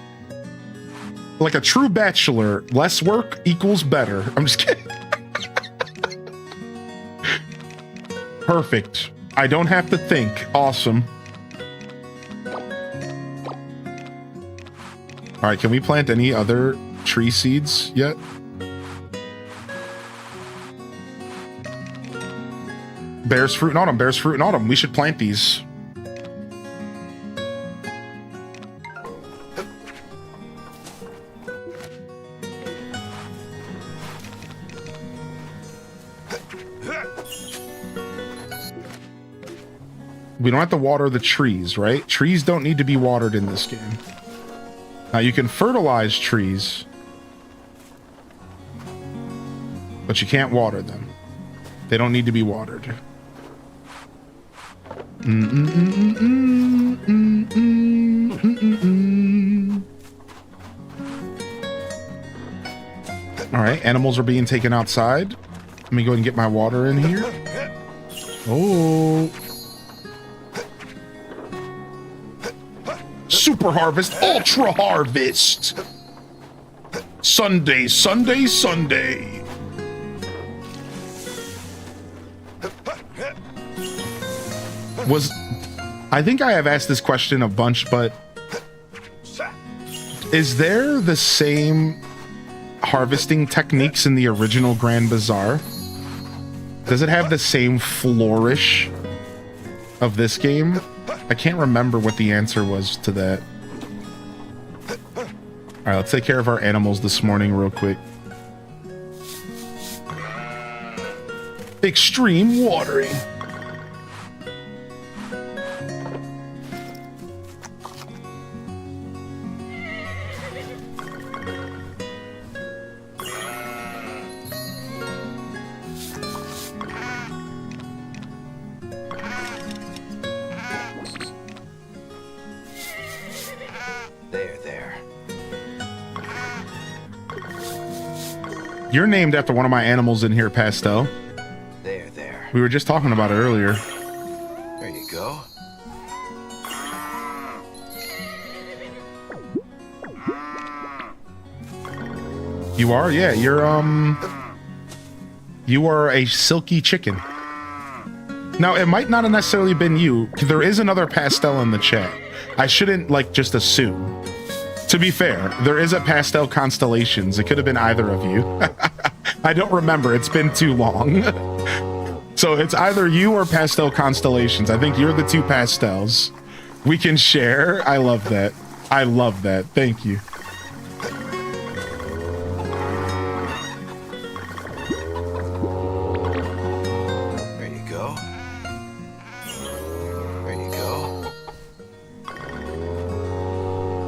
Like a true bachelor, less work equals better. I'm just kidding. Perfect. I don't have to think. Awesome. All right, can we plant any other tree seeds yet? Bears fruit in autumn. Bears fruit in autumn. We should plant these. We don't have to water the trees, right? Trees don't need to be watered in this game. Now you can fertilize trees, but you can't water them. They don't need to be watered. All right, animals are being taken outside. Let me go ahead and get my water in here. Oh. Super Harvest, Ultra Harvest. Sunday, Sunday, Sunday. I think I have asked this question a bunch, but is there the same harvesting techniques in the original Grand Bazaar? Does it have the same flourish of this game? I can't remember what the answer was to that. All right, let's take care of our animals this morning real quick. Extreme watering. You're named after one of my animals in here, Pastel. There. We were just talking about it earlier. There you go. You are? Yeah, you are a silky chicken. Now, it might not have necessarily been you, because there is another Pastel in the chat. I shouldn't, like, just assume. To be fair, there is a Pastel Constellations. It could have been either of you. I don't remember. It's been too long. So it's either you or Pastel Constellations. I think you're the two pastels. We can share. I love that. I love that. Thank you. There you go. There you go.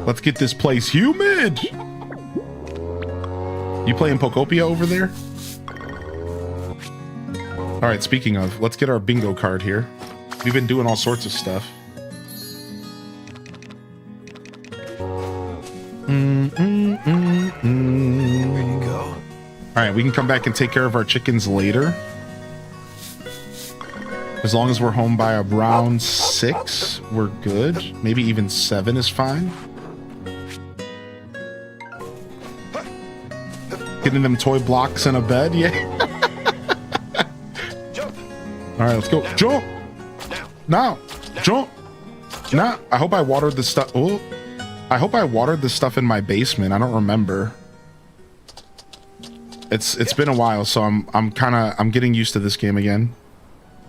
Let's get this place humid. You playing Pokopia over there? All right, speaking of, let's get our bingo card here. We've been doing all sorts of stuff. There you go. All right, we can come back and take care of our chickens later. As long as we're home by around 6, we're good. Maybe even 7 is fine. Getting them toy blocks in a bed, yeah. All right, let's go. Jump! Now! Jump! Now! I hope I watered the stuff. Oh, I hope I watered the stuff in my basement. I don't remember. It's been a while, so I'm getting used to this game again.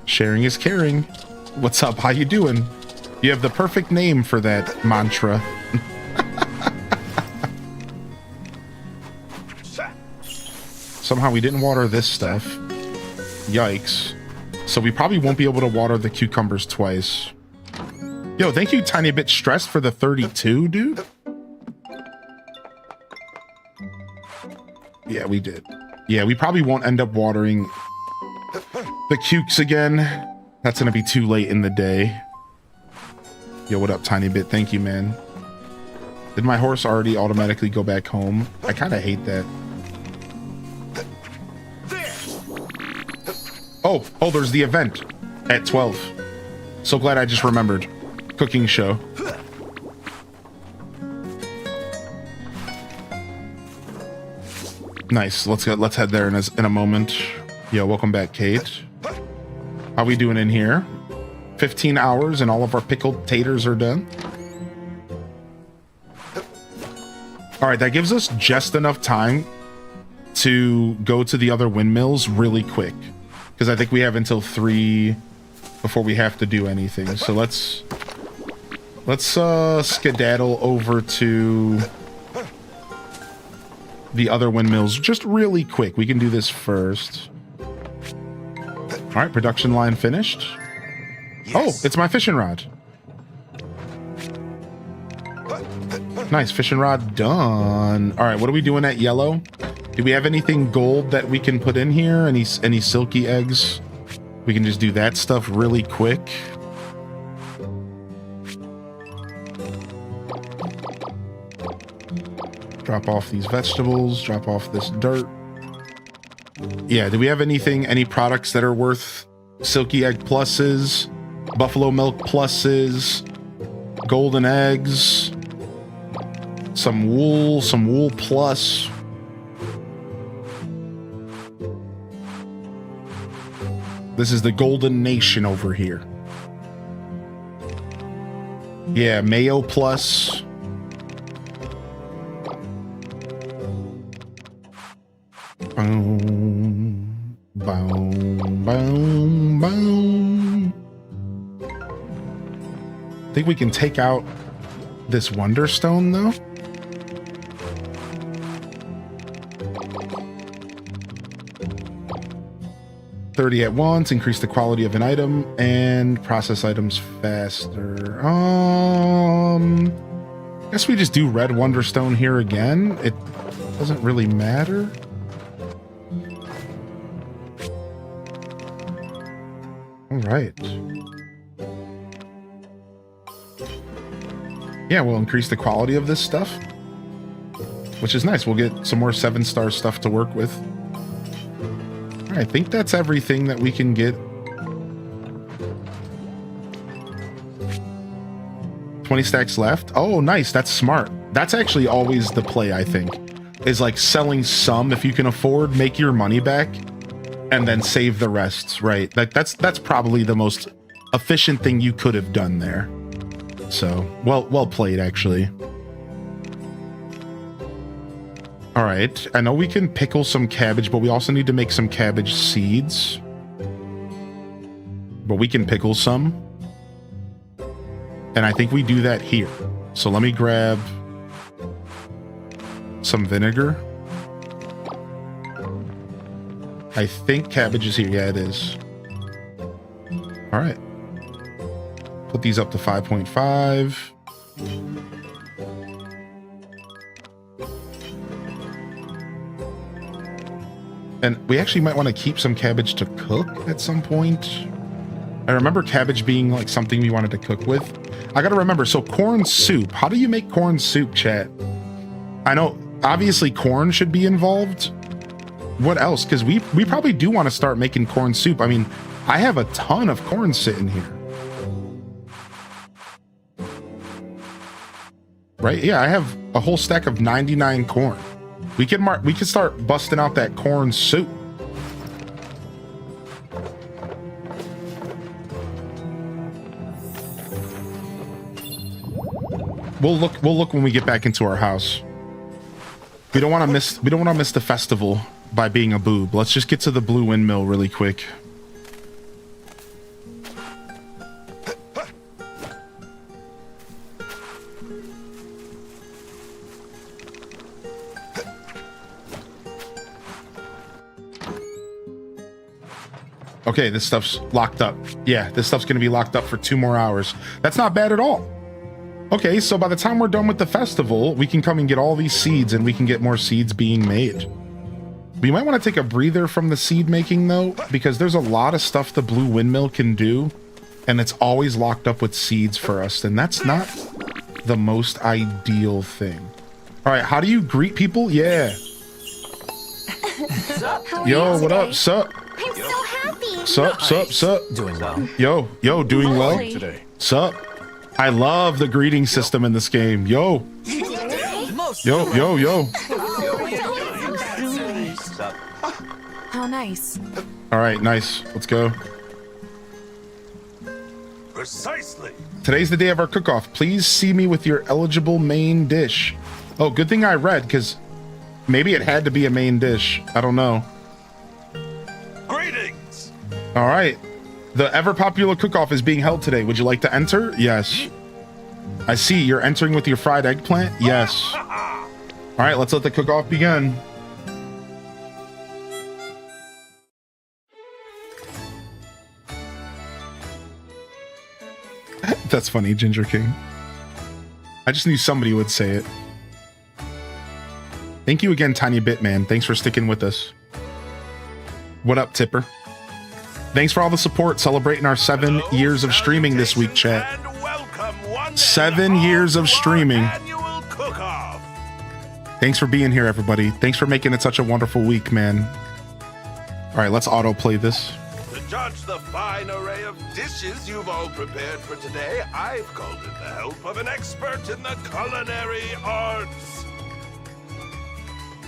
Sharing is caring. What's up? How you doing? You have the perfect name for that mantra. Somehow we didn't water this stuff. Yikes. So we probably won't be able to water the cucumbers twice. Yo, thank you, Tiny Bit Stressed, for the 32, dude. Yeah, we did. Yeah, we probably won't end up watering the cukes again. That's gonna be too late in the day. Yo, what up, Tiny Bit? Thank you, man. Did my horse already automatically go back home? I kind of hate that. Oh, there's the event at 12. So glad I just remembered. Cooking show. Nice. Let's head there in a moment. Yo, welcome back, Kate. How we doing in here? 15 hours and all of our pickled taters are done. All right, that gives us just enough time to go to the other windmills really quick. Because I think we have until 3 before we have to do anything. So let's skedaddle over to the other windmills just really quick. We can do this first. All right, production line finished. Yes. Oh, it's my fishing rod. Nice, fishing rod done. All right, what are we doing at yellow? Do we have anything gold that we can put in here? Any silky eggs? We can just do that stuff really quick. Drop off these vegetables, drop off this dirt. Yeah, do we have anything, any products that are worth silky egg pluses, buffalo milk pluses, golden eggs, some wool plus. This is the golden nation over here. Yeah, mayo plus. Boom, boom, boom, boom. I think we can take out this Wonderstone though. $30 at once, increase the quality of an item and process items faster. Guess we just do red Wonderstone here again. It doesn't really matter. All right. Yeah, we'll increase the quality of this stuff, which is nice. We'll get some more 7-star stuff to work with. All right, I think that's everything that we can get. 20 stacks left. Oh, nice. That's smart. That's actually always the play, I think, is like selling some if you can afford, make your money back, and then save the rest, right? Like that's probably the most efficient thing you could have done there. So, well played, actually. All right, I know we can pickle some cabbage, but we also need to make some cabbage seeds. But we can pickle some. And I think we do that here. So let me grab some vinegar. I think cabbage is here. Yeah, it is. All right. Put these up to 5.5. And we actually might want to keep some cabbage to cook at some point. I remember cabbage being like something we wanted to cook with. I got to remember, so corn soup. How do you make corn soup, chat? I know, obviously corn should be involved. What else? Because we probably do want to start making corn soup. I mean, I have a ton of corn sitting here. Right? Yeah, I have a whole stack of 99 corn. We could start busting out that corn soup. We'll look when we get back into our house. We don't want to miss the festival by being a boob. Let's just get to the blue windmill really quick. Okay, this stuff's locked up. Yeah, this stuff's gonna be locked up for 2 more hours. That's not bad at all. Okay, so by the time we're done with the festival, we can come and get all these seeds and we can get more seeds being made. We might want to take a breather from the seed making though, because there's a lot of stuff the blue windmill can do, and it's always locked up with seeds for us, and that's not the most ideal thing. All right, how do you greet people? Yeah. Yo, what up? Sup? I'm so happy. Sup? Doing well. Yo, doing well? Today. Sup? I love the greeting system in this game. Yo. How nice. All right, nice. Let's go. Precisely. Today's the day of our cook-off. Please see me with your eligible main dish. Oh, good thing I read, because maybe it had to be a main dish. I don't know. Greetings. All right. The ever-popular cook-off is being held today. Would you like to enter? Yes. I see. You're entering with your fried eggplant? Yes. All right, let's let the cook-off begin. That's funny, Ginger King. I just knew somebody would say it. Thank you again, Tiny Bitman. Thanks for sticking with us. What up, Tipper? Thanks for all the support celebrating our 7 years of streaming this week, chat. 7 years of streaming. Thanks for being here, everybody. Thanks for making it such a wonderful week, man. All right, let's autoplay this. To judge the fine array of dishes you've all prepared for today, I've called in the help of an expert in the culinary arts.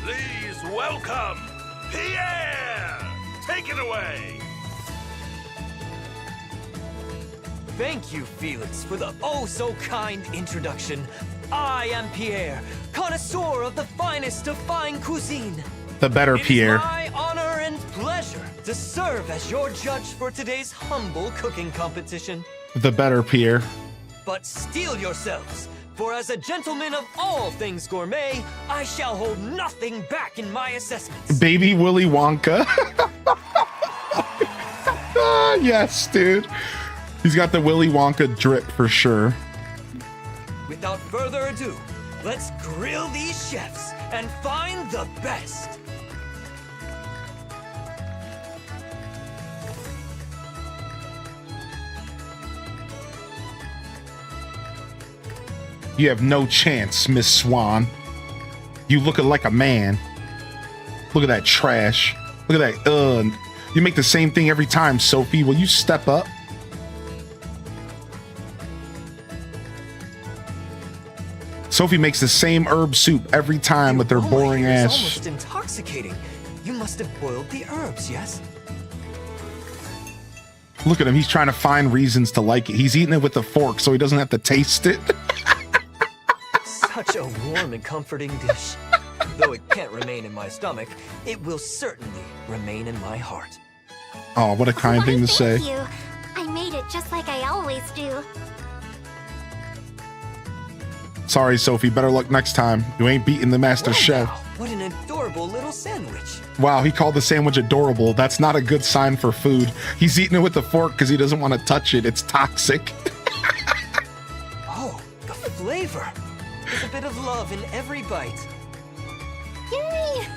Please welcome Pierre! Take it away! Thank you, Felix, for the oh-so-kind introduction. I am Pierre, connoisseur of the finest of fine cuisine. The better Pierre. It is my honor and pleasure to serve as your judge for today's humble cooking competition. The better Pierre. But steel yourselves, for as a gentleman of all things gourmet, I shall hold nothing back in my assessments. Baby Willy Wonka. Yes, dude. He's got the Willy Wonka drip for sure. Without further ado, let's grill these chefs and find the best. You have no chance, Miss Swan. You looking like a man. Look at that trash. Look at that. You make the same thing every time, Sophie. Will you step up? Sophie makes the same herb soup every time with her Your boring aroma here is ass. almost intoxicating. You must have boiled the herbs, yes? Look at him. He's trying to find reasons to like it. He's eating it with a fork so he doesn't have to taste it. Such a warm and comforting dish. Though it can't remain in my stomach, it will certainly remain in my heart. Oh, what a kind thing to say. Thank you. I made it just like I always do. Sorry, Sophie. Better luck next time. You ain't beating the master Wow, chef. what an adorable little sandwich. Wow, he called the sandwich adorable. That's not a good sign for food. He's eating it with a fork because he doesn't want to touch it. It's toxic. Oh, the flavor. There's a bit of love in every bite. Yay!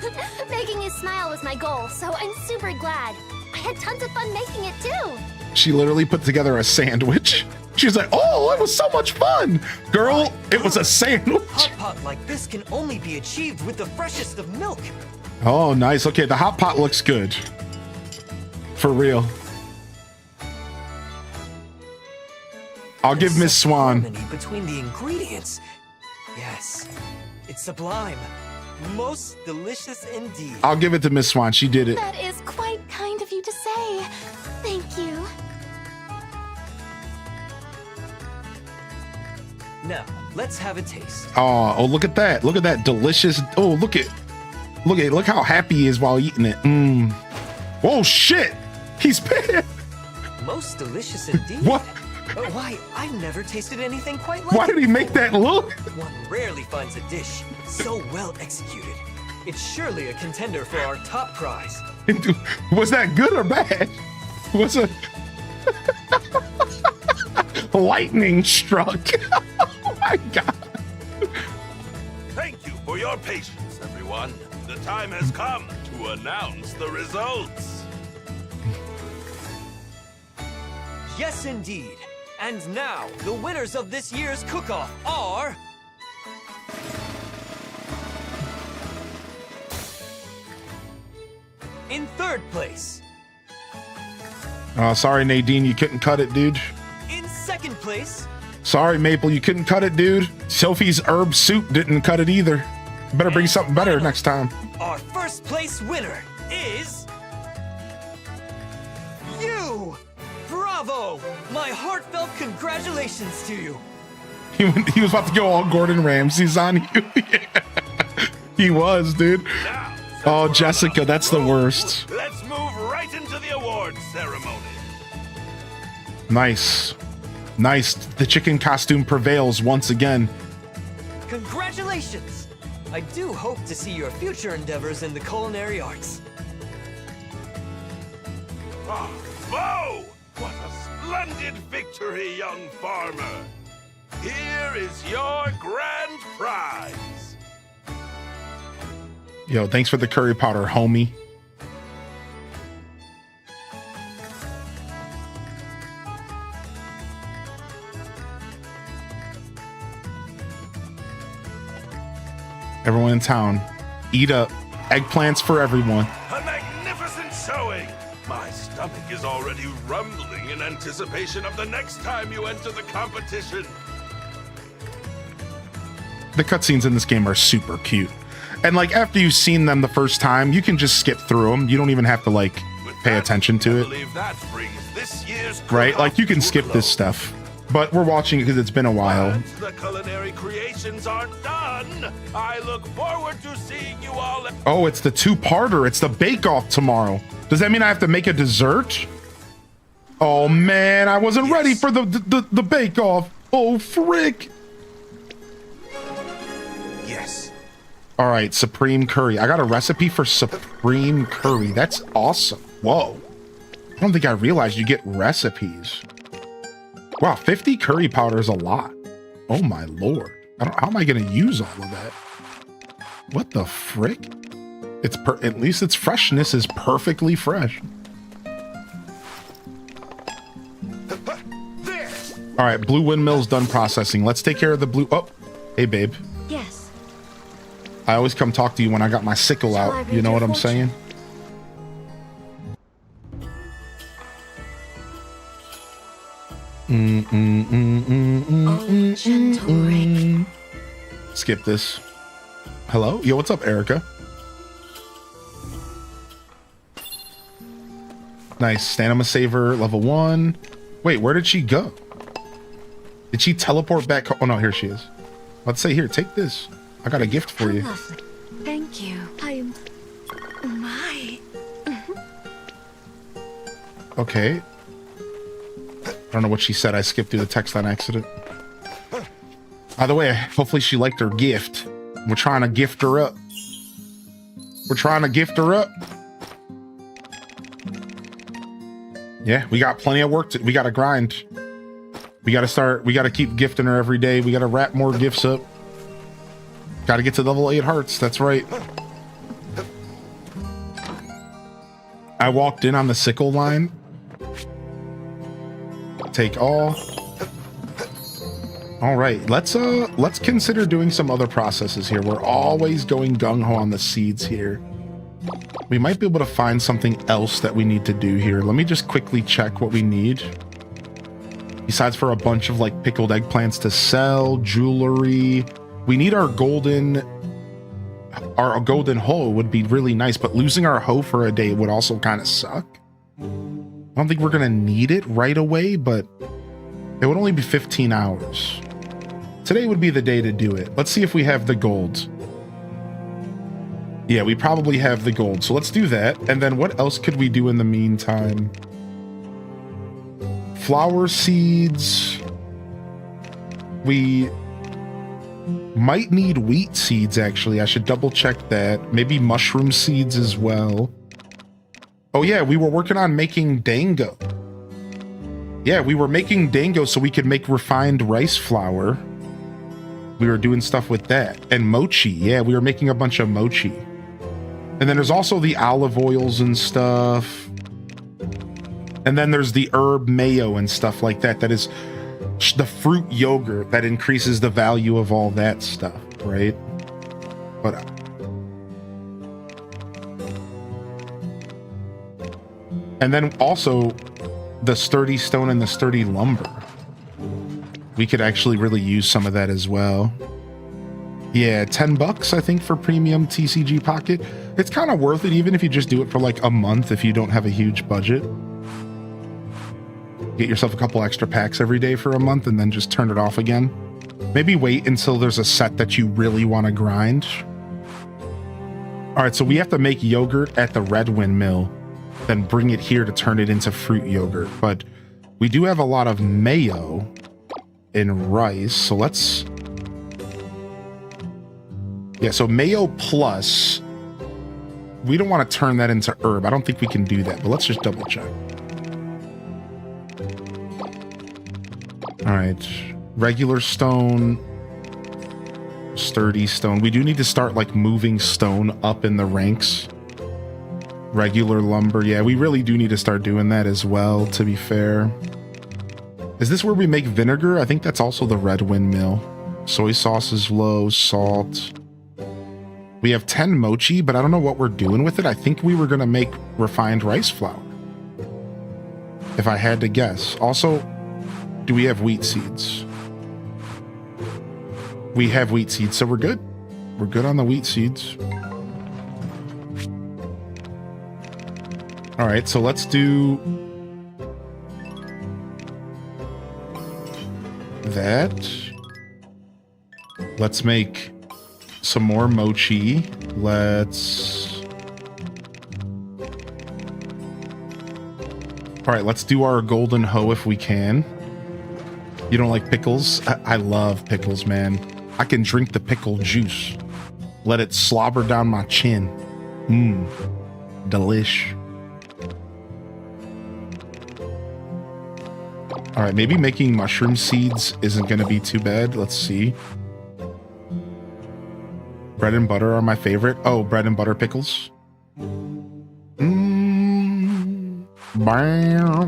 Making you smile was my goal, so I'm super glad. I had tons of fun making it too. She literally put together a sandwich. She's like, oh, it was so much fun. Girl, it was a sandwich. Hot pot like this can only be achieved with the freshest of milk. Oh, nice. Okay, the hot pot looks good. For real. I'll give There's Miss such Swan. harmony between the ingredients. Yes, it's sublime. Most delicious indeed. I'll give it to Miss Swan. She did it. That is quite kind of you to say. Thank you. Now, let's have a taste. Oh, look at that. Look at that delicious. Oh, look how happy he is while eating it. Whoa, shit. He's pissed. Most delicious indeed. What? Why, I've never tasted anything quite like Why it did he make before. that look? One rarely finds a dish so well executed. It's surely a contender for our top prize. Was that good or bad? Was it lightning struck? Oh my god. Thank you for your patience, everyone. The time has come to announce the results. Yes, indeed. And now, the winners of this year's cook-off are... In third place, Sorry, Nadine, you couldn't cut it, dude. in second place, Sorry, Maple, you couldn't cut it, dude. Sophie's herb soup didn't cut it either. Better bring something better next time. our first place winner is... you! Bravo! My heartfelt congratulations to you. He was about to go all Gordon Ramsay's on you. He was, dude. Now, since Oh, we're Jessica, on a that's the roll, worst. Let's move right into the awards ceremony. Nice. Nice. The chicken costume prevails once again. Congratulations! I do hope to see your future endeavors in the culinary arts. Bo! What a splendid victory, young farmer! Here is your grand prize! Yo, thanks for the curry powder, homie. Everyone in town, eat up. Eggplants for everyone. A magnificent showing! My stomach is already rumbling in anticipation of the next time you enter the competition. The cutscenes in this game are super cute. And like after you've seen them the first time, you can just skip through them. You don't even have to like pay attention to it. That brings this year's Right? Like you can skip this stuff. But we're watching it because it's been a while. But the culinary creations aren't done. I look forward to seeing you all. Oh, it's the two-parter. It's the bake-off tomorrow. Does that mean I have to make a dessert? Oh man, I wasn't ready for the bake-off. Oh frick. Yes. All right, supreme curry. I got a recipe for supreme curry. That's awesome. Whoa. I don't think I realized you get recipes. Wow, 50 curry powder is a lot. Oh my lord. How am I going to use all of that? What the frick? At least its freshness is perfectly fresh. All right, blue windmill's done processing. Let's take care of the blue. Oh, hey babe. Yes. I always come talk to you when I got my sickle out. You know what I'm saying? Oh, gentle rain. Skip this. Hello? Yo, what's up, Erica? Nice. Stamina saver, level 1. Wait, where did she go? Did she teleport back? Oh, no, here she is. Let's say, here, take this. I got a gift for you. Lovely. Thank you. I'm... My... Okay. I don't know what she said. I skipped through the text on accident. By the way, hopefully she liked her gift. We're trying to gift her up. We're trying to gift her up. Yeah, we got plenty of work we got to grind. We got to keep gifting her every day. We got to wrap more gifts up. Got to get to level 8 hearts. That's right. I walked in on the sickle line. Take all. All right, let's consider doing some other processes here. We're always going gung-ho on the seeds here. We might be able to find something else that we need to do here. Let me just quickly check what we need. Besides for a bunch of like pickled eggplants to sell, jewelry. We need our golden hoe would be really nice, but losing our hoe for a day would also kind of suck. I don't think we're gonna need it right away, but it would only be 15 hours. Today would be the day to do it. Let's see if we have the gold. Yeah, we probably have the gold. So let's do that. And then what else could we do in the meantime? Flower seeds. We might need wheat seeds, actually. I should double check that. Maybe mushroom seeds as well. Oh yeah, we were working on making dango. Yeah, we were making dango so we could make refined rice flour. We were doing stuff with that. And mochi. Yeah, we were making a bunch of mochi. And then there's also the olive oils and stuff. And then there's the herb mayo and stuff like that. That is the fruit yogurt that increases the value of all that stuff, right? But and then also the sturdy stone and the sturdy lumber. We could actually really use some of that as well. Yeah, $10 I think for premium TCG Pocket. It's kind of worth it even if you just do it for like a month if you don't have a huge budget. Get yourself a couple extra packs every day for a month and then just turn it off again. Maybe wait until there's a set that you really want to grind. All right, so we have to make yogurt at the red windmill, then bring it here to turn it into fruit yogurt. But we do have a lot of mayo in rice, so let's... Yeah, so mayo plus... We don't want to turn that into herb. I don't think we can do that, but let's just double check. All right. Regular stone. Sturdy stone. We do need to start like moving stone up in the ranks. Regular lumber. Yeah, we really do need to start doing that as well, to be fair. Is this where we make vinegar? I think that's also the red windmill. Soy sauce is low. Salt. We have 10 mochi, but I don't know what we're doing with it. I think we were going to make refined rice flour, if I had to guess. Also, do we have wheat seeds? We have wheat seeds, so we're good. We're good on the wheat seeds. All right, so let's do that. Let's make some more mochi. Let's... All right, let's do our golden hoe if we can. You don't like pickles? I love pickles, man. I can drink the pickle juice. Let it slobber down my chin. Mmm. Delish. All right, maybe making mushroom seeds isn't going to be too bad. Let's see. Bread and butter are my favorite. Oh, bread and butter pickles.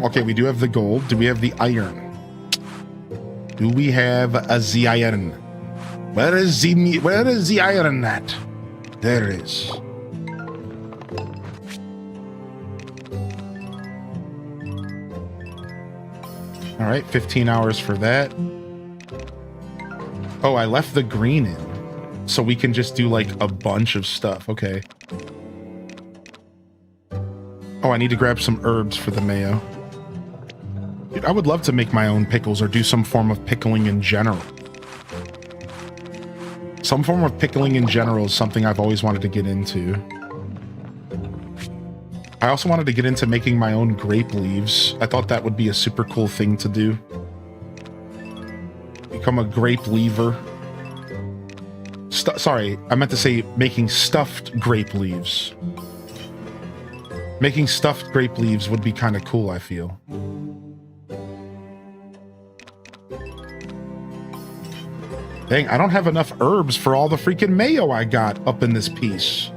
Okay, we do have the gold. Do we have the iron? Do we have the iron? Where is the iron at? There it is. All right, 15 hours for that. Oh, I left the green in, so we can just do like a bunch of stuff. Okay. Oh, I need to grab some herbs for the mayo. Dude, I would love to make my own pickles or do some form of pickling in general. Some form of pickling in general is something I've always wanted to get into. I also wanted to get into making my own grape leaves. I thought that would be a super cool thing to do. Become a grape leaver. Sorry, I meant to say making stuffed grape leaves. Making stuffed grape leaves would be kind of cool, I feel. Dang, I don't have enough herbs for all the freaking mayo I got up in this piece.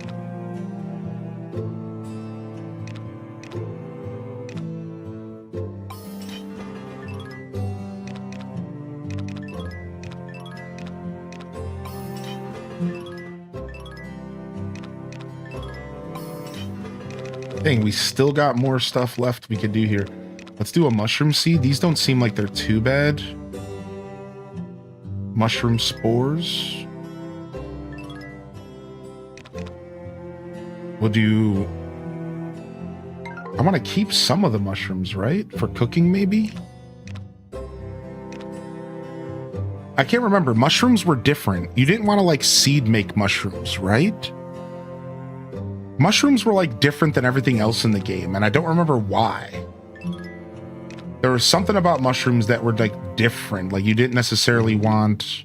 Dang, we still got more stuff left we could do here. Let's do a mushroom seed. These don't seem like they're too bad. Mushroom spores. We'll do... I want to keep some of the mushrooms, right? For cooking, maybe? I can't remember. Mushrooms were different. You didn't want to, like, seed make mushrooms, right? Mushrooms were, like, different than everything else in the game, and I don't remember why. There was something about mushrooms that were, like, different. Like, you didn't necessarily want...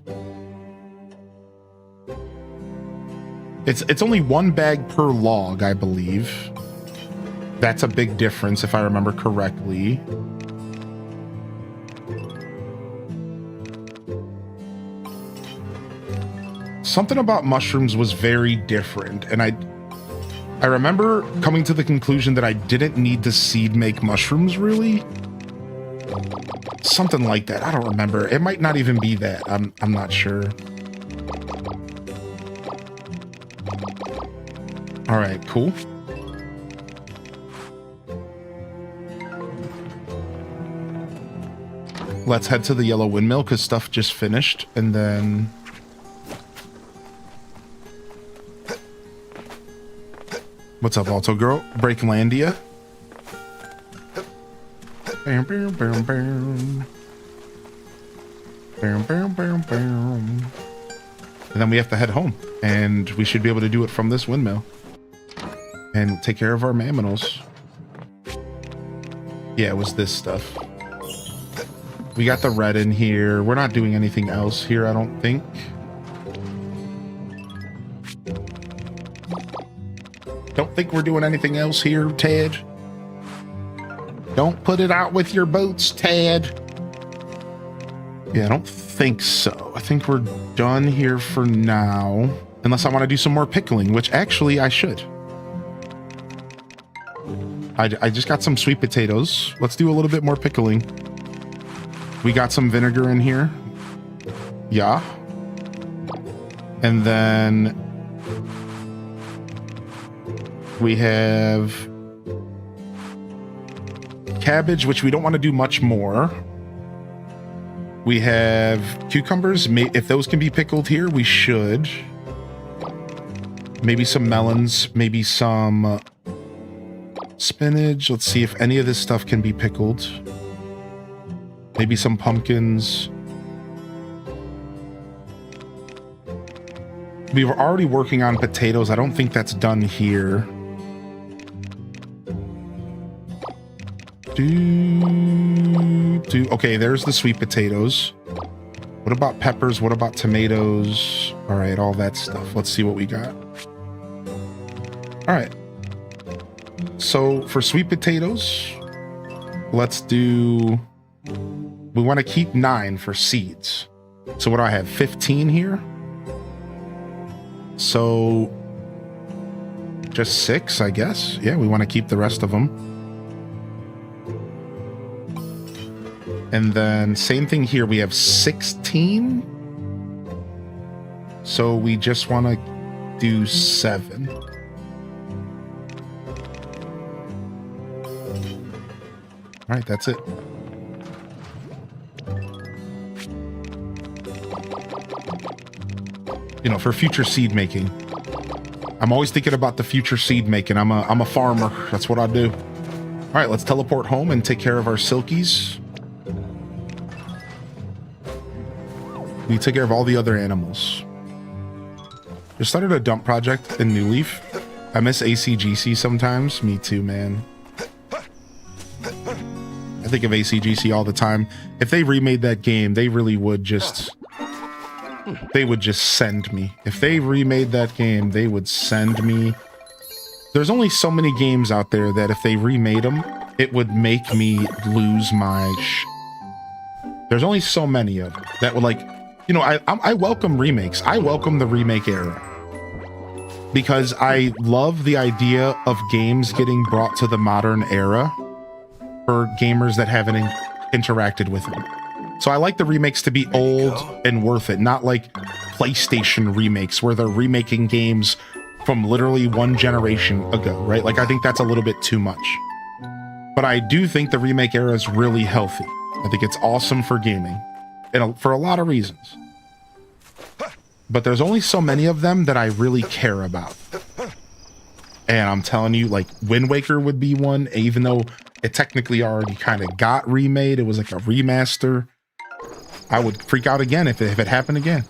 It's only 1 bag per log, I believe. That's a big difference, if I remember correctly. Something about mushrooms was very different, and I remember coming to the conclusion that I didn't need to seed make mushrooms, really. Something like that. I don't remember. It might not even be that. I'm not sure. All right, cool. Let's head to the yellow windmill because stuff just finished, and then... What's up, Alto Girl? Breaklandia. Bam, bam, bam, bam. Bam, bam, bam, bam. And then we have to head home, and we should be able to do it from this windmill and take care of our mammonals. Yeah, it was this stuff. We got the red in here. We're not doing anything else here, I don't think. Don't think we're doing anything else here, Ted. Don't put it out with your boots, Ted. Yeah, I don't think so. I think we're done here for now. Unless I want to do some more pickling, which actually I should. I just got some sweet potatoes. Let's do a little bit more pickling. We got some vinegar in here. Yeah. And then we have cabbage, which we don't want to do much more. We have cucumbers. If those can be pickled here, we should. Maybe some melons, maybe some spinach. Let's see if any of this stuff can be pickled. Maybe some pumpkins. We were already working on potatoes. I don't think that's done here. Okay, there's the sweet potatoes. What about peppers? What about tomatoes? All right, all that stuff. Let's see what we got. All right. So for sweet potatoes, let's do... We want to keep 9 for seeds. So what do I have? 15 here? So just 6, I guess. Yeah, we want to keep the rest of them. And then same thing here. We have 16. So we just want to do 7. All right, that's it. You know, for future seed making. I'm always thinking about the future seed making. I'm a farmer. That's what I do. All right, let's teleport home and take care of our silkies. We take care of all the other animals. Just started a dump project in New Leaf. I miss ACGC sometimes. Me too, man. I think of ACGC all the time. If they remade that game, they really would just... They would just send me. If they remade that game, they would send me. There's only so many games out there that if they remade them, it would make me lose my There's only so many of them that would, like, you know, I welcome remakes. I welcome the remake era. Because I love the idea of games getting brought to the modern era for gamers that haven't interacted with them. So I like the remakes to be old and worth it, not like PlayStation remakes where they're remaking games from literally one generation ago, right? Like, I think that's a little bit too much. But I do think the remake era is really healthy. I think it's awesome for gaming, and for a lot of reasons. But there's only so many of them that I really care about. And I'm telling you, like, Wind Waker would be one, even though it technically already kind of got remade. It was like a remaster. I would freak out again if it happened again.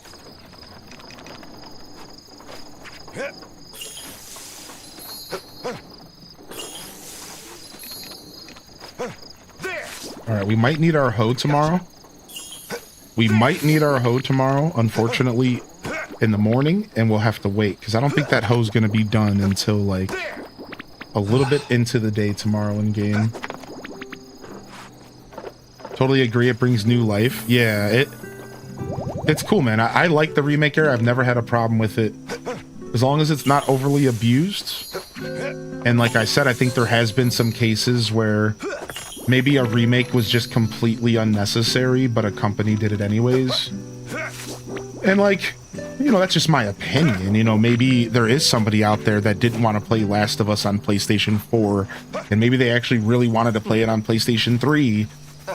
All right, we might need our hoe tomorrow. Unfortunately, in the morning, and we'll have to wait because I don't think that hoe's going to be done until like a little bit into the day tomorrow in game. Totally agree. It brings new life. Yeah, it's cool, man. I like the remake era. I've never had a problem with it. As long as it's not overly abused. And like I said, I think there has been some cases where maybe a remake was just completely unnecessary, but a company did it anyways. And like, you know, that's just my opinion. You know, maybe there is somebody out there that didn't want to play Last of Us on PlayStation 4, and maybe they actually really wanted to play it on PlayStation 3.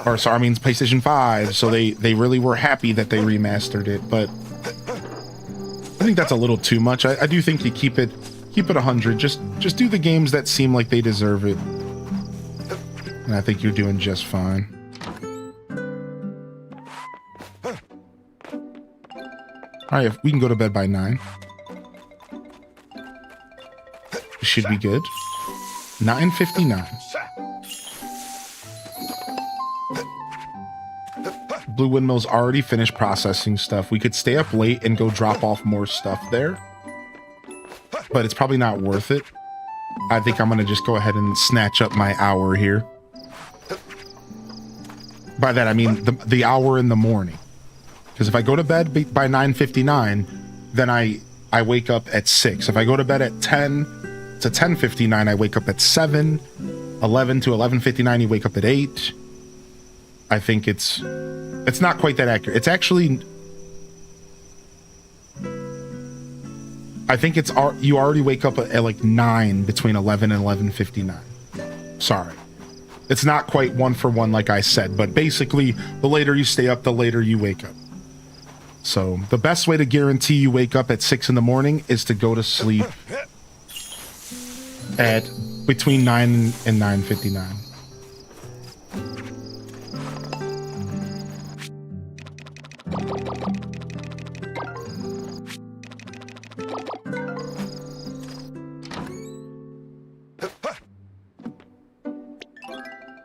Or sorry, I mean PlayStation 5, so they really were happy that they remastered it, but I think that's a little too much. I do think you keep it 100. Just do the games that seem like they deserve it. And I think you're doing just fine. Alright, we can go to bed by 9. Should be good. 9:59. Blue Windmill's already finished processing stuff. We could stay up late and go drop off more stuff there, but it's probably not worth it. I think I'm gonna just go ahead and snatch up my hour here. By that I mean the hour in the morning. Because if I go to bed by 9:59, then I wake up at 6. If I go to bed at 10 to 10:59, I wake up at 7. 11 to 11:59, you wake up at 8. I think it's not quite that accurate. It's actually, I think it's you already wake up at like 9 between 11 and 11:59. Sorry. It's not quite one for one like I said, but basically the later you stay up, the later you wake up. So the best way to guarantee you wake up at 6 in the morning is to go to sleep at between 9 and 9:59.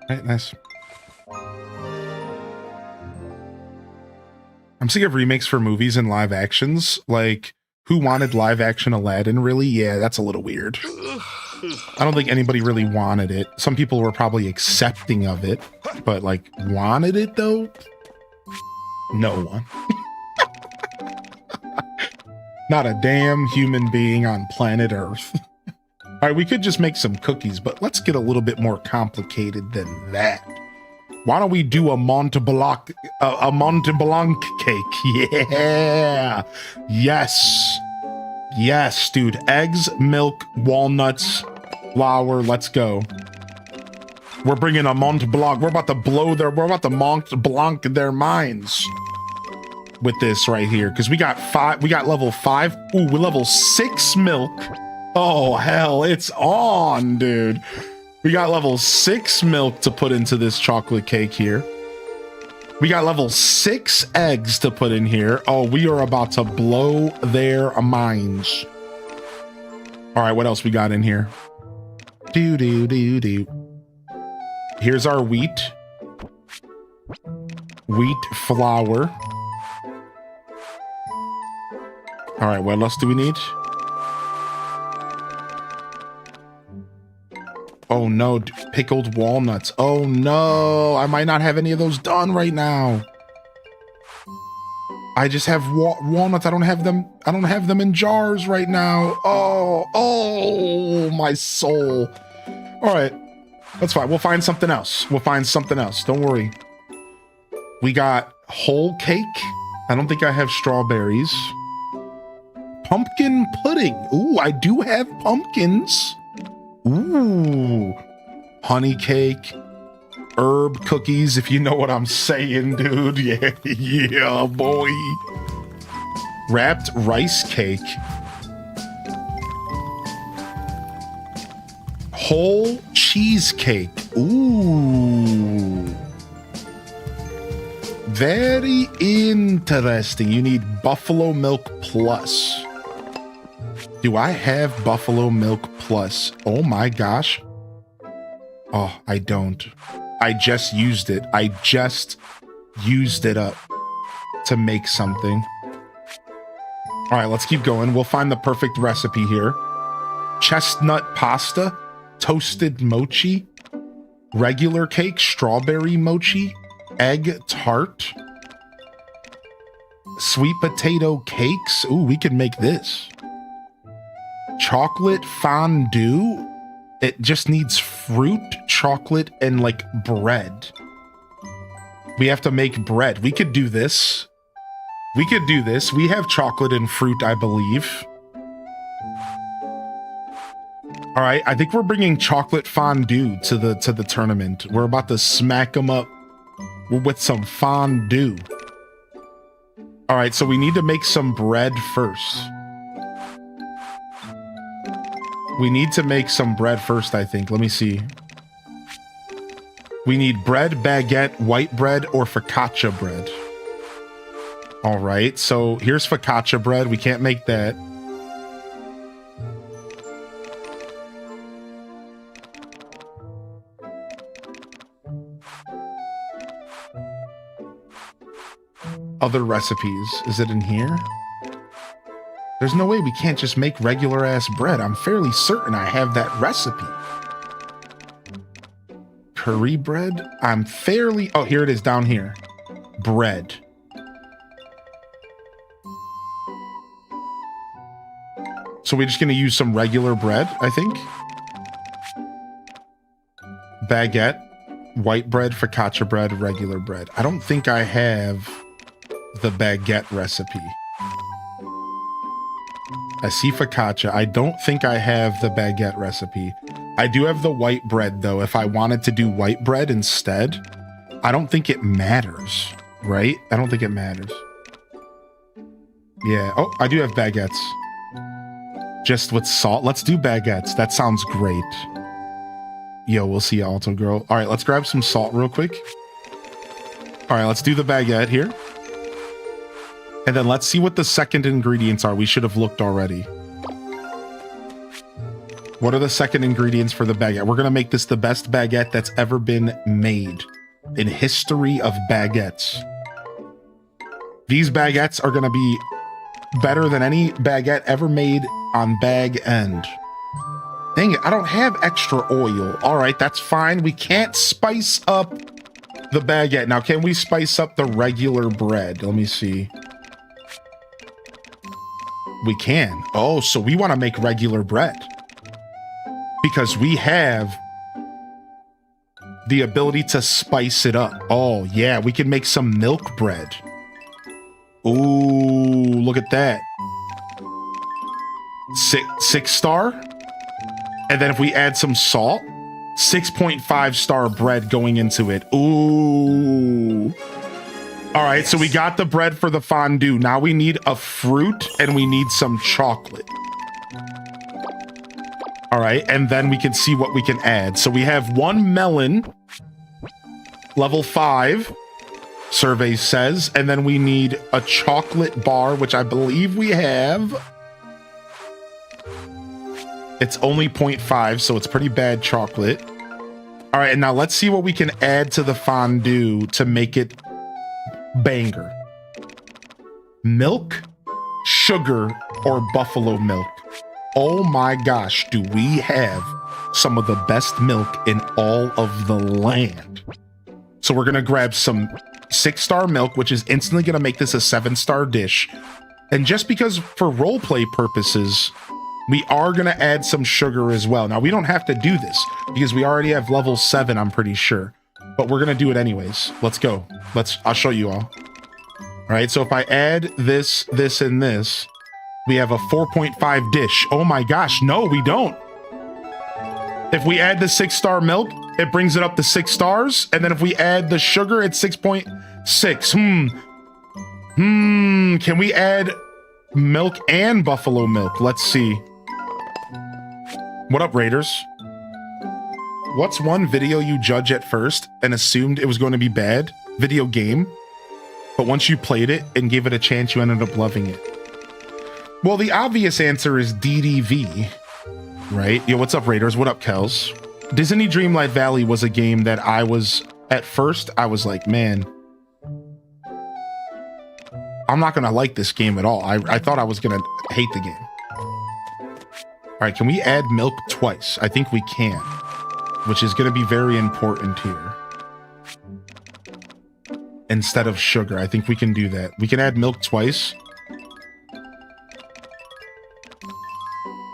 Right, nice. I'm sick of remakes for movies and live actions. Like, who wanted live action Aladdin, really? Yeah, that's a little weird. I don't think anybody really wanted it. Some people were probably accepting of it, but like, wanted it though? No one. Not a damn human being on planet Earth. All right, we could just make some cookies, but let's get a little bit more complicated than that. Why don't we do a Mont Blanc cake? Yeah. Yes. Yes, dude. Eggs, milk, walnuts, flour. Let's go. We're bringing a Mont Blanc. We're about to Mont Blanc their minds with this right here. Because we got level 5. Ooh, we're level 6 milk. Oh, hell, it's on, dude. We got level 6 milk to put into this chocolate cake here. We got level 6 eggs to put in here. Oh, we are about to blow their minds. All right, what else we got in here? Do. Here's our wheat. Wheat flour. All right, what else do we need? Oh no, pickled walnuts. Oh no, I might not have any of those done right now. I just have walnuts. I don't have them in jars right now. Oh, my soul. All right, that's fine. We'll find something else. Don't worry. We got whole cake. I don't think I have strawberries. Pumpkin pudding. Ooh, I do have pumpkins. Ooh, honey cake, herb cookies, if you know what I'm saying, dude. Yeah, boy. Wrapped rice cake. Whole cheesecake. Ooh. Very interesting. You need buffalo milk plus. Do I have buffalo milk plus? Oh my gosh. Oh, I don't. I just used it. I just used it up to make something. All right, let's keep going. We'll find the perfect recipe here. Chestnut pasta, toasted mochi, regular cake, strawberry mochi, egg tart, sweet potato cakes. Ooh, we can make this. Chocolate fondue. It just needs fruit, chocolate, and like bread. We have to make bread. We could do this. We have chocolate and fruit, I believe. All right, I think we're bringing chocolate fondue to the tournament. We're about to smack them up with some fondue. All right, so we need to make some bread first. I think. Let me see. We need bread, baguette, white bread, or focaccia bread. All right, so here's focaccia bread. We can't make that. Other recipes. Is it in here? There's no way we can't just make regular ass bread. I'm fairly certain I have that recipe. Curry bread? Oh, here it is down here. Bread. So we're just gonna use some regular bread, I think. Baguette, white bread, focaccia bread, regular bread. I don't think I have the baguette recipe. I see focaccia. I don't think I have the baguette recipe. I do have the white bread though. If I wanted to do white bread instead, I don't think it matters, right? I don't think it matters. Yeah. Oh, I do have baguettes. Just with salt. Let's do baguettes. That sounds great. Yo, we'll see you, Alto Girl. All right, let's grab some salt real quick. All right, let's do the baguette here. And then let's see what the second ingredients are. We should have looked already. What are the second ingredients for the baguette? We're going to make this the best baguette that's ever been made in history of baguettes. These baguettes are going to be better than any baguette ever made on Bag End. Dang it, I don't have extra oil. All right, that's fine. We can't spice up the baguette. Now, can we spice up the regular bread? Let me see. We can. Oh, so we want to make regular bread. Because we have the ability to spice it up. Oh, yeah, we can make some milk bread. Ooh, look at that. Six star. And then if we add some salt, 6.5 star bread going into it. Ooh. All right, so we got the bread for the fondue. Now we need a fruit and we need some chocolate. All right, and then we can see what we can add. So we have 1 melon, level 5, survey says, and then we need a chocolate bar, which I believe we have. It's only 0.5, so it's pretty bad chocolate. All right, and now let's see what we can add to the fondue to make it banger. Milk, sugar, or buffalo milk. Oh my gosh, do we have some of the best milk in all of the land. So we're gonna grab some 6-star milk, which is instantly gonna make this a 7-star dish. And just because for roleplay purposes, we are going to add some sugar as well. Now, we don't have to do this because we already have level 7, I'm pretty sure. But we're going to do it anyways. Let's go. I'll show you all. All right, so if I add this, this, and this, we have a 4.5 dish. Oh my gosh, no, we don't. If we add the 6-star milk, it brings it up to 6 stars. And then if we add the sugar, it's 6.6. Can we add milk and buffalo milk? Let's see. What up, Raiders? What's one video you judge at first and assumed it was going to be bad? Video game. But once you played it and gave it a chance, you ended up loving it. Well, the obvious answer is DDV, right? Yo, what's up, Raiders? What up, Kels? Disney Dreamlight Valley was a game that at first, I was like, man, I'm not going to like this game at all. I thought I was going to hate the game. All right, can we add milk twice? I think we can, which is going to be very important here. Instead of sugar, I think we can do that. We can add milk twice.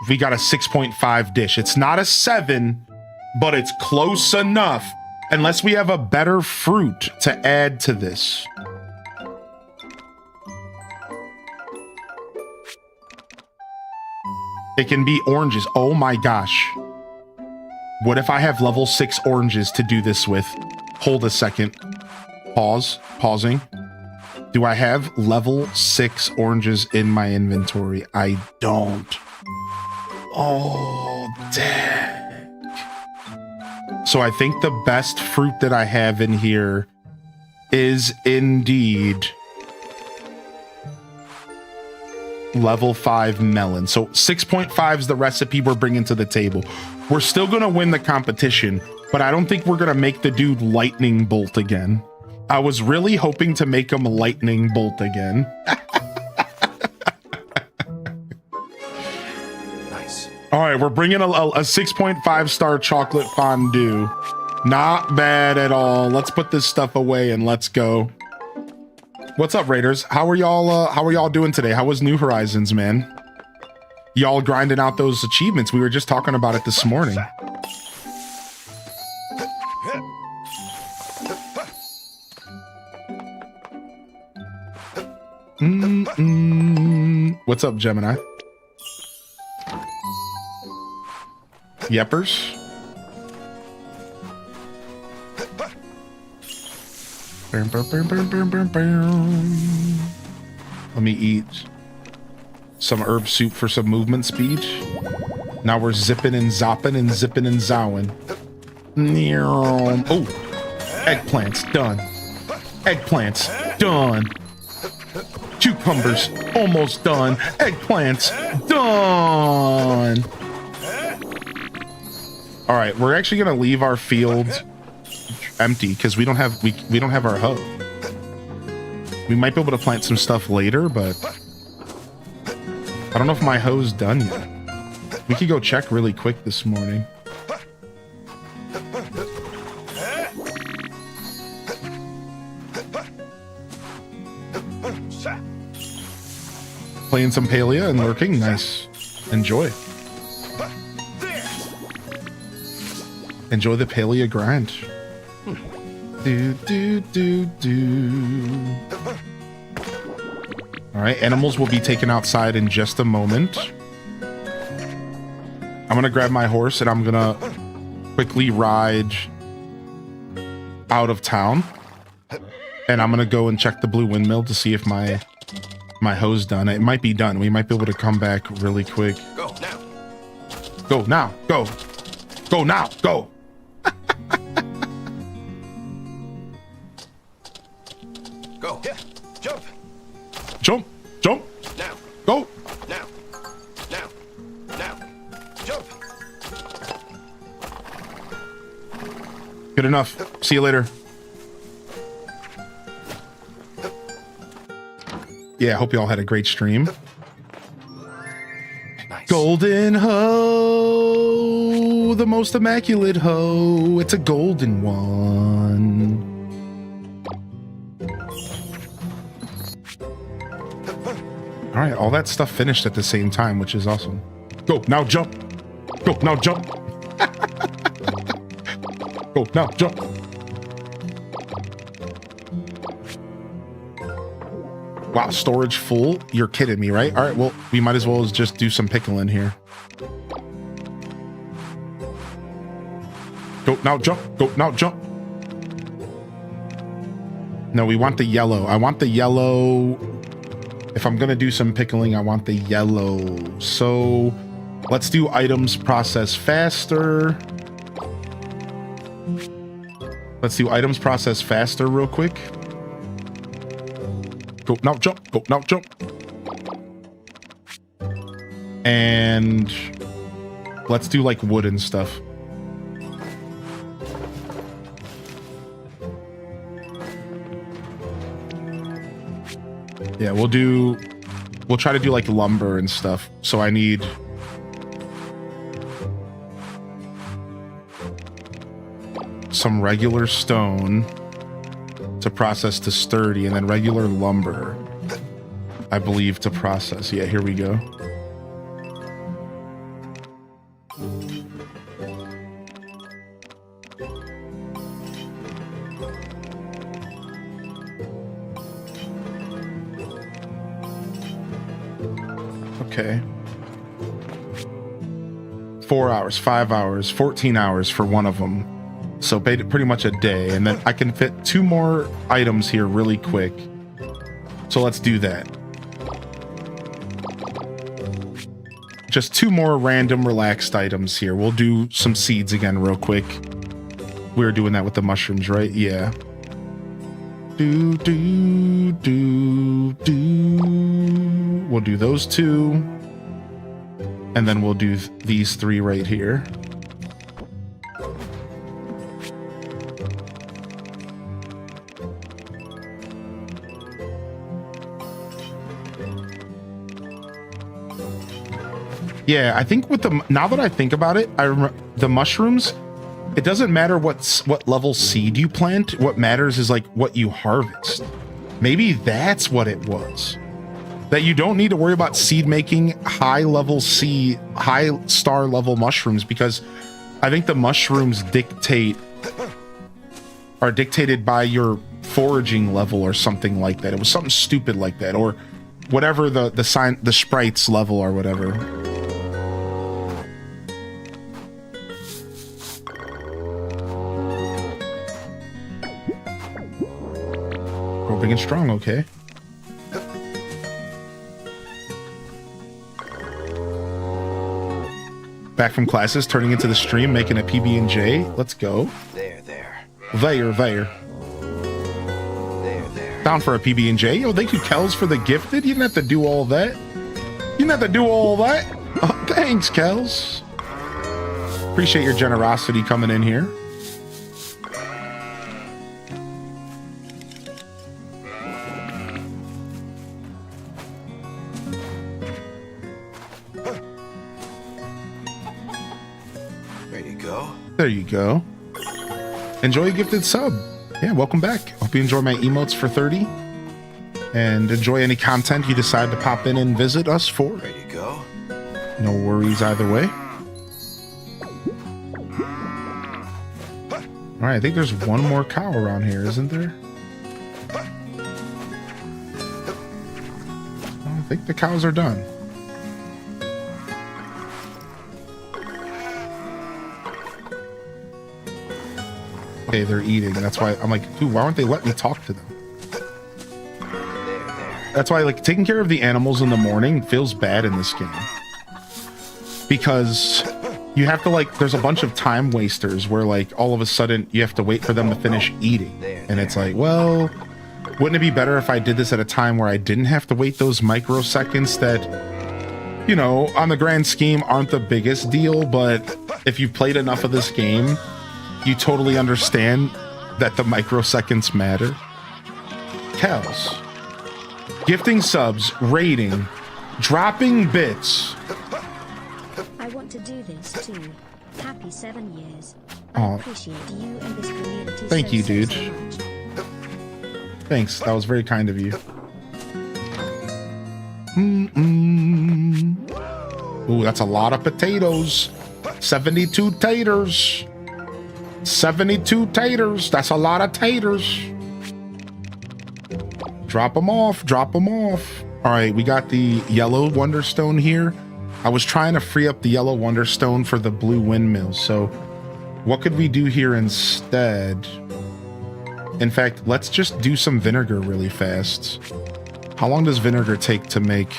We got a 6.5 dish. It's not a 7, but it's close enough. Unless we have a better fruit to add to this. It can be oranges. Oh my gosh. What if I have level 6 oranges to do this with? Hold a second. Pausing. Do I have level 6 oranges in my inventory? I don't. Oh, dang. So I think the best fruit that I have in here is indeed level 5 melon. So 6.5 is the recipe we're bringing to the table. We're still going to win the competition, but I don't think we're going to make the dude lightning bolt again. I was really hoping to make him lightning bolt again. Nice. All right, we're bringing a 6.5 star chocolate fondue. Not bad at all. Let's put this stuff away and let's go. What's up, Raiders? How are y'all doing today? How was New Horizons, man? y'all grinding out those achievements. We were just talking about it this morning. What's up, Gemini? Yeppers? Let me eat some herb soup for some movement speed. Now we're zipping and zopping and zipping and zowing. Oh, eggplants, done. Eggplants, done. Cucumbers, almost done. Eggplants, done. All right, we're actually gonna leave our field empty because we don't have our hoe. We might be able to plant some stuff later, but I don't know if my hoe's done yet. We could go check really quick this morning. Playing some Palea and lurking, nice. Enjoy. Enjoy the Palea grind. Do, do, do, do. All right, animals will be taken outside in just a moment. I'm gonna grab my horse and I'm gonna quickly ride out of town. And I'm gonna go and check the blue windmill to see if my hoe's done. It might be done. We might be able to come back really quick. Go now. Go now. Go. Go now. Go. Go. Yeah. Jump. Jump. Jump. Now. Go. Now. Now. Now. Jump. Good enough. See you later. Yeah, I hope you all had a great stream. Nice. Golden hoe, the most immaculate hoe. It's a golden one. All right, all that stuff finished at the same time, which is awesome. Go, now jump. Go, now jump. Go, now jump. Wow, storage full? You're kidding me, right? All right, well, we might as well just do some pickling here. Go, now jump. Go, now jump. No, we want the yellow. I want the yellow. If I'm going to do some pickling, I want the yellow. So let's do items process faster. Let's do items process faster real quick. Go, now jump. Go, now jump. And let's do like wood and stuff. Yeah, we'll try to do like lumber and stuff. So I need some regular stone to process to sturdy, and then regular lumber, I believe, to process. Yeah, here we go. Okay. 4 hours, 5 hours, 14 hours for one of them. So pretty much a day. And then I can fit 2 more items here really quick. So let's do that. Just 2 more random relaxed items here. We'll do some seeds again real quick. We were doing that with the mushrooms, right? Yeah. Do, do, do, do. We'll do those 2. And then we'll do these 3 right here. Yeah, I think with now that I think about it, I remember the mushrooms, it doesn't matter what level seed you plant. What matters is like what you harvest. Maybe that's what it was. that you don't need to worry about seed making high star level mushrooms, because I think the mushrooms are dictated by your foraging level or something like that. It was something stupid like that, or whatever the sprites level or whatever. Grow big and strong, okay. Back from classes, turning into the stream, making a PB&J. Let's go. There. There. Down for a PB&J. Yo, thank you, Kels, for the gifted. You didn't have to do all that. Oh, thanks, Kels. Appreciate your generosity coming in here. There you go. Enjoy a gifted sub. Yeah, welcome back. Hope you enjoy my emotes for 30. And enjoy any content you decide to pop in and visit us for. Ready to go? No worries either way. Alright, I think there's one more cow around here, isn't there? I think the cows are done. Okay, they're eating. That's why I'm like, dude, why won't they let me talk to them? That's why, like, taking care of the animals in the morning feels bad in this game. Because you have to, like, there's a bunch of time wasters where, like, all of a sudden you have to wait for them to finish eating. And it's like, well, wouldn't it be better if I did this at a time where I didn't have to wait those microseconds that, you know, on the grand scheme aren't the biggest deal, but if you've played enough of this game, you totally understand that the microseconds matter. Kels. Gifting subs, rating, dropping bits. I want to do this too. Happy 7 years. Aw. I appreciate you and this community. Thank you, dude. So much. Thanks, that was very kind of you. Ooh, that's a lot of potatoes. 72 taters. 72 taters. That's a lot of taters. Drop them off. All right, we got the yellow wonderstone here. I was trying to free up the yellow wonderstone for the blue windmill. So what could we do here instead? In fact, let's just do some vinegar really fast. How long does vinegar take to make?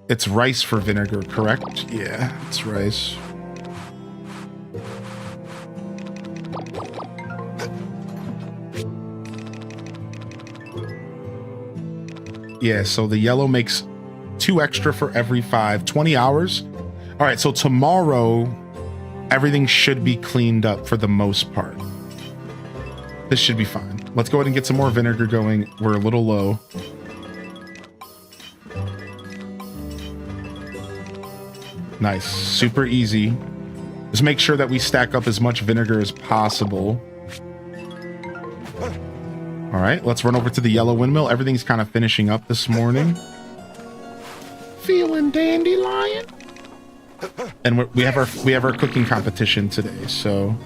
It's rice for vinegar, correct? Yeah, it's rice. Yeah, so the yellow makes 2 extra for every 5, 20 hours. All right, so tomorrow, everything should be cleaned up for the most part. This should be fine. Let's go ahead and get some more vinegar going. We're a little low. Nice, super easy. Just make sure that we stack up as much vinegar as possible. All right, let's run over to the yellow windmill. Everything's kind of finishing up this morning. Feeling dandelion. And we have our cooking competition today, so.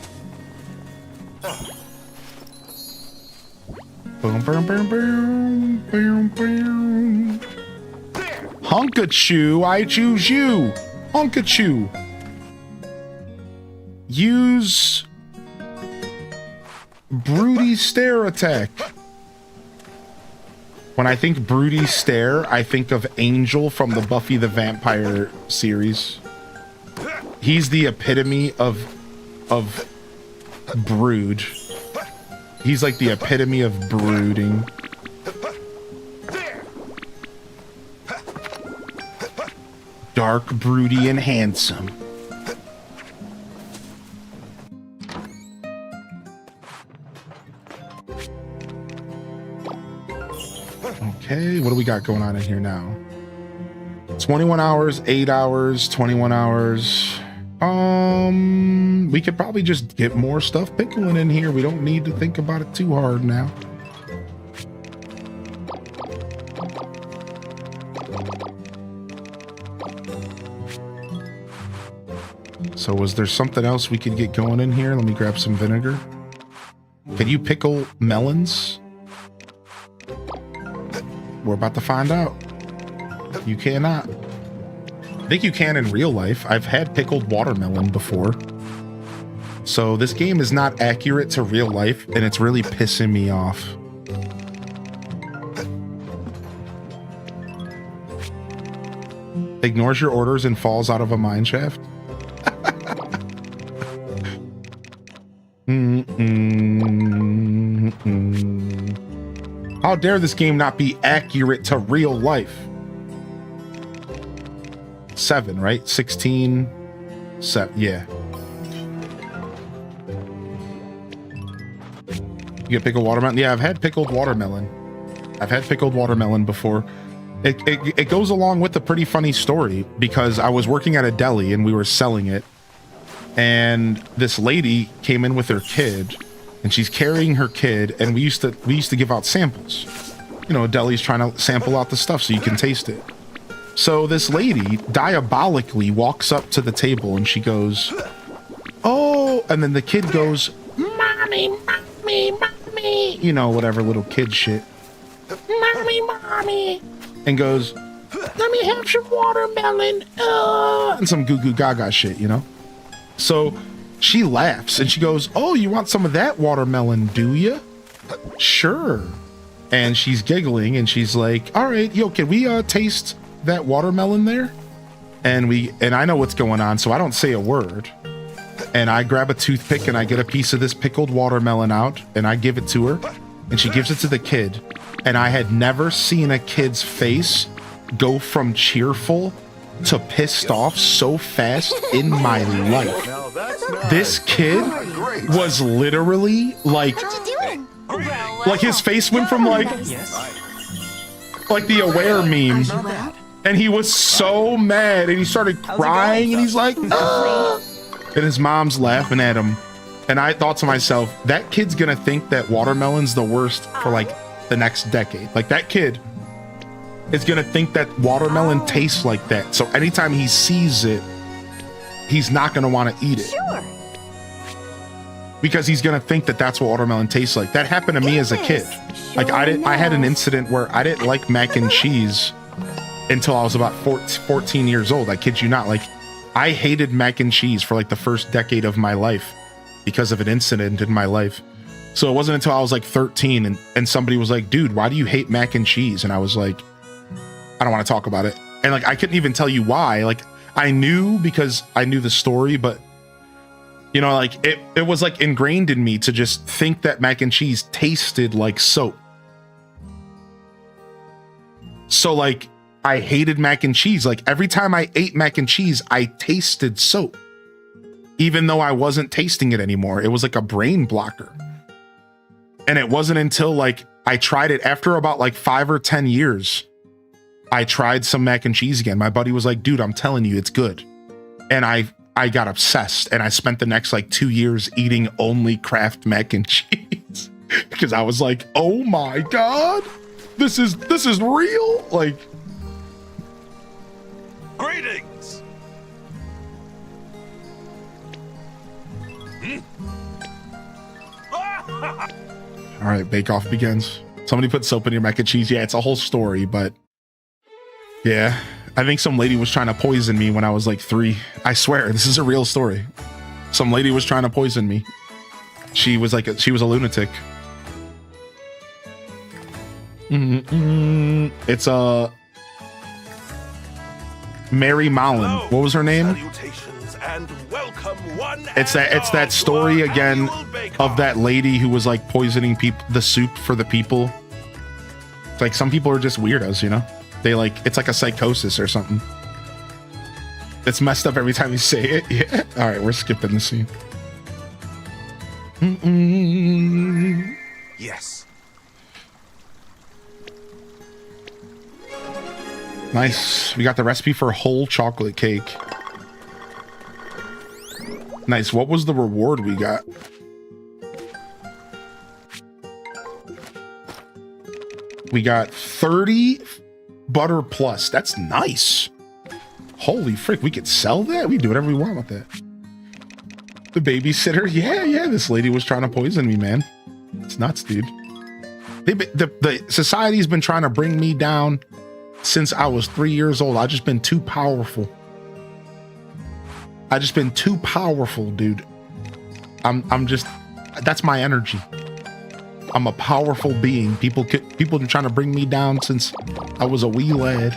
Boom, boom, boom, boom, boom, boom. Hunkachu, I choose you. Hunkachu. Use Broody Stare attack. When I think Broody Stare, I think of Angel from the Buffy the Vampire series. He's the epitome of brood. He's like the epitome of brooding. Dark, broody, and handsome. Okay, what do we got going on in here now? 21 hours, 8 hours, 21 hours. We could probably just get more stuff pickling in here. We don't need to think about it too hard now. So was there something else we could get going in here? Let me grab some vinegar. Can you pickle melons? We're about to find out. You cannot. I think you can in real life. I've had pickled watermelon before. So this game is not accurate to real life, and it's really pissing me off. Ignores your orders and falls out of a mine shaft. How dare this game not be accurate to real life? 7, right? 16, 7, yeah. You get pickled watermelon? Yeah, I've had pickled watermelon. I've had pickled watermelon before. It goes along with a pretty funny story because I was working at a deli and we were selling it. And this lady came in with her kid and she's carrying her kid, and we used to give out samples. You know, a deli's trying to sample out the stuff so you can taste it. So this lady diabolically walks up to the table and she goes, "Oh," and then the kid goes, "Mommy, mommy, mommy," you know, whatever little kid shit. "Mommy, mommy," and goes, "Let me have some watermelon," and some goo goo gaga shit, you know? So she laughs and she goes, "Oh, you want some of that watermelon, do you?" "Sure." And she's giggling and she's like, "All right, yo, can we taste that watermelon there?" And I know what's going on, so I don't say a word. And I grab a toothpick and I get a piece of this pickled watermelon out and I give it to her, and she gives it to the kid. And I had never seen a kid's face go from cheerful to pissed off so fast in my life. This kid was literally like, What you doing? like his face went from like the Aware meme, and he was so mad and he started crying and he's like, "Ah!" And his mom's laughing at him. And I thought to myself, that kid's gonna think that watermelon's the worst for like the next decade. Like, that kid is gonna think that watermelon tastes like that. So anytime he sees it, he's not gonna want to eat it. Sure. Because he's gonna think that that's what watermelon tastes like. That happened to me as a kid. Like, I had an incident where I didn't like mac and cheese until I was about 14 years old. I kid you not. Like, I hated mac and cheese for like the first decade of my life because of an incident in my life. So it wasn't until I was like 13 and somebody was like, "Dude, why do you hate mac and cheese?" And I was like, "I don't want to talk about it." And like, I couldn't even tell you why. Like, I knew because I knew the story, but you know, like it was like ingrained in me to just think that mac and cheese tasted like soap. So like, I hated mac and cheese. Like, every time I ate mac and cheese, I tasted soap, even though I wasn't tasting it anymore. It was like a brain blocker. And it wasn't until like I tried it after about like 5 or 10 years, I tried some mac and cheese again. My buddy was like, "Dude, I'm telling you, it's good." And I got obsessed, and I spent the next like 2 years eating only Kraft mac and cheese because I was like, "Oh my God, this is real." Like, Greetings! all right, Bake Off begins. Somebody put soap in your mac and cheese. Yeah, it's a whole story, but yeah, I think some lady was trying to poison me when I was like 3. I swear, this is a real story. Some lady was trying to poison me. She was she was a lunatic. It's Mary Mallon. Hello, What was her name? salutations and welcome one It's and that all story to our again annual Bake of Off. that lady who was like poisoning the soup for the people. It's like, some people are just weirdos, you know? They like, it's like a psychosis or something. It's messed up every time you say it. Yeah. All right, we're skipping the scene. Yes. Nice. We got the recipe for whole chocolate cake. Nice. What was the reward we got? We got 30 butter plus. That's nice. Holy frick, we could sell that? We can do whatever we want with that. The babysitter? Yeah, this lady was trying to poison me, man. It's nuts, dude. The society's been trying to bring me down since I was 3 years old. I've just been too powerful. I just been too powerful, dude. I'm just, that's my energy. I'm a powerful being. People been trying to bring me down since I was a wee lad.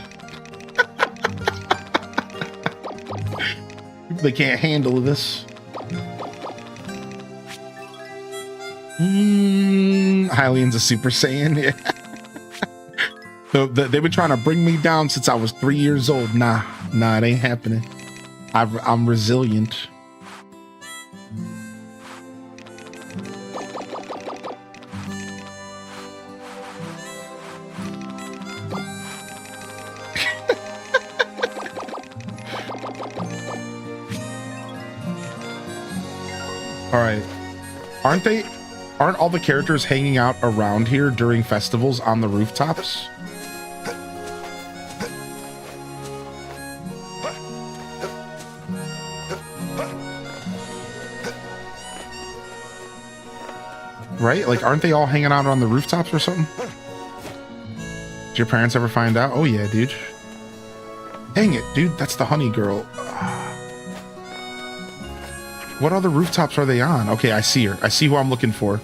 They can't handle this. Hylian's a Super Saiyan. Yeah. So they've been trying to bring me down since I was 3 years old. Nah, it ain't happening. I'm resilient. All right. Aren't all the characters hanging out around here during festivals on the rooftops? Right? Like, aren't they all hanging out on the rooftops or something? Did your parents ever find out? Oh yeah, dude. Dang it, dude. That's the honey girl. What other rooftops are they on? Okay, I see her. I see who I'm looking for.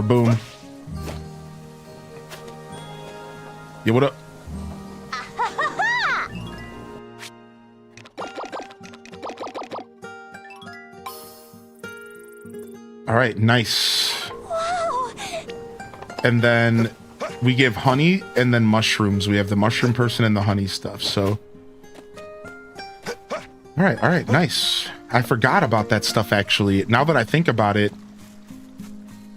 Boom. Yeah, what up? All right, nice. Whoa. And then we give honey and then mushrooms. We have the mushroom person and the honey stuff, so... All right, nice. I forgot about that stuff, actually. Now that I think about it,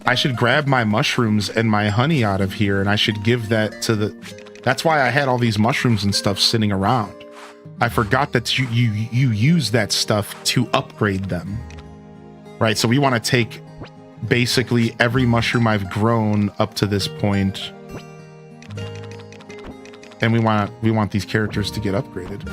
I should grab my mushrooms and my honey out of here, and I should give that to the... That's why I had all these mushrooms and stuff sitting around. I forgot that you use that stuff to upgrade them. Right, so we want to take basically every mushroom I've grown up to this point, and we want these characters to get upgraded.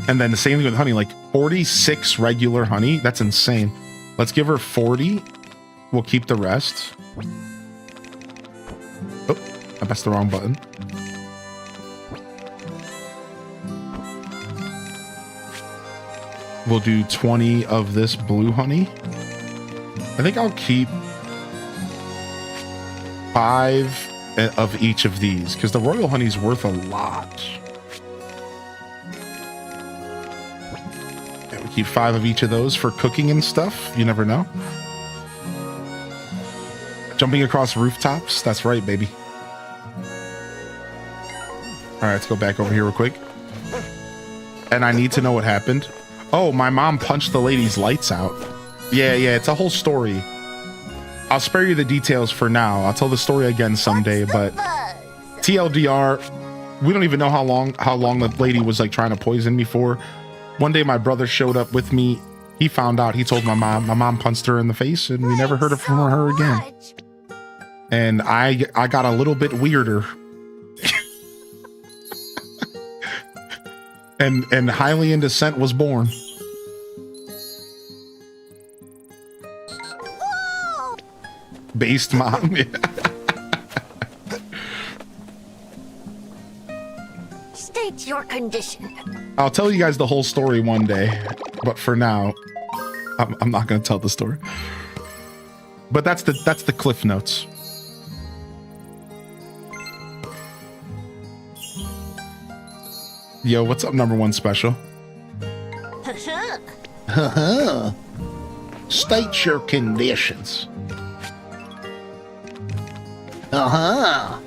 And then the same thing with honey, like 46 regular honey. That's insane. Let's give her 40. We'll keep the rest. Oh, I pressed the wrong button. We'll do 20 of this blue honey. I think I'll keep 5 of each of these because the royal honey's worth a lot. Yeah, we keep 5 of each of those for cooking and stuff. You never know. Jumping across rooftops. That's right, baby. All right, let's go back over here real quick. And I need to know what happened. Oh, my mom punched the lady's lights out. Yeah, it's a whole story. I'll spare you the details for now. I'll tell the story again someday, but TLDR, we don't even know how long the lady was like trying to poison me for. One day my brother showed up with me. He found out. He told my mom punched her in the face, and we never heard from her again. And I got a little bit weirder. and Hylian Descent was born. Based mom. State your condition. I'll tell you guys the whole story one day, but for now, I'm not going to tell the story. But that's the cliff notes. Yo, what's up, #1 special? State your conditions. All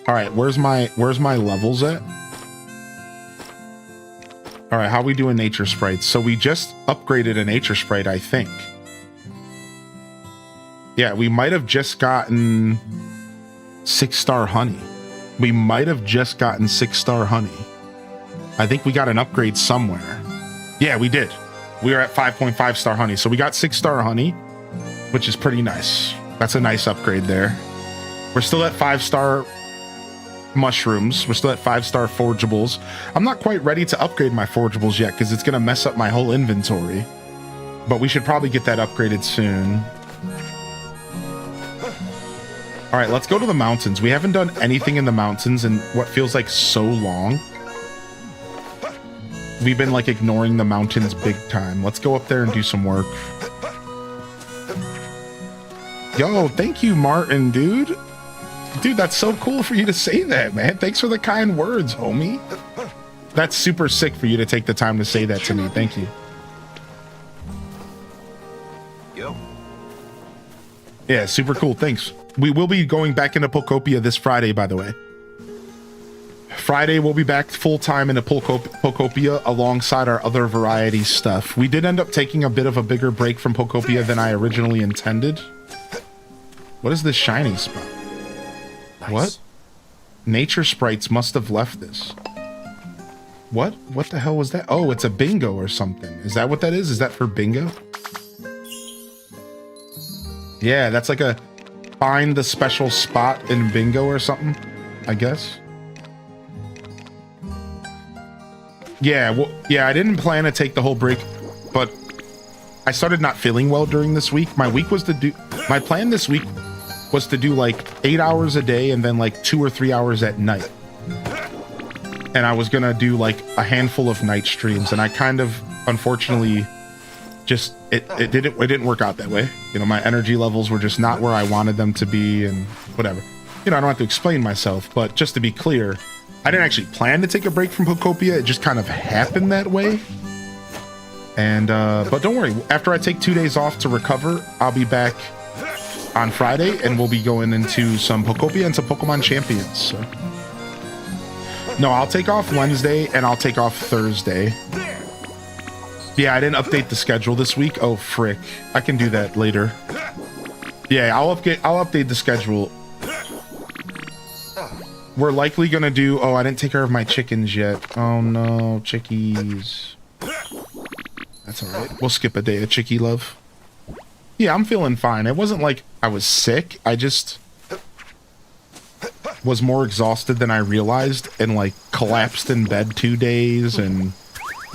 right, where's my levels at? All right, how we doing nature sprites? So we just upgraded a nature sprite, I think. Yeah, we might have just gotten 6-star honey. We might have just gotten 6-star honey. I think we got an upgrade somewhere. Yeah, we did. We are at 5.5 star honey. So we got 6-star honey, which is pretty nice. That's a nice upgrade there. We're still at 5-star mushrooms. We're still at 5-star forgeables. I'm not quite ready to upgrade my forgeables yet because it's going to mess up my whole inventory. But we should probably get that upgraded soon. All right, let's go to the mountains. We haven't done anything in the mountains in what feels like so long. We've been like ignoring the mountains big time. Let's go up there and do some work. Yo, thank you, Martin, dude. Dude, that's so cool for you to say that, man. Thanks for the kind words, homie. That's super sick for you to take the time to say that to me. Thank you. Yo. Yeah, super cool. Thanks. We will be going back into Pokopia this Friday, by the way. Friday, we'll be back full-time into Pokopia alongside our other variety stuff. We did end up taking a bit of a bigger break from Pokopia than I originally intended. What is this shiny spot? Nice. What? Nature sprites must have left this. What? What the hell was that? Oh, it's a bingo or something. Is that what that is? Is that for bingo? Yeah, that's like a find the special spot in bingo or something, I guess. Yeah, well, yeah, I didn't plan to take the whole break, but I started not feeling well during this week. My plan this week was to do like 8 hours a day and then like 2 or 3 hours at night. And I was gonna do like a handful of night streams, and I kind of, unfortunately, just it didn't work out that way. You know, my energy levels were just not where I wanted them to be, and whatever. You know, I don't have to explain myself, but just to be clear, I didn't actually plan to take a break from Pokopia. It just kind of happened that way. And but don't worry, after I take 2 days off to recover, I'll be back on Friday, and we'll be going into some Pokopia and some Pokemon Champions. So. No, I'll take off Wednesday and I'll take off Thursday. Yeah, I didn't update the schedule this week. Oh, frick. I can do that later. Yeah, I'll update the schedule. We're likely gonna do... Oh, I didn't take care of my chickens yet. Oh no, chickies. That's alright. We'll skip a day of chickie love. Yeah, I'm feeling fine. It wasn't like I was sick. I just was more exhausted than I realized and like collapsed in bed 2 days, and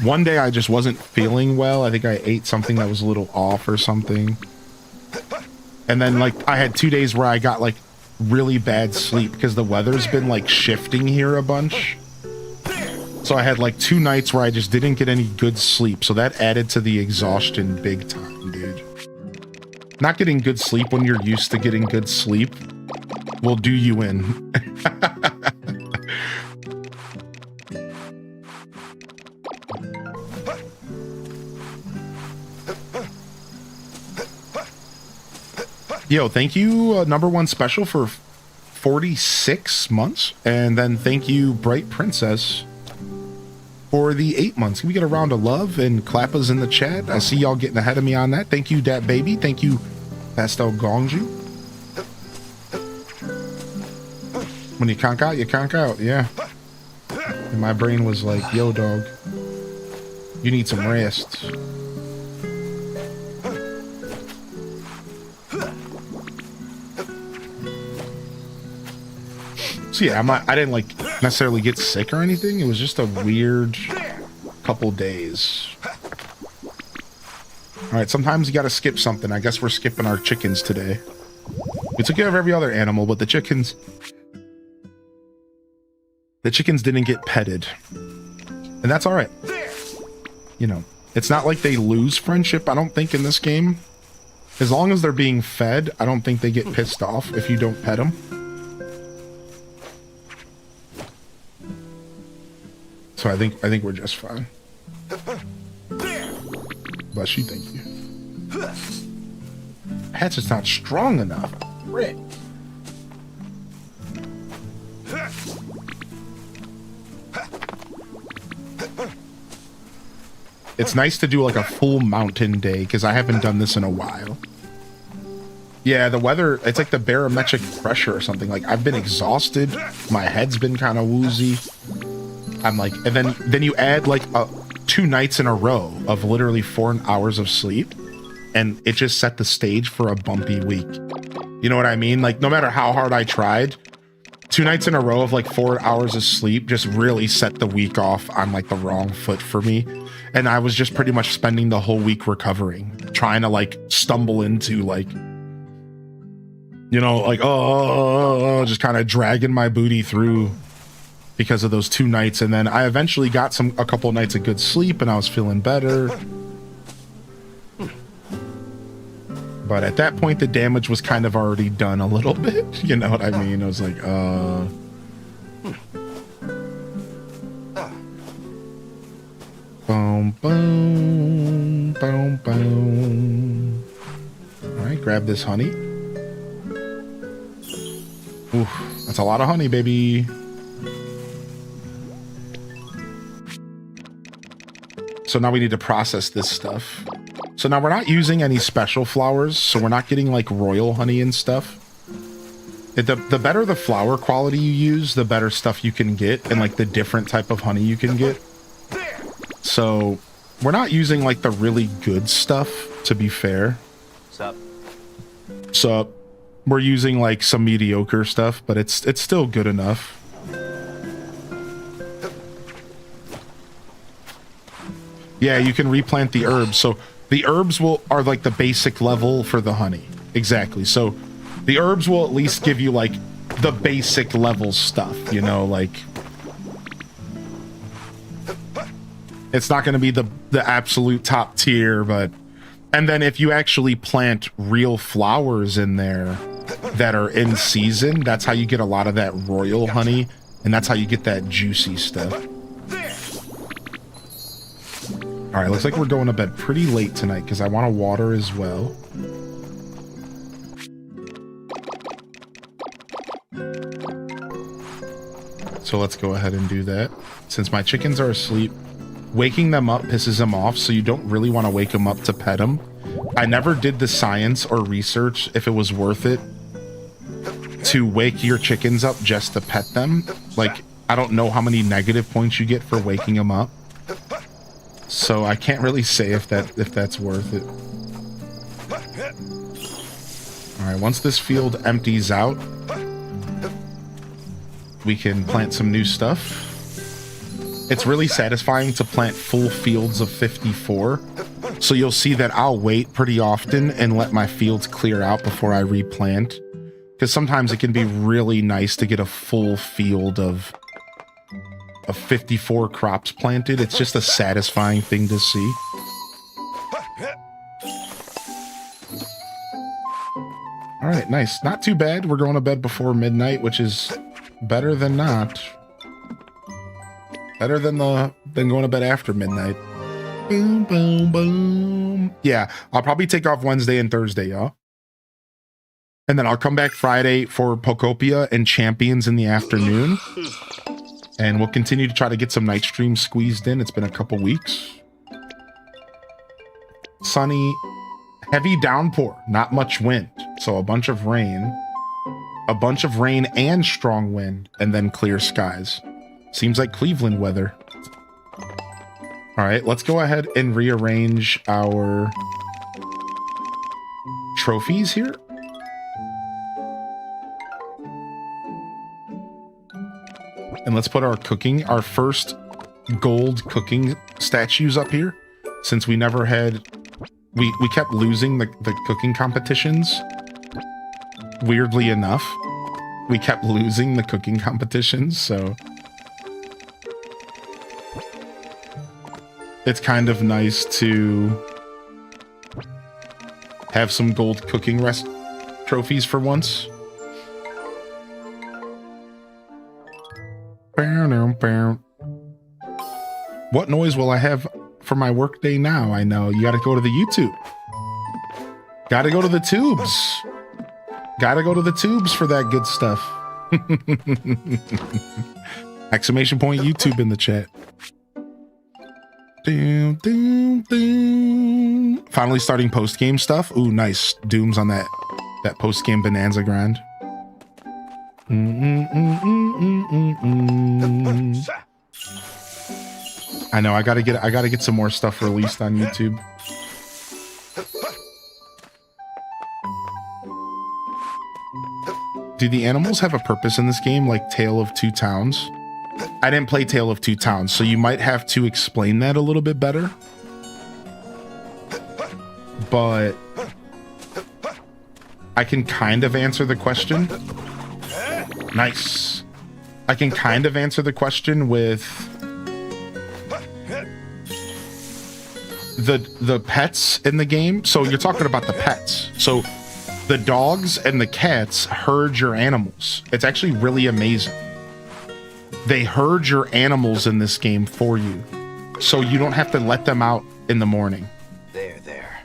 one day I just wasn't feeling well. I think I ate something that was a little off or something. And then like I had 2 days where I got like really bad sleep because the weather's been like shifting here a bunch. So I had like 2 nights where I just didn't get any good sleep. So that added to the exhaustion big time, dude. Not getting good sleep when you're used to getting good sleep will do you in. Yo, thank you, number one special for 46 months. And then thank you, Bright Princess, for the 8 months. Can we get a round of love and clappas in the chat? I see y'all getting ahead of me on that. Thank you, Dat Baby. Thank you, Pastel Gongju. When you conk out, you conk out. Yeah. And my brain was like, yo, dog, you need some rest. So yeah, I didn't like necessarily get sick or anything. It was just a weird couple days. All right, sometimes you got to skip something. I guess we're skipping our chickens today. We took care of every other animal, but the chickens didn't get petted. And that's all right. You know, it's not like they lose friendship, I don't think, in this game. As long as they're being fed, I don't think they get pissed off if you don't pet them. So I think we're just fine. Bless you, thank you. Hat's just not strong enough. Rick. It's nice to do like a full mountain day because I haven't done this in a while. Yeah, the weather, it's like the barometric pressure or something. Like I've been exhausted. My head's been kind of woozy. I'm like, and then you add like 2 nights in a row of literally 4 hours of sleep, and it just set the stage for a bumpy week. You know what I mean? Like, no matter how hard I tried, 2 nights in a row of like 4 hours of sleep just really set the week off on like the wrong foot for me. And I was just pretty much spending the whole week recovering, trying to like stumble into like, you know, like, just kind of dragging my booty through because of those 2 nights. And then I eventually got a couple nights of good sleep and I was feeling better. But at that point, the damage was kind of already done a little bit. You know what I mean? I was like, boom, boom, boom, boom. All right, grab this honey. Oof, that's a lot of honey, baby. So now we need to process this stuff. So now we're not using any special flowers, so we're not getting like royal honey and stuff. The better the flower quality you use, the better stuff you can get, and like the different type of honey you can get. So we're not using like the really good stuff, to be fair. Sup? So we're using like some mediocre stuff, but it's still good enough. Yeah, you can replant the herbs. So the herbs are like the basic level for the honey. Exactly. So the herbs will at least give you like the basic level stuff, you know, like it's not going to be the absolute top tier, but and then if you actually plant real flowers in there that are in season, that's how you get a lot of that royal honey, and that's how you get that juicy stuff. All right, looks like we're going to bed pretty late tonight because I want to water as well. So let's go ahead and do that. Since my chickens are asleep, waking them up pisses them off, so you don't really want to wake them up to pet them. I never did the science or research if it was worth it to wake your chickens up just to pet them. Like, I don't know how many negative points you get for waking them up. So I can't really say if that's worth it. All right, once this field empties out, we can plant some new stuff. It's really satisfying to plant full fields of 54. So you'll see that I'll wait pretty often and let my fields clear out before I replant. Because sometimes it can be really nice to get a full field of 54 crops planted. It's just a satisfying thing to see. All right, nice. Not too bad. We're going to bed before midnight, which is better than not. Better than going to bed after midnight. Boom, boom, boom. Yeah, I'll probably take off Wednesday and Thursday, y'all. And then I'll come back Friday for Pokopia and Champions in the afternoon. And we'll continue to try to get some night streams squeezed in. It's been a couple weeks. Sunny, heavy downpour, not much wind. So a bunch of rain and strong wind, and then clear skies. Seems like Cleveland weather. All right, let's go ahead and rearrange our trophies here. And let's put our first gold cooking statues up here. Since we never had, we kept losing the cooking competitions. Weirdly enough, we kept losing the cooking competitions, so it's kind of nice to have some gold cooking trophies for once. What noise will I have for my workday now? I know you gotta go to the YouTube. Gotta go to the tubes. Gotta go to the tubes for that good stuff. Exclamation point YouTube in the chat. Doom, doom, doom. Finally starting post-game stuff. Ooh, nice. Doom's on that post-game bonanza grind. I know I gotta get some more stuff released on YouTube. Do the animals have a purpose in this game, like Tale of Two Towns? I didn't play Tale of Two Towns, so you might have to explain that a little bit better. But I can kind of answer the question. Nice. I can kind of answer the question with the pets in the game. So you're talking about the pets. So the dogs and the cats herd your animals. It's actually really amazing. They herd your animals in this game for you, so you don't have to let them out in the morning. There.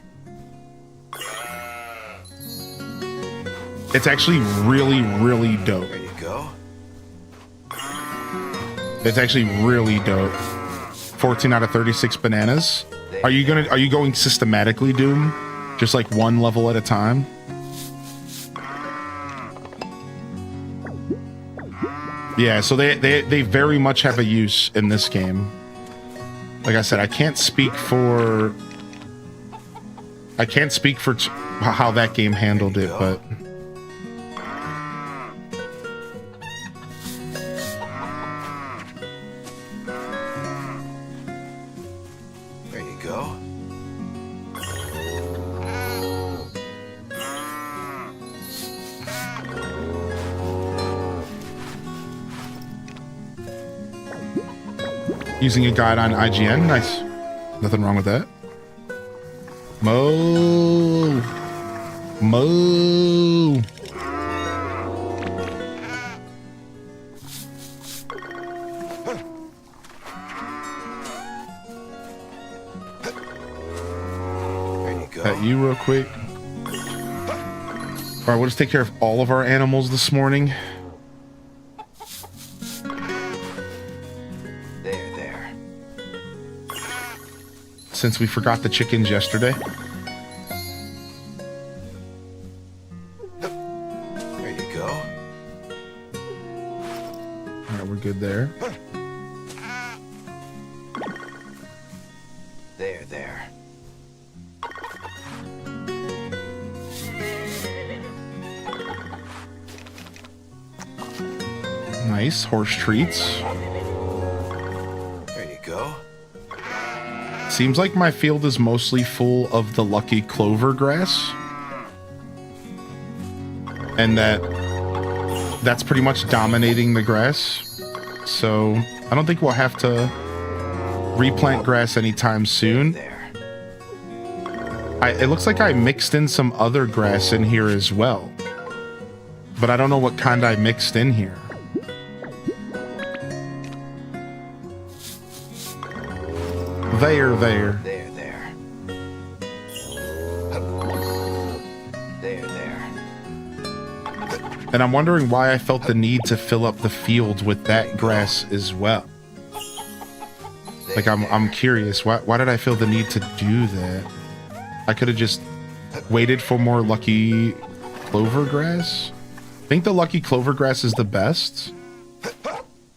It's actually really, really dope. There you go. It's actually really dope. 14 out of 36 bananas. Are you going systematically, Doom? Just like one level at a time? Yeah, so they very much have a use in this game. Like I said, I can't speak for how that game handled it, but There you go. using a guide on IGN, nice. Nothing wrong with that. Moo. There you go. At you real quick. All right, we'll just take care of all of our animals this morning. There. Since we forgot the chickens yesterday. There you go. All right, we're good there. There. Nice horse treats. There you go. Seems like my field is mostly full of the lucky clover grass. And that's pretty much dominating the grass. So I don't think we'll have to replant grass anytime soon. There. It looks like I mixed in some other grass in here as well. But I don't know what kind I mixed in here. There. There. And I'm wondering why I felt the need to fill up the field with that grass as well. Like, I'm curious. Why did I feel the need to do that? I could have just waited for more lucky clover grass. I think the lucky clover grass is the best.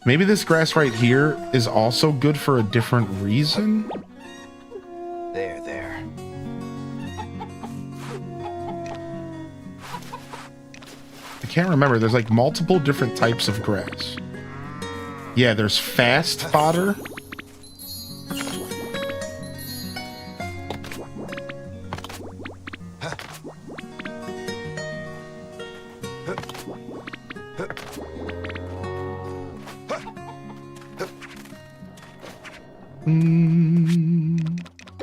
Maybe this grass right here is also good for a different reason. There. I can't remember. There's like multiple different types of grass. Yeah, there's fast fodder.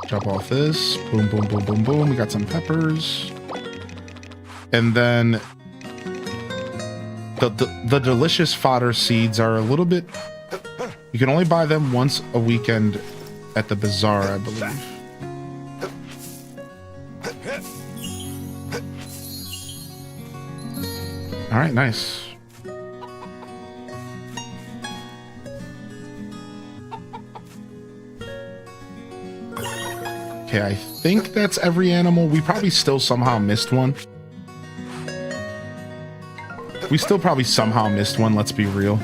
Chop off this. Boom, boom, boom, boom, boom. We got some peppers. And then the delicious fodder seeds are a little bit... You can only buy them once a weekend at the Bazaar, I believe. All right, nice. Okay, I think that's every animal. We probably still somehow missed one. We still probably somehow missed one, let's be real.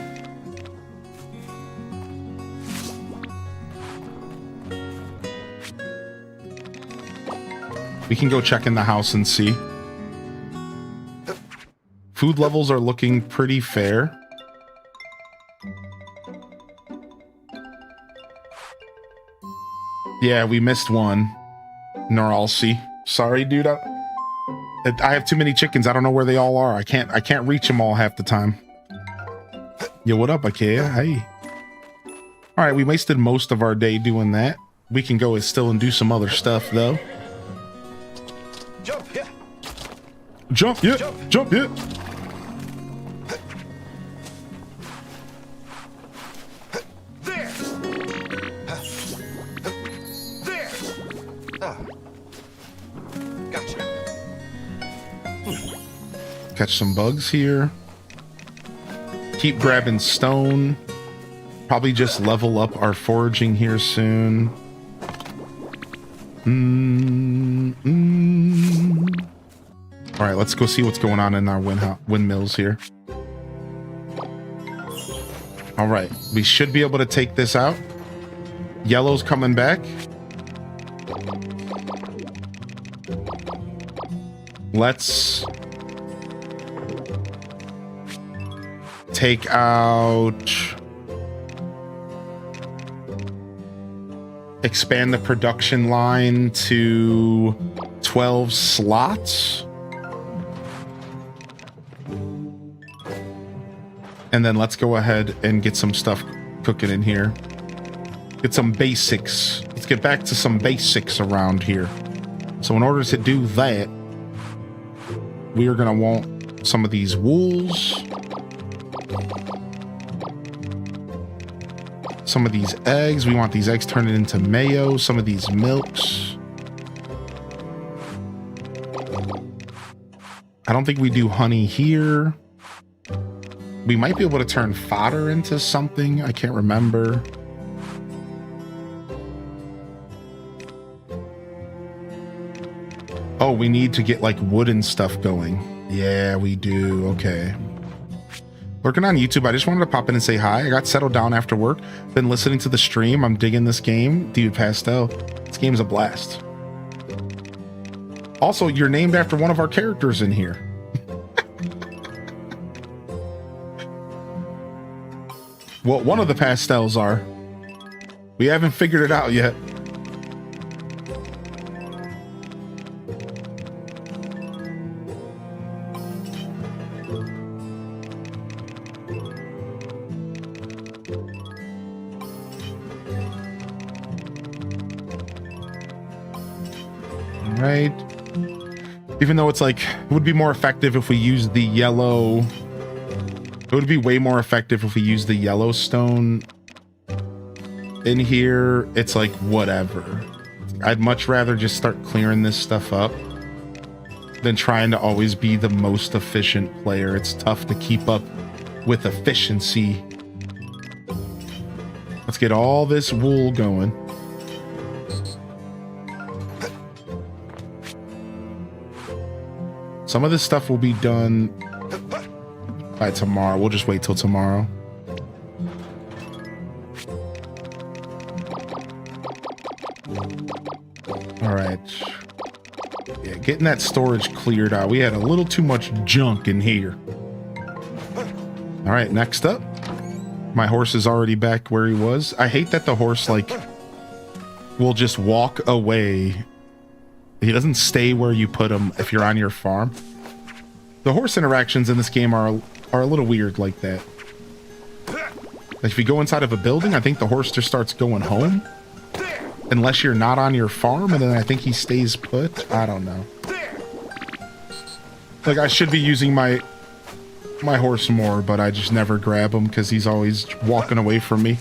We can go check in the house and see. Food levels are looking pretty fair. Yeah, we missed one. Noralsi. Sorry, dude. I have too many chickens. I don't know where they all are. I can't reach them all half the time. Yo, what up, Ikea? Hey. All right, we wasted most of our day doing that. We can go still and do some other stuff, though. Jump, yeah. Jump, yeah. Jump, yeah. There. There. Ah. Gotcha. Catch some bugs here. Keep grabbing stone. Probably just level up our foraging here soon. All right, let's go see what's going on in our windmills here. All right, we should be able to take this out. Yellow's coming back. Let's take out... Expand the production line to 12 slots. And then let's go ahead and get some stuff cooking in here. Get some basics. Let's get back to some basics around here. So in order to do that, we are going to want some of these wools. Some of these eggs. We want these eggs turned into mayo. Some of these milks. I don't think we do honey here. We might be able to turn fodder into something. I can't remember. Oh, we need to get like wood and stuff going. Yeah, we do. Okay. Working on YouTube. I just wanted to pop in and say hi. I got settled down after work. Been listening to the stream. I'm digging this game. Dude, Pastel. This game's a blast. Also, you're named after one of our characters in here. Well, one of the pastels are. We haven't figured it out yet. Right. Even though it's like, it would be more effective if we use the yellow. It would be way more effective if we use the Yellowstone in here. It's like, whatever. I'd much rather just start clearing this stuff up than trying to always be the most efficient player. It's tough to keep up with efficiency. Let's get all this wool going. Some of this stuff will be done by tomorrow. We'll just wait till tomorrow. All right. Yeah, getting that storage cleared out. We had a little too much junk in here. All right, next up. My horse is already back where he was. I hate that the horse, like, will just walk away. He doesn't stay where you put him if you're on your farm. The horse interactions in this game are a little weird like that. Like if you go inside of a building, I think the horse just starts going home. Unless you're not on your farm, and then I think he stays put. I don't know. Like I should be using my horse more, but I just never grab him because he's always walking away from me.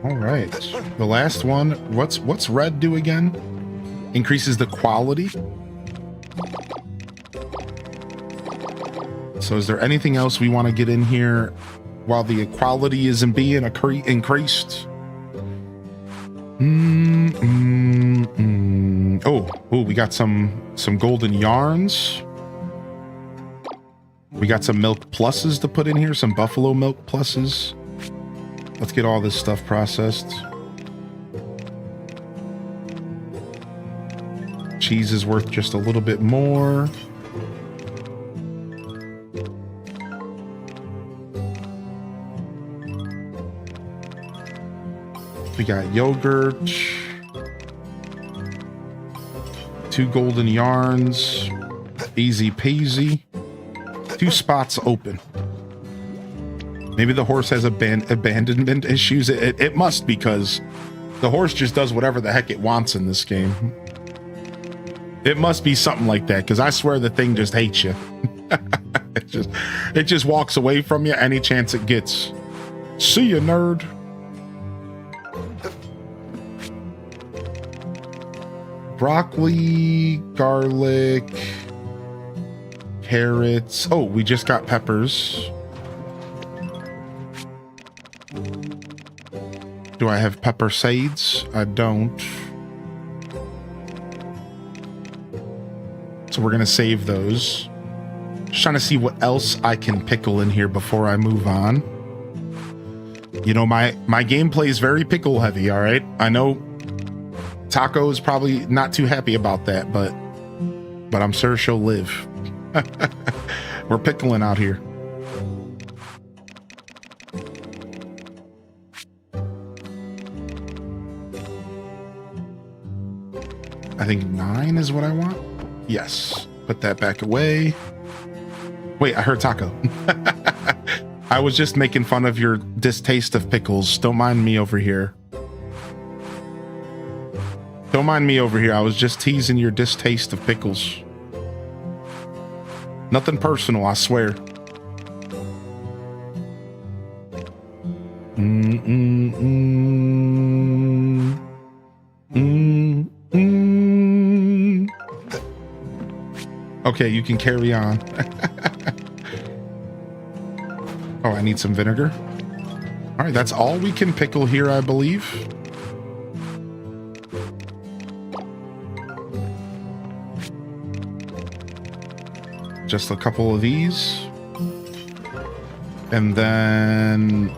All right, the last one. What's red do again? Increases the quality. So is there anything else we want to get in here while the quality isn't being increased? Oh, we got some golden yarns. We got some milk pluses to put in here, some buffalo milk pluses. Let's get all this stuff processed. Cheese is worth just a little bit more. We got yogurt. 2 golden yarns. Easy peasy. 2 spots open. Maybe the horse has abandonment issues. It must, because the horse just does whatever the heck it wants in this game. It must be something like that, because I swear the thing just hates you. it just walks away from you any chance it gets. See ya, nerd. Broccoli, garlic, carrots. Oh, we just got peppers. Do I have pepper seeds? I don't. So we're gonna save those. Just trying to see what else I can pickle in here before I move on. You know, my gameplay is very pickle heavy, all right? I know Taco is probably not too happy about that, but I'm sure she'll live. We're pickling out here. I think 9 is what I want. Yes. Put that back away. Wait, I heard Taco. I was just making fun of your distaste of pickles. Don't mind me over here. Don't mind me over here. I was just teasing your distaste of pickles. Nothing personal, I swear. Okay, you can carry on. Oh, I need some vinegar. All right, that's all we can pickle here, I believe. Just a couple of these. And then...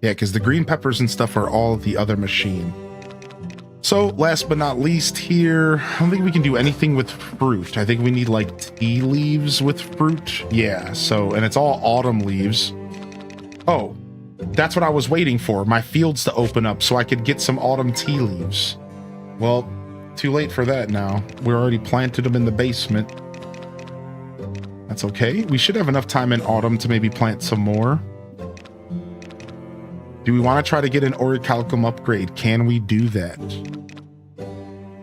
yeah, because the green peppers and stuff are all the other machine. So, last but not least here, I don't think we can do anything with fruit. I think we need, like, tea leaves with fruit. Yeah, so, and it's all autumn leaves. Oh, that's what I was waiting for. My fields to open up so I could get some autumn tea leaves. Well, too late for that now. We already planted them in the basement. That's okay. We should have enough time in autumn to maybe plant some more. Do we want to try to get an orichalcum upgrade? Can we do that?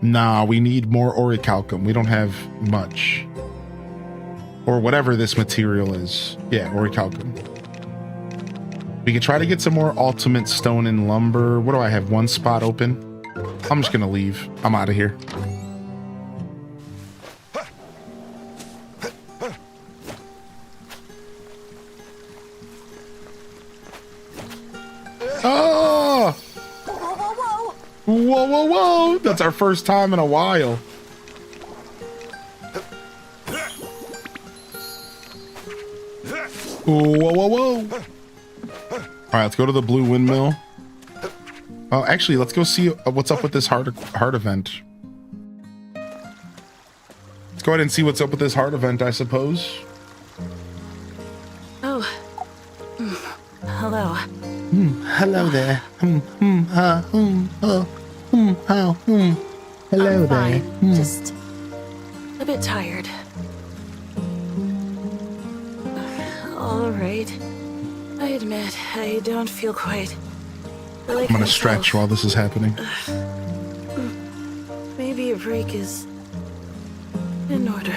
Nah, we need more orichalcum. We don't have much. Or whatever this material is. Yeah, orichalcum. We could try to get some more ultimate stone and lumber. What do I have? 1 spot open? I'm just gonna leave. I'm out of here. Oh! Whoa, whoa, whoa! That's our first time in a while. Whoa, whoa, whoa! All right, let's go to the blue windmill. Oh, actually, let's go see what's up with this heart event. Let's go ahead and see what's up with this heart event, I suppose. Oh. Hello. Hello there. Hello I'm fine. Just a bit tired. All right. I admit, I don't feel quite like I'm gonna myself. stretch while this is happening. Maybe a break is in order.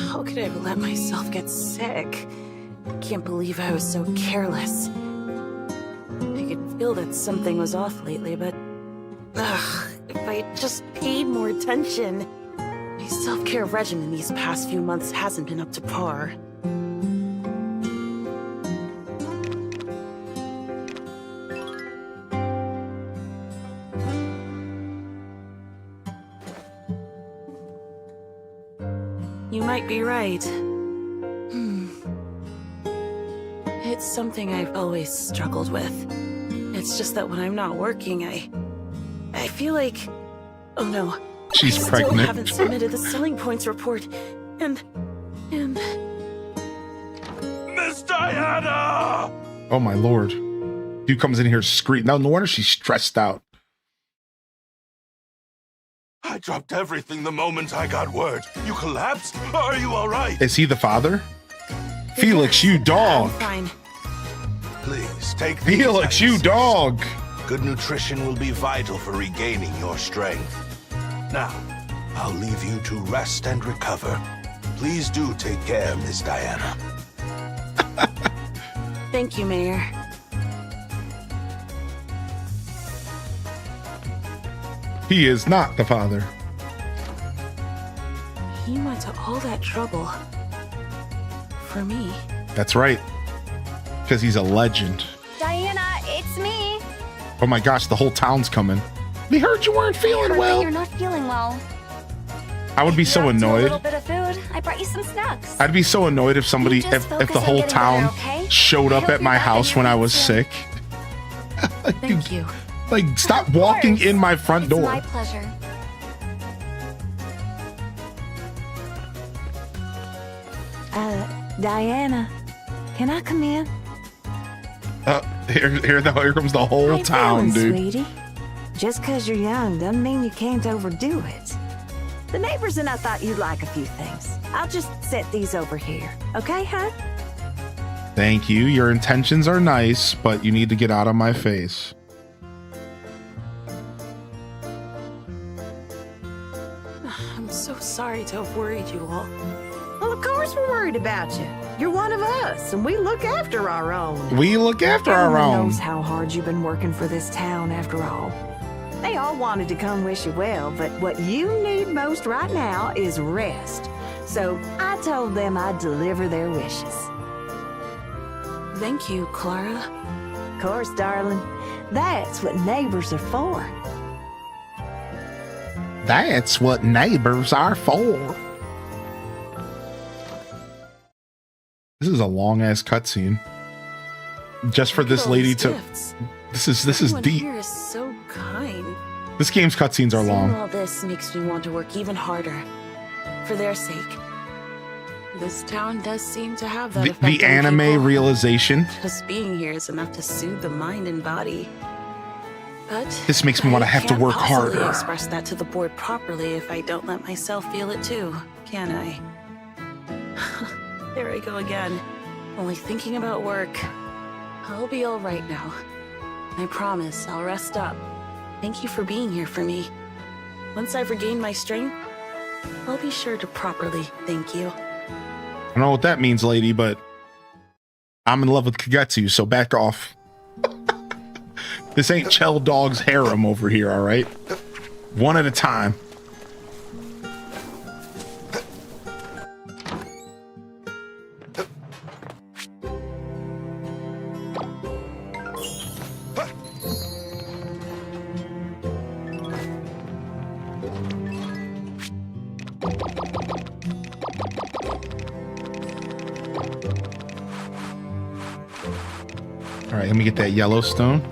How could I have let myself get sick? Can't believe I was so careless. I could feel that something was off lately, but if I had just paid more attention. My self-care regimen these past few months hasn't been up to par. you might be right. It's something I've always struggled with. It's just that when I'm not working, I feel like... Oh no. She's I pregnant. still haven't submitted the selling points report. And... Miss Diana! Oh my lord. Dude comes in here screaming. No wonder she's stressed out. I dropped everything the moment I got word. You collapsed? Are you all right? Is he the father? Felix, you dog. I'm fine. Please, take these Felix, you medicines. dog. Good nutrition will be vital for regaining your strength. Now, I'll leave you to rest and recover. Please do take care, Miss Diana. Thank you, Mayor. He is not the father. He went to all that trouble. For me. That's right. Because he's a legend. Diana, it's me. Oh my gosh, the whole town's coming. We heard you weren't I feeling heard well. that you're not feeling well. I would be so You're up to a annoyed. little bit of food. I brought you some snacks. I'd be so annoyed if somebody, just if focus the on whole getting town better, okay? showed I up hope at you're my back house in when your I was feet soon. sick. Thank you. Like, stop Of walking course. in my front It's door. my pleasure. Diana, can I come in? Here comes the whole How you town, feeling, dude. sweetie? Just 'cause you're young doesn't mean you can't overdo it. The neighbors and I thought you'd like a few things. I'll just set these over here. Okay, hon? Thank you. Your intentions are nice, but you need to get out of my face. I'm so sorry to have worried you all. Well, of course we're worried about you. You're one of us, and we look after our own. We look after our Everyone own. knows how hard you've been working for this town after all. They all wanted to come wish you well, but what you need most right now is rest. So I told them I'd deliver their wishes. Thank you, Clara. Of course, darling. That's what neighbors are for. That's what neighbors are for. This is a long ass cutscene. Just for Look this at all lady these to. gifts. This is Everyone deep. here is so kind. This game's cutscenes are Seeing long. all this makes me want to work even harder. For their sake. This town does seem to have that effect The on anime people. realization. Just being here is enough to soothe the mind and body. But This makes me want to I have to can't work possibly harder. express that to the board properly if I don't let myself feel it too, can I? There I go again. Only thinking about work. I'll be all right now. I promise I'll rest up. Thank you for being here for me. Once I've regained my strength, I'll be sure to properly thank you. I don't know what that means, lady, but I'm in love with Kagetsu, so back off. This ain't Chell Dog's harem over here, all right? One at a time. All right, let me get that Yellowstone.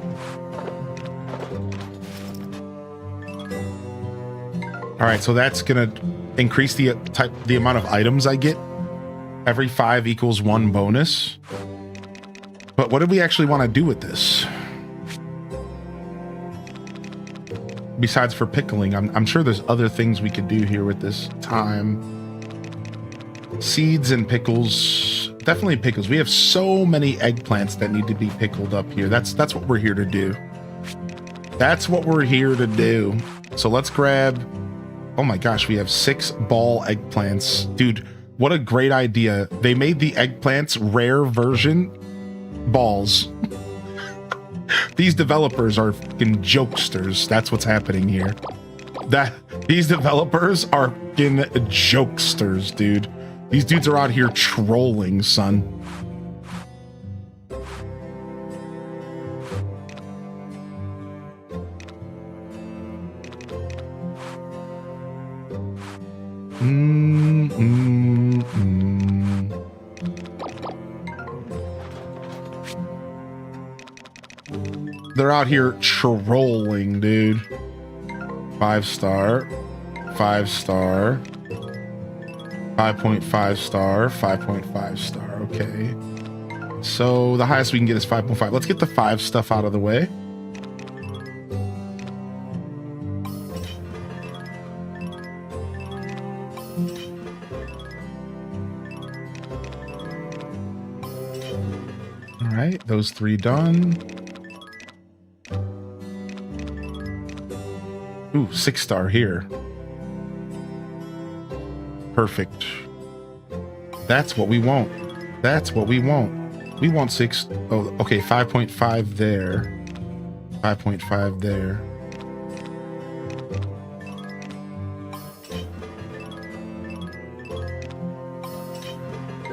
All right, so that's gonna increase the amount of items I get. Every 5 equals 1 bonus. But what do we actually want to do with this? Besides for pickling, I'm sure there's other things we could do here with this time. Seeds and pickles. Definitely pickles. We have so many eggplants that need to be pickled up here. That's what we're here to do. That's what we're here to do. So let's grab... Oh my gosh, we have 6 ball eggplants. Dude, what a great idea. They made the eggplants rare version balls. These developers are fucking jokesters. That's what's happening here. These developers are fucking jokesters, dude. These dudes are out here trolling, son. they're out here trolling, dude. 5-star, 5-star, 5.5 star, 5.5 star. Okay. So the highest we can get is 5.5. Let's get the 5 stuff out of the way. All right, those 3 done. Ooh, 6-star here. Perfect. That's what we want. That's what we want. We want 6. Oh, okay, 5.5 there. 5.5 there.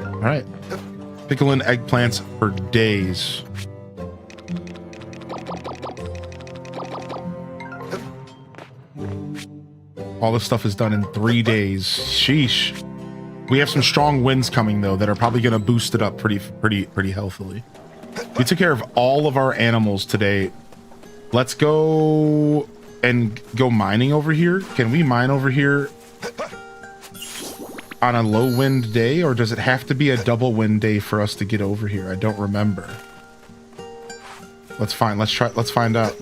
All right. Pickling eggplants for days. All this stuff is done in 3 days. Sheesh. We have some strong winds coming though that are probably going to boost it up pretty healthily. We took care of all of our animals today. Let's go and go mining over here. Can we mine over here on a low wind day, or does it have to be a double wind day for us to get over here? I don't remember. Let's find out.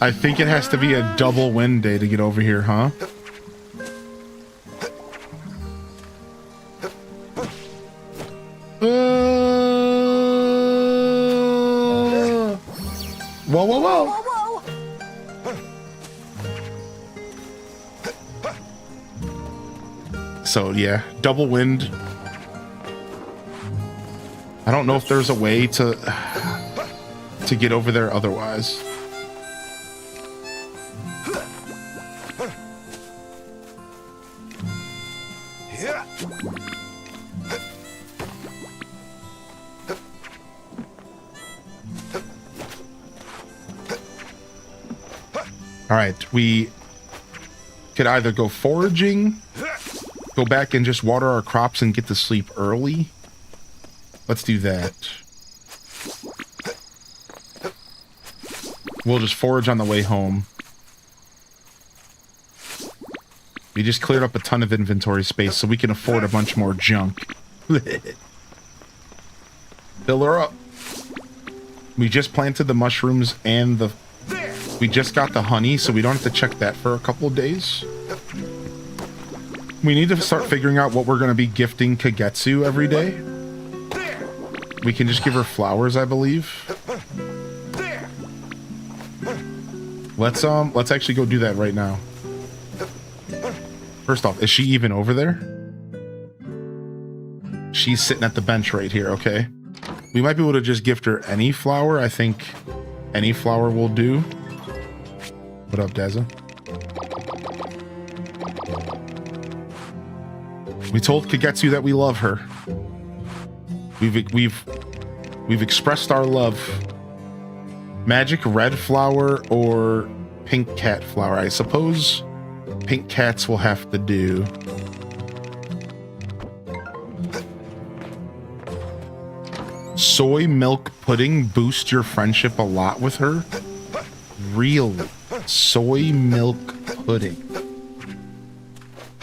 I think it has to be a double wind day to get over here, huh? Whoa, whoa, whoa! So yeah, double wind. I don't know if there's a way to get over there otherwise. All right, we could either go foraging, go back and just water our crops and get to sleep early. Let's do that. We'll just forage on the way home. We just cleared up a ton of inventory space so we can afford a bunch more junk. Fill her up. We just planted the mushrooms and we just got the honey, so we don't have to check that for a couple of days. We need to start figuring out what we're going to be gifting Kagetsu every day. We can just give her flowers, I believe. Let's actually go do that right now. First off, is she even over there? She's sitting at the bench right here, okay. We might be able to just gift her any flower. I think any flower will do. What up, Dazza? We told Kagetsu that we love her. We've expressed our love. Magic red flower or pink cat flower? I suppose pink cats will have to do. Soy milk pudding boost your friendship a lot with her? Really? Soy milk pudding.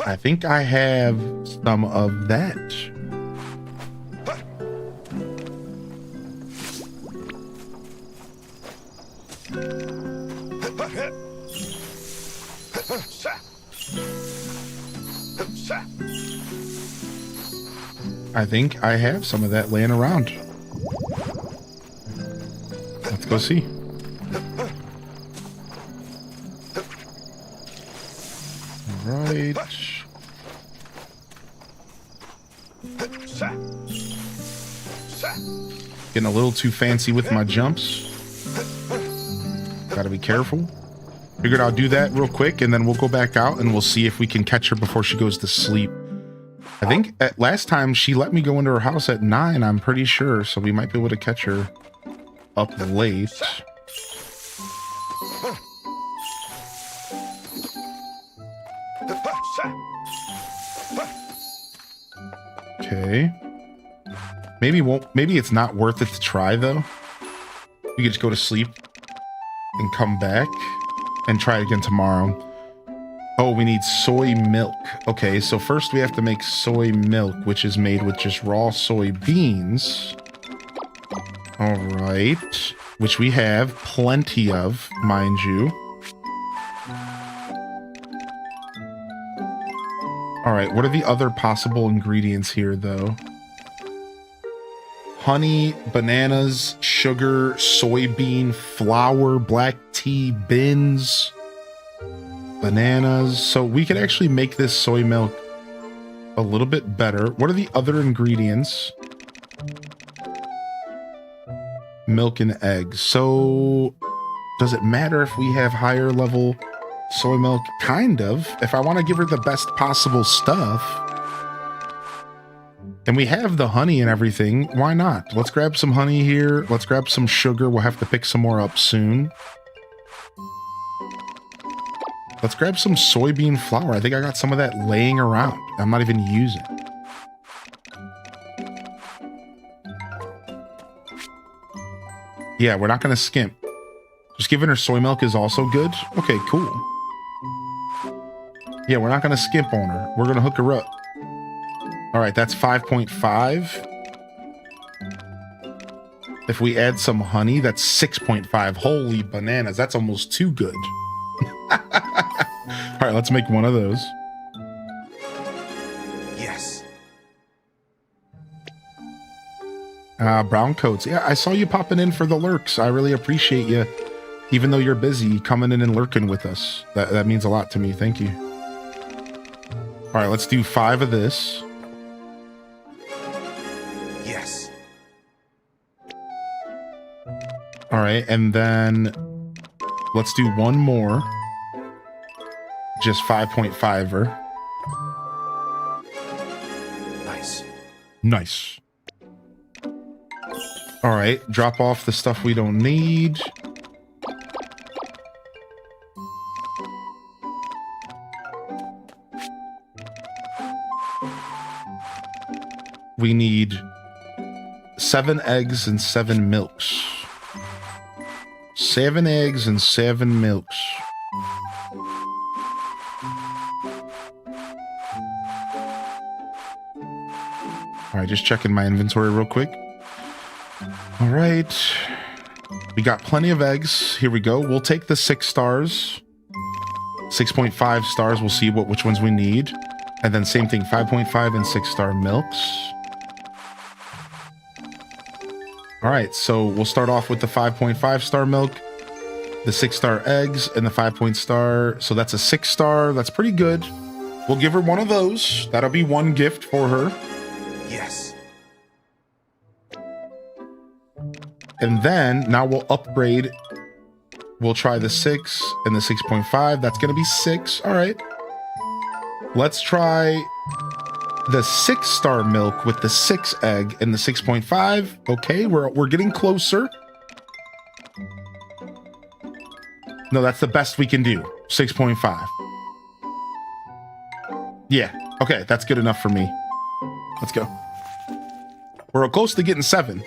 I think I have some of that. I think I have some of that laying around. Let's go see. Right. Getting a little too fancy with my jumps. Gotta be careful. Figured I'll do that real quick and then we'll go back out and we'll see if we can catch her before she goes to sleep. I think at last time she let me go into her house at 9, I'm pretty sure, so we might be able to catch her up late. Okay. Maybe it's not worth it to try though. We could just go to sleep and come back and try again tomorrow. Oh, we need soy milk. Okay, so first we have to make soy milk, which is made with just raw soybeans. All right, which we have plenty of, mind you. All right, what are the other possible ingredients here, though? Honey, bananas, sugar, soybean, flour, black tea, beans, bananas. So we could actually make this soy milk a little bit better. What are the other ingredients? Milk and eggs. So does it matter if we have higher level soy milk? Kind of. If I want to give her the best possible stuff, and we have the honey and everything, why not? Let's grab some honey here. Let's grab some sugar. We'll have to pick some more up soon. Let's grab some soybean flour. I think I got some of that laying around. I'm not even using. Yeah, we're not going to skimp. Just giving her soy milk is also good. Okay, cool. Yeah, we're not going to skimp on her. We're going to hook her up. All right, that's 5.5. If we add some honey, that's 6.5. Holy bananas, that's almost too good. All right, let's make one of those. Yes. Brown coats. Yeah, I saw you popping in for the lurks. I really appreciate you. Even though you're busy, coming in and lurking with us. That means a lot to me. Thank you. All right, let's do 5 of this. Yes. All right, and then let's do one more. Just 5.5-er. Nice. Nice. All right, drop off the stuff we don't need. We need 7 eggs and 7 milks. 7 eggs and 7 milks. All right, just checking my inventory real quick. All right. We got plenty of eggs. Here we go. We'll take the 6 stars. 6.5 stars. We'll see which ones we need. And then same thing, 5.5 and 6-star milks. All right, so we'll start off with the 5.5 star milk, the 6-star eggs, and the 5-star. So that's a 6-star. That's pretty good. We'll give her one of those. That'll be one gift for her. Yes. And then now we'll upgrade. We'll try the 6 and the 6.5. That's going to be 6. All right. Let's try the 6-star milk with the 6 egg and the 6.5. Okay, we're getting closer. No, that's the best we can do. 6.5. Yeah. Okay, that's good enough for me. Let's go. We're close to getting 7.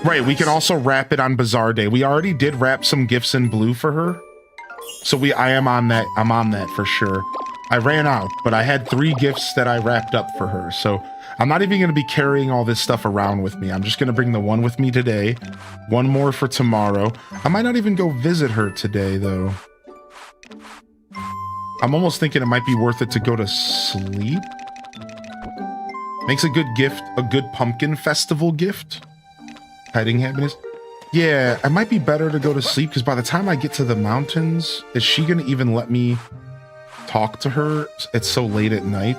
Right, we can also wrap it on Bazaar Day. We already did wrap some gifts in blue for her. So I am on that. I'm on that for sure. I ran out, but I had 3 gifts that I wrapped up for her. So I'm not even going to be carrying all this stuff around with me. I'm just going to bring the one with me today. One more for tomorrow. I might not even go visit her today, though. I'm almost thinking it might be worth it to go to sleep. Makes a good gift, a good pumpkin festival gift. Hiding happiness. Yeah, it might be better to go to sleep because by the time I get to the mountains, is she going to even let me talk to her? It's so late at night.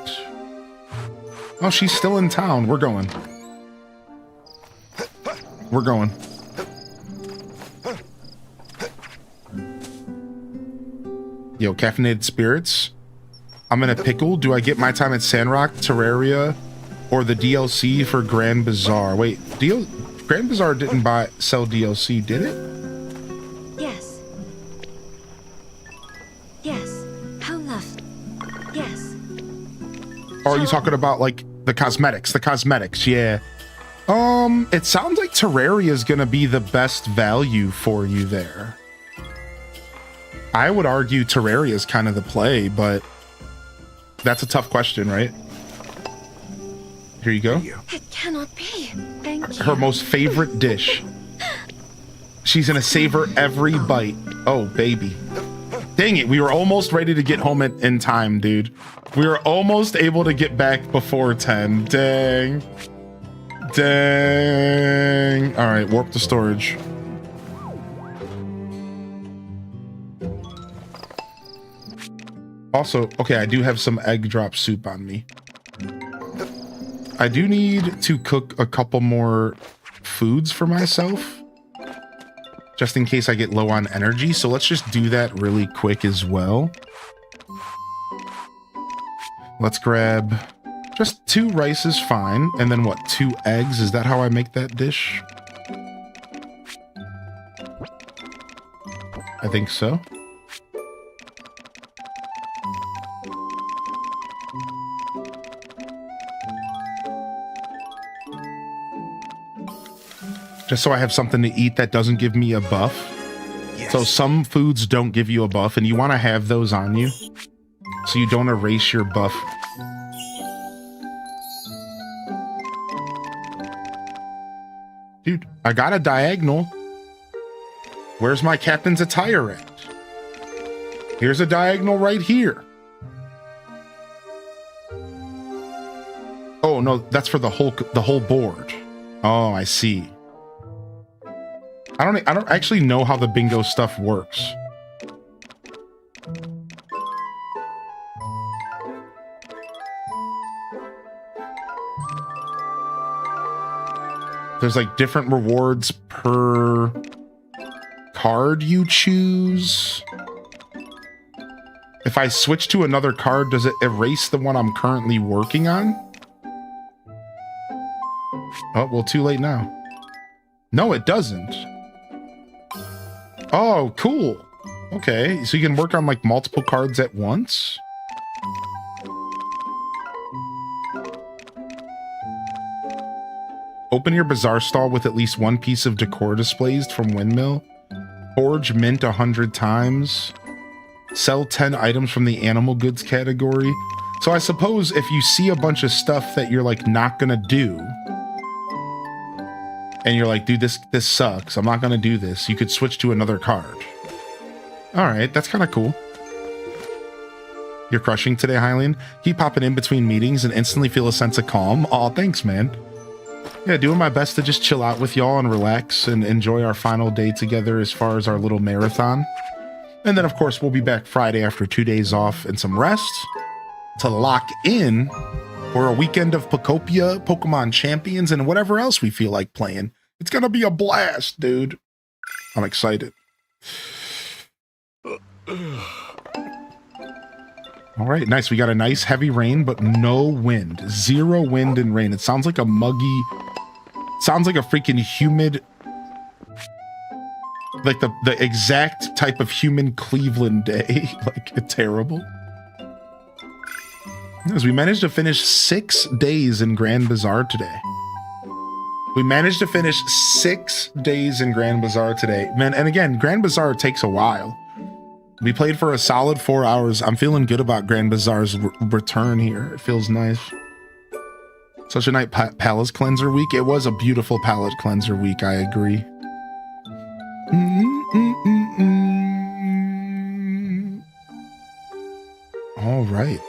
Oh, she's still in town. We're going. We're going. Yo, caffeinated spirits. I'm in a pickle. Do I get my time at Sandrock, Terraria, or the DLC for Grand Bazaar? Wait, Grand Bazaar didn't sell DLC, did it? Yes. Yes. How lovely. Yes. Or are you talking about like The cosmetics, yeah. It sounds like Terraria is gonna be the best value for you there. I would argue Terraria is kind of the play, but that's a tough question, right? Here you go. It cannot be. Thank you. Her most favorite dish. She's gonna savor every bite. Oh, baby. Dang it, we were almost ready to get home in time, dude. We were almost able to get back before 10. Dang. Dang. All right, warp to storage. Also, okay, I do have some egg drop soup on me. I do need to cook a couple more foods for myself, just in case I get low on energy. So let's just do that really quick as well. Let's grab just 2 rice is fine. And then what, 2 eggs? Is that how I make that dish? I think so. Just so I have something to eat that doesn't give me a buff. Yes. So some foods don't give you a buff, and you want to have those on you so you don't erase your buff. Dude, I got a diagonal. Where's my captain's attire at? Here's a diagonal right here. Oh no, that's for the whole board. Oh, I see. I don't actually know how the bingo stuff works. There's like different rewards per card you choose. If I switch to another card, does it erase the one I'm currently working on? Oh, well, too late now. No, it doesn't. Oh, cool. Okay, so you can work on like multiple cards at once? Open your Bazaar stall with at least 1 piece of decor displays from Windmill. Forge mint 100 times. Sell 10 items from the animal goods category. So I suppose if you see a bunch of stuff that you're like not gonna do, and you're like, dude, this sucks, I'm not gonna do this, you could switch to another card. All right, that's kind of cool. You're crushing today, Hylian. Keep popping in between meetings and instantly feel a sense of calm. Aw, thanks, man. Yeah, doing my best to just chill out with y'all and relax and enjoy our final day together as far as our little marathon. And then, of course, we'll be back Friday after 2 days off and some rest to lock in for a weekend of Pokopia, Pokemon Champions, and whatever else we feel like playing. It's gonna be a blast, dude. I'm excited. All right, nice. We got a nice heavy rain, but no wind. 0 wind and rain. It sounds like a muggy, sounds like a freaking humid, like the exact type of human Cleveland day. Like, terrible. As we managed to finish 6 days in Grand Bazaar today. We managed to finish 6 days in Grand Bazaar today. Man, and again, Grand Bazaar takes a while. We played for a solid 4 hours. I'm feeling good about Grand Bazaar's return here. It feels nice. Such a nice palate cleanser week. It was a beautiful palate cleanser week, I agree. All right.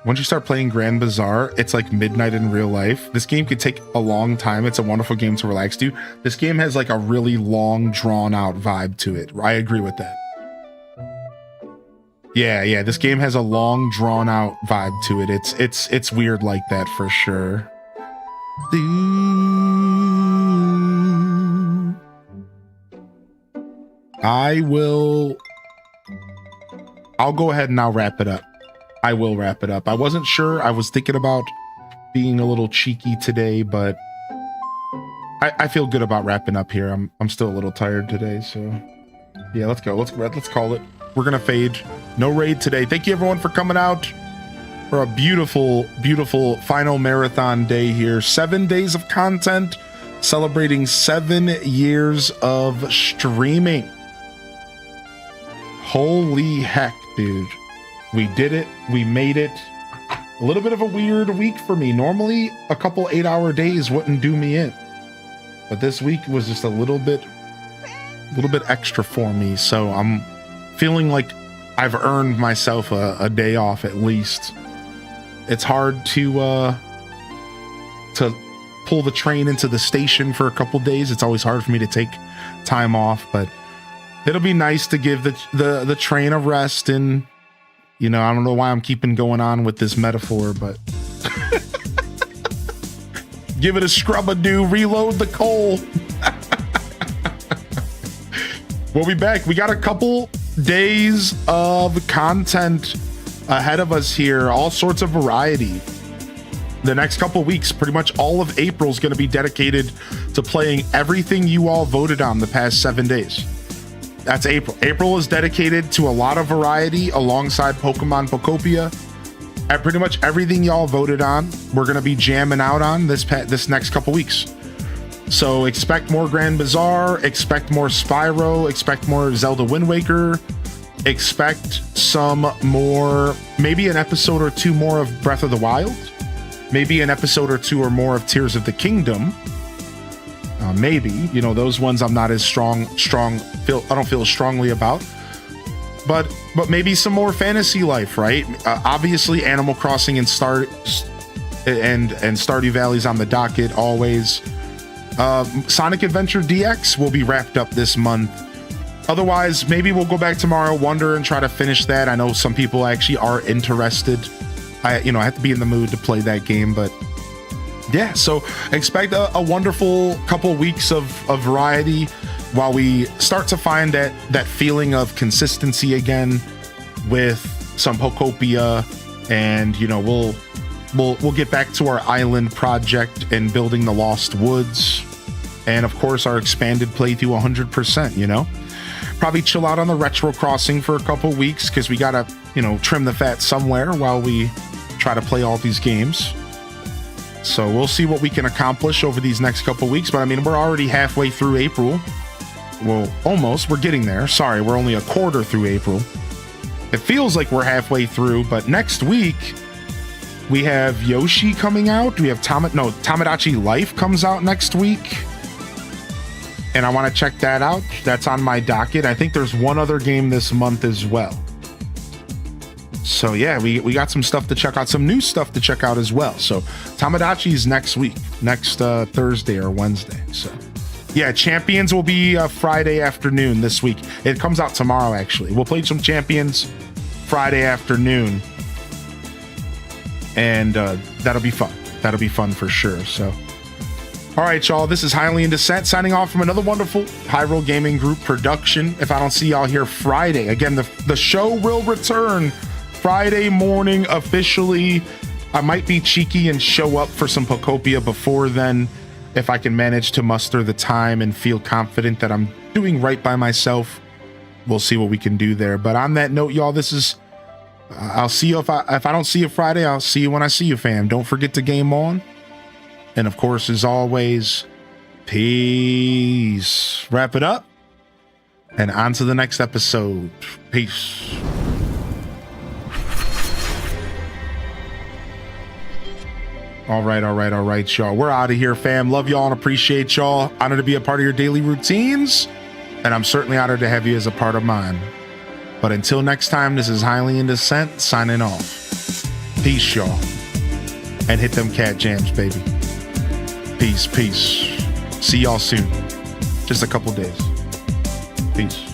Once you start playing Grand Bazaar, it's like midnight in real life. This game could take a long time. It's a wonderful game to relax to. This game has like a really long, drawn out vibe to it. I agree with that. Yeah, this game has a long, drawn out vibe to it. It's weird like that for sure. I'll go ahead and I'll wrap it up. I will wrap it up. I wasn't sure. I was thinking about being a little cheeky today, but I feel good about wrapping up here. I'm still a little tired today, so yeah, let's go. Let's call it. we're gonna fade. No raid today. Thank you everyone for coming out for a beautiful, beautiful final marathon day here. 7 days of content, celebrating 7 years of streaming. Holy heck, dude. We did it. We made it. A little bit of a weird week for me. Normally, a couple 8-hour days wouldn't do me in. But this week was just a little bit extra for me. So I'm feeling like I've earned myself a day off at least. It's hard to pull the train into the station for a couple days. It's always hard for me to take time off, but it'll be nice to give the train a rest. And you know, I don't know why I'm keeping going on with this metaphor, but give it a scrub-a-doo, reload the coal. We'll be back. We got a couple days of content ahead of us here, all sorts of variety. The next couple weeks, pretty much all of April is going to be dedicated to playing everything you all voted on the past 7 days. That's April. April is dedicated to a lot of variety alongside Pokemon Pokopia. And pretty much everything y'all voted on, we're going to be jamming out on this next couple weeks. So expect more Grand Bazaar, expect more Spyro, expect more Zelda Wind Waker, expect some more, maybe an episode or two more of Breath of the Wild, maybe an episode or two or more of Tears of the Kingdom. Maybe, you know, those ones I'm not as I don't feel strongly about, but maybe some more Fantasy Life, right? Obviously Animal Crossing and Stardew Valley's on the docket always. Sonic Adventure DX will be wrapped up this month. Otherwise, maybe we'll go back tomorrow, Wonder, and try to finish that. I know some people actually are interested. I have to be in the mood to play that game, but yeah, so expect a wonderful couple weeks of variety while we start to find that feeling of consistency again with some Pokopia, and you know, we'll get back to our island project and building the Lost Woods, and of course our expanded playthrough 100%, you know. Probably chill out on the Retro Crossing for a couple weeks because we gotta, you know, trim the fat somewhere while we try to play all these games. So we'll see what we can accomplish over these next couple weeks. But I mean, we're already halfway through April. Well, almost. We're getting there. Sorry, we're only a quarter through April. It feels like we're halfway through, but next week we have Yoshi coming out. We have Tamagotchi Life comes out next week. And I want to check that out. That's on my docket. I think there's one other game this month as well. So yeah, we got some stuff to check out, some new stuff to check out as well. So Tamagotchi's next week, next Thursday or Wednesday. So yeah, Champions will be Friday afternoon this week. It comes out tomorrow, actually. We'll play some Champions Friday afternoon. And that'll be fun. That'll be fun for sure. So, all right, y'all, this is Highly in Descent signing off from another wonderful Hyrule Gaming Group production. If I don't see y'all here Friday, again, the show will return Friday morning officially. I might be cheeky and show up for some Pokopia before then if I can manage to muster the time and feel confident that I'm doing right by myself. We'll see what we can do there. But on that note, y'all, this is I'll see you if I don't see you Friday. I'll see you when I see you, fam. Don't forget to game on. And of course, as always, peace. Wrap it up and on to the next episode. Peace. All right, y'all. We're out of here, fam. Love y'all and appreciate y'all. Honored to be a part of your daily routines, and I'm certainly honored to have you as a part of mine. But until next time, this is Highly in Descent signing off. Peace, y'all. And hit them cat jams, baby. Peace. See y'all soon. Just a couple days. Peace.